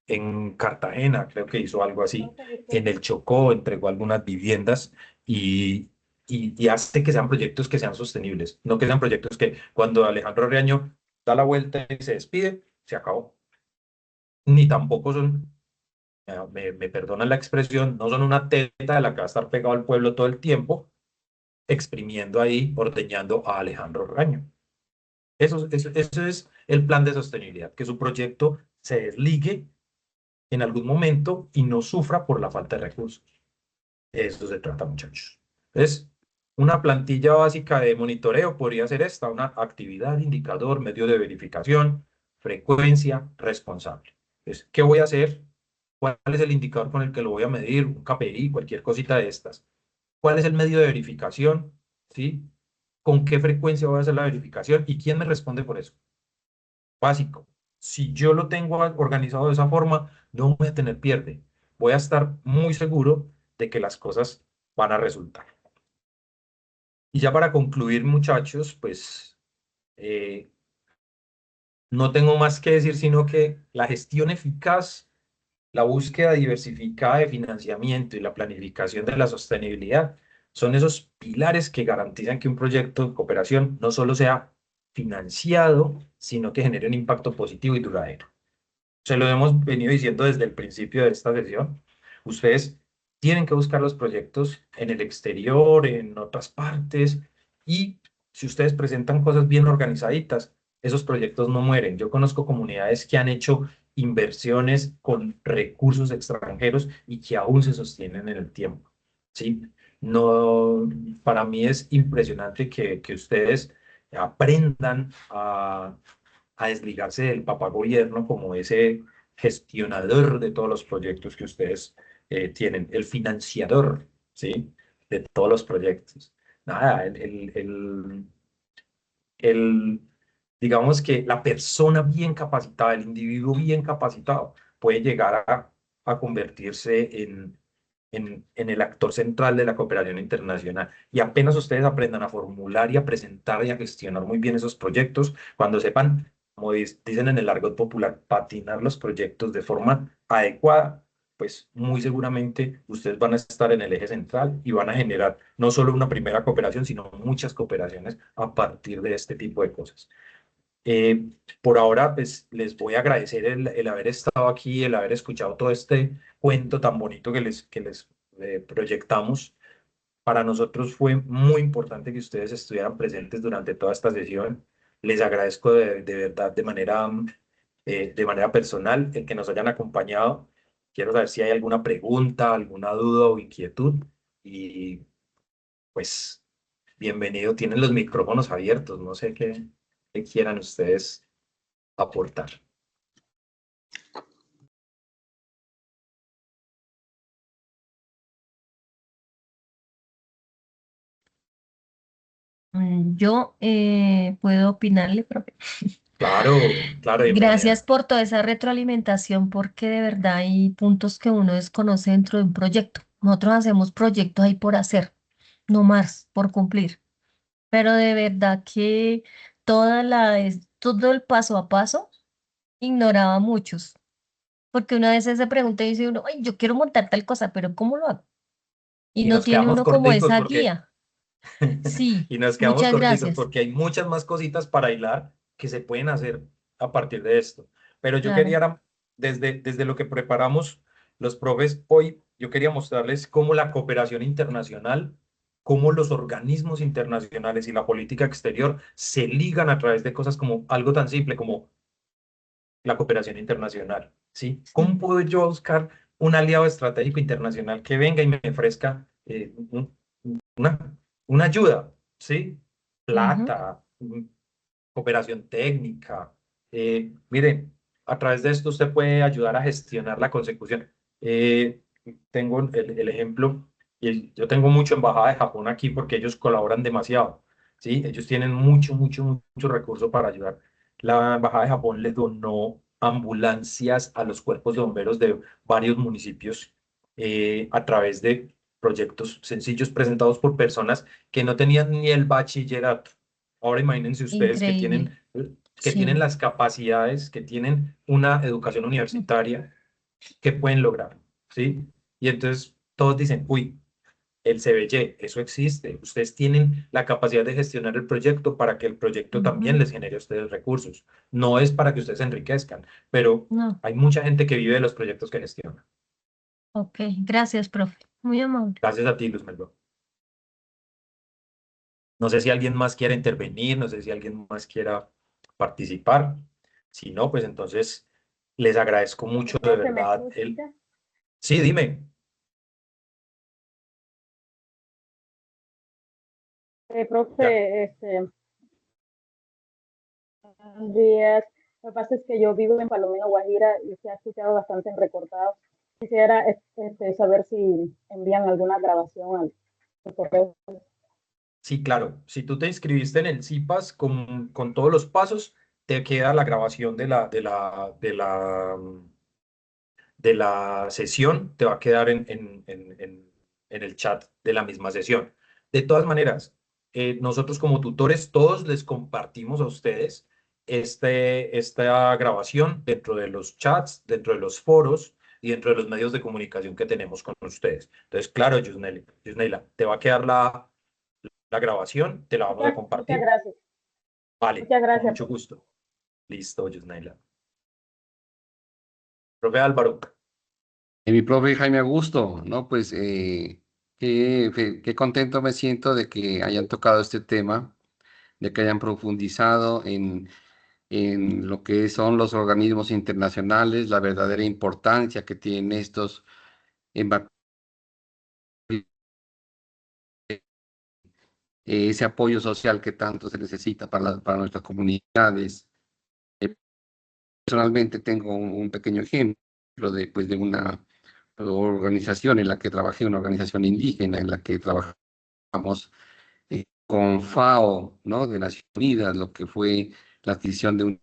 En Cartagena creo que hizo algo así, en el Chocó entregó algunas viviendas y, y hace que sean proyectos que sean sostenibles, no que sean proyectos que cuando Alejandro Reaño da la vuelta y se despide, se acabó. Ni tampoco son, me perdonan la expresión, no son una teta de la que va a estar pegado al pueblo todo el tiempo, exprimiendo ahí, ordeñando a Alejandro Reaño. Eso es el plan de sostenibilidad, que su proyecto se desligue en algún momento y no sufra por la falta de recursos. Eso se trata, muchachos. Entonces, una plantilla básica de monitoreo podría ser esta, una actividad, indicador, medio de verificación, frecuencia, responsable. Entonces, ¿qué voy a hacer? ¿Cuál es el indicador con el que lo voy a medir? Un KPI, cualquier cosita de estas. ¿Cuál es el medio de verificación? ¿Sí? ¿Con qué frecuencia voy a hacer la verificación? ¿Y quién me responde por eso? Básico. Si yo lo tengo organizado de esa forma, no voy a tener pierde. Voy a estar muy seguro de que las cosas van a resultar. Y ya para concluir, muchachos, pues eh, no tengo más que decir, sino que la gestión eficaz, la búsqueda diversificada de financiamiento y la planificación de la sostenibilidad son esos pilares que garantizan que un proyecto de cooperación no solo sea financiado, sino que genere un impacto positivo y duradero. Se lo hemos venido diciendo desde el principio de esta sesión. Ustedes tienen que buscar los proyectos en el exterior, en otras partes, y si ustedes presentan cosas bien organizaditas, esos proyectos no mueren. Yo conozco comunidades que han hecho inversiones con recursos extranjeros y que aún se sostienen en el tiempo. ¿Sí? No, para mí es impresionante que ustedes aprendan a desligarse del papá gobierno como ese gestionador de todos los proyectos que ustedes tienen, el financiador, ¿sí? De todos los proyectos. Nada, el, digamos que la persona bien capacitada, el individuo bien capacitado, puede llegar a convertirse en el actor central de la cooperación internacional. Y apenas ustedes aprendan a formular y a presentar y a gestionar muy bien esos proyectos, cuando sepan, como dicen en el argot popular, patinar los proyectos de forma adecuada, pues muy seguramente ustedes van a estar en el eje central y van a generar no solo una primera cooperación, sino muchas cooperaciones a partir de este tipo de cosas. Por ahora, pues les voy a agradecer el haber estado aquí, el haber escuchado todo este cuento tan bonito que les proyectamos. Para nosotros fue muy importante que ustedes estuvieran presentes durante toda esta sesión. Les agradezco de verdad de manera personal el que nos hayan acompañado. Quiero saber si hay alguna pregunta, alguna duda o inquietud. Y pues, bienvenido. Tienen los micrófonos abiertos. No sé qué quieran ustedes aportar. Yo puedo opinarle, profe. Claro, claro, Gracias bienvenida. por toda esa retroalimentación, porque de verdad hay puntos que uno desconoce dentro de un proyecto. Nosotros hacemos proyectos ahí por hacer, no más, por cumplir. Pero de verdad que todo el paso a paso ignoraba a muchos, porque una vez se pregunta y dice uno, ay, yo quiero montar tal cosa, pero ¿cómo lo hago? Y Y no nos tiene quedamos uno como corticos esa porque guía. Sí, y nos quedamos muchas corticos gracias. porque hay muchas más cositas para hilar que se pueden hacer a partir de esto. Pero yo Claro. quería, desde lo que preparamos los profes hoy, yo quería mostrarles cómo la cooperación internacional, cómo los organismos internacionales y la política exterior se ligan a través de cosas como algo tan simple como la cooperación internacional, ¿sí? ¿Cómo Sí. puedo yo buscar un aliado estratégico internacional que venga y me ofrezca una, una ayuda, ¿sí? Ujú. Plata, cooperación técnica. Miren, a través de esto usted puede ayudar a gestionar la consecución. Eh, Tengo el ejemplo, y yo tengo mucho embajada de Japón aquí porque ellos colaboran demasiado. ¿sí? Ellos tienen mucho recurso para ayudar. La Embajada de Japón le donó ambulancias a los cuerpos de bomberos de varios municipios a través de proyectos sencillos presentados por personas que no tenían ni el bachillerato. Ahora imagínense ustedes Increíble. que tienen Sí. las capacidades, que tienen una educación universitaria que pueden lograr, ¿sí? Y entonces todos dicen, uy, el CBY, eso existe. Ustedes tienen la capacidad de gestionar el proyecto para que el proyecto también Ujú. les genere a ustedes recursos. No es para que ustedes se enriquezcan, pero No. hay mucha gente que vive de los proyectos que gestiona. Ok. Gracias, profe. Muy amable. Gracias a ti, Luz Melba. No sé si alguien más quiera intervenir, no sé si alguien más quiera participar. Si no, pues entonces les agradezco mucho de Profe, ¿me verdad el... escucha? Sí, dime. Ya. Profe, buenos días. Lo que pasa es que yo vivo en Palomino, Guajira, y se ha escuchado bastante en recortado. Quisiera saber si envían alguna grabación al correo. Sí, claro. Si tú te inscribiste en el CIPAS con todos los pasos, te queda la grabación de la sesión, te va a quedar en el chat de la misma sesión. De todas maneras, nosotros como tutores, todos les compartimos a ustedes esta grabación dentro de los chats, dentro de los foros y dentro de los medios de comunicación que tenemos con ustedes. Entonces, claro, Yusneila, te va a quedar la grabación, te la vamos a Muchas compartir. gracias. Vale, Muchas con gracias, mucho profe. gusto. Listo, Yusneila. Profe Álvaro. Mi profe Jaime Augusto, ¿no? Pues qué contento me siento de que hayan tocado este tema, de que hayan profundizado en lo que son los organismos internacionales, la verdadera importancia que tienen estos en ese apoyo social que tanto se necesita para nuestras comunidades. Personalmente tengo un pequeño ejemplo de, pues, de una organización en la que trabajé, una organización indígena en la que trabajamos con FAO, ¿no? De Naciones Unidas, lo que fue la adquisición de una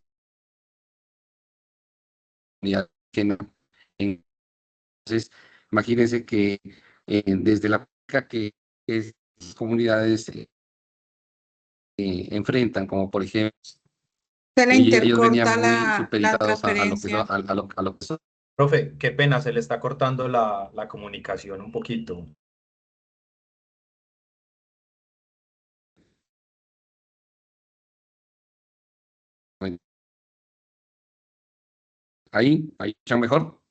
unidad indígena. Entonces, imagínense que desde la práctica que estas comunidades enfrentan, como por ejemplo, Se le ellos venían intercorta muy la supeditados a lo que son, transferencia. a lo que son. Profe, qué pena, se le está cortando la comunicación un poquito. Ahí, ¿escuchan mejor?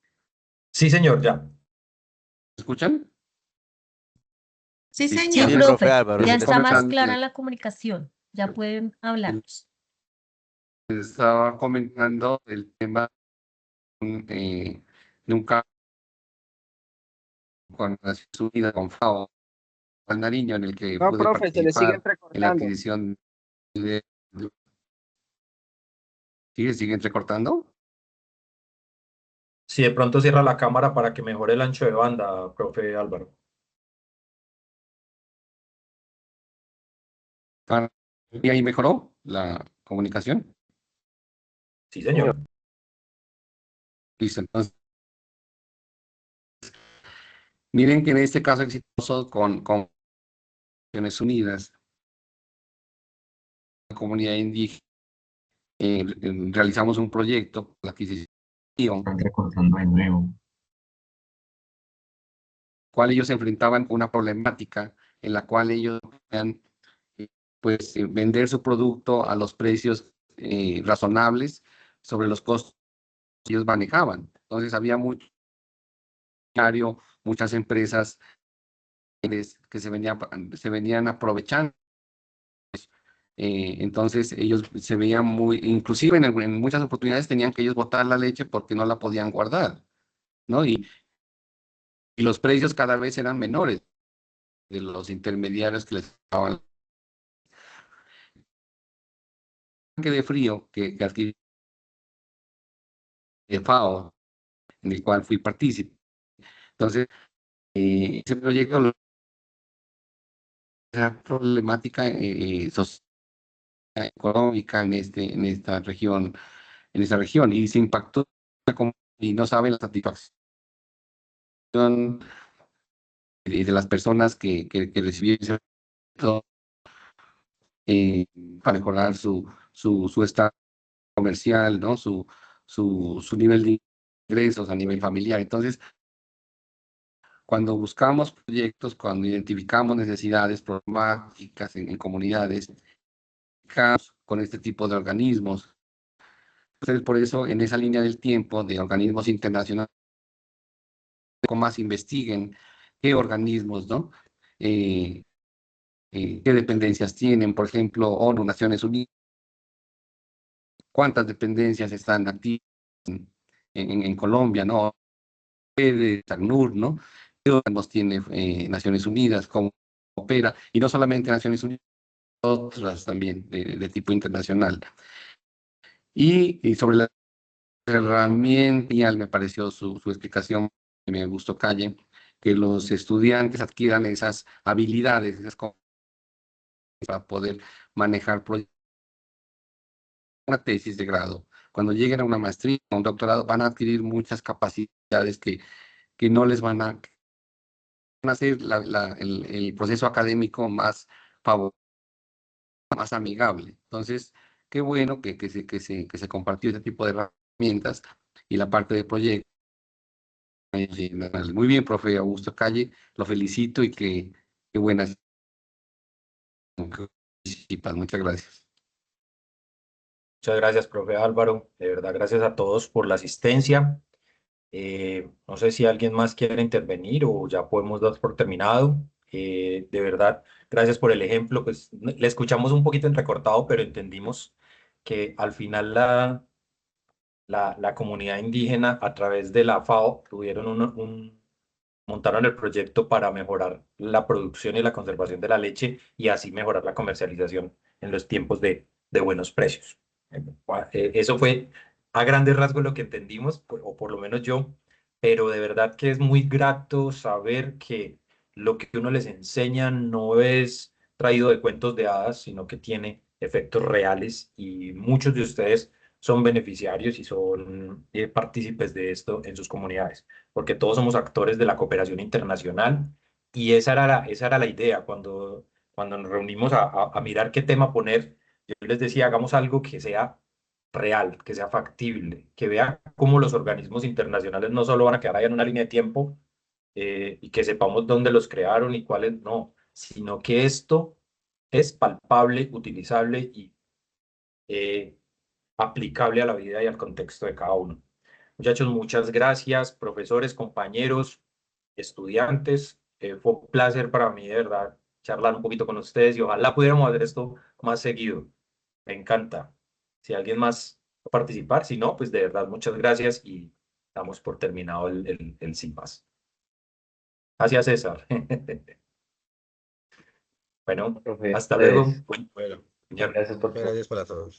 Sí, señor, ya. ¿Escuchan? Sí, Listo. Sí, Sí, señor. profe profe. Álvaro, Ya se le está más escucha. clara la comunicación. Ya pueden hablarnos. Estaba comentando el tema de un caso con Naciones Unidas, con FAO, Juan Nariño, en el que No, pude profe, se le sigue participar en la entrecortando. adquisición ¿Sigue entrecortando? Si de pronto cierra la cámara para que mejore el ancho de banda, profe Álvaro. ¿Y ahí mejoró la comunicación? Sí, Señor. señor. Listo, entonces, miren que en este caso exitoso con Naciones Unidas, la comunidad indígena, realizamos un proyecto, la adquisición, Están recortando de nuevo. cual ellos se enfrentaban una problemática en la cual ellos podían vender su producto a los precios razonables sobre los costos que ellos manejaban. Entonces había muchas empresas que se venían aprovechando. Entonces ellos se veían inclusive en muchas oportunidades tenían que ellos botar la leche porque no la podían guardar, ¿no? Y los precios cada vez eran menores de los intermediarios que les daban de frío que adquirí de FAO, en el cual fui partícipe. Entonces, ese proyecto lo esa problemática social, económica en esta región, y se impactó y no saben la satisfacción de las personas que recibieron ese reto, para mejorar su estado comercial, ¿no? Su nivel de ingresos a nivel familiar. Entonces, cuando buscamos proyectos, cuando identificamos necesidades problemáticas en comunidades, con este tipo de organismos, entonces por eso en esa línea del tiempo de organismos internacionales, más investiguen qué organismos, ¿no? Qué dependencias tienen, por ejemplo, ONU, Naciones Unidas, cuántas dependencias están activas en Colombia, ¿no? De ACNUR, ¿no? ¿Qué órganos tiene Naciones Unidas? ¿Cómo opera? Y no solamente Naciones Unidas, otras también de tipo internacional. Y sobre la herramienta, me pareció su explicación, me gustó Calle, que los estudiantes adquieran esas habilidades, esas para poder manejar proyectos, una tesis de grado. Cuando lleguen a una maestría, a un doctorado, van a adquirir muchas capacidades que no les van a hacer el proceso académico más favorable, más amigable. Entonces, qué bueno que se compartió este tipo de herramientas y la parte de proyectos. Muy bien, profe Augusto Calle, lo felicito y qué buenas participas. Muchas gracias. Muchas gracias, profe Álvaro. De verdad, gracias a todos por la asistencia. No sé si alguien más quiere intervenir o ya podemos dar por terminado. De verdad, gracias por el ejemplo. Pues le escuchamos un poquito entrecortado, pero entendimos que al final la comunidad indígena a través de la FAO tuvieron montaron el proyecto para mejorar la producción y la conservación de la leche y así mejorar la comercialización en los tiempos de buenos precios. Eso fue a grandes rasgos lo que entendimos, o por lo menos yo, pero de verdad que es muy grato saber que lo que uno les enseña no es traído de cuentos de hadas, sino que tiene efectos reales y muchos de ustedes son beneficiarios y son partícipes de esto en sus comunidades, porque todos somos actores de la cooperación internacional y esa era la idea cuando nos reunimos a mirar qué tema poner. Yo les decía, hagamos algo que sea real, que sea factible, que vean cómo los organismos internacionales no solo van a quedar ahí en una línea de tiempo y que sepamos dónde los crearon y cuáles no, sino que esto es palpable, utilizable y eh, aplicable a la vida y al contexto de cada uno. Muchachos, muchas gracias, profesores, compañeros, estudiantes. Fue un placer para mí, de verdad, charlar un poquito con ustedes y ojalá pudiéramos hacer esto más seguido. Me encanta. Si alguien más va a participar, si no, pues de verdad, muchas gracias y damos por terminado el CIMAS. Gracias, César. Bueno, Profe, hasta luego. pues, Bueno, muchas gracias por Gracias para todos.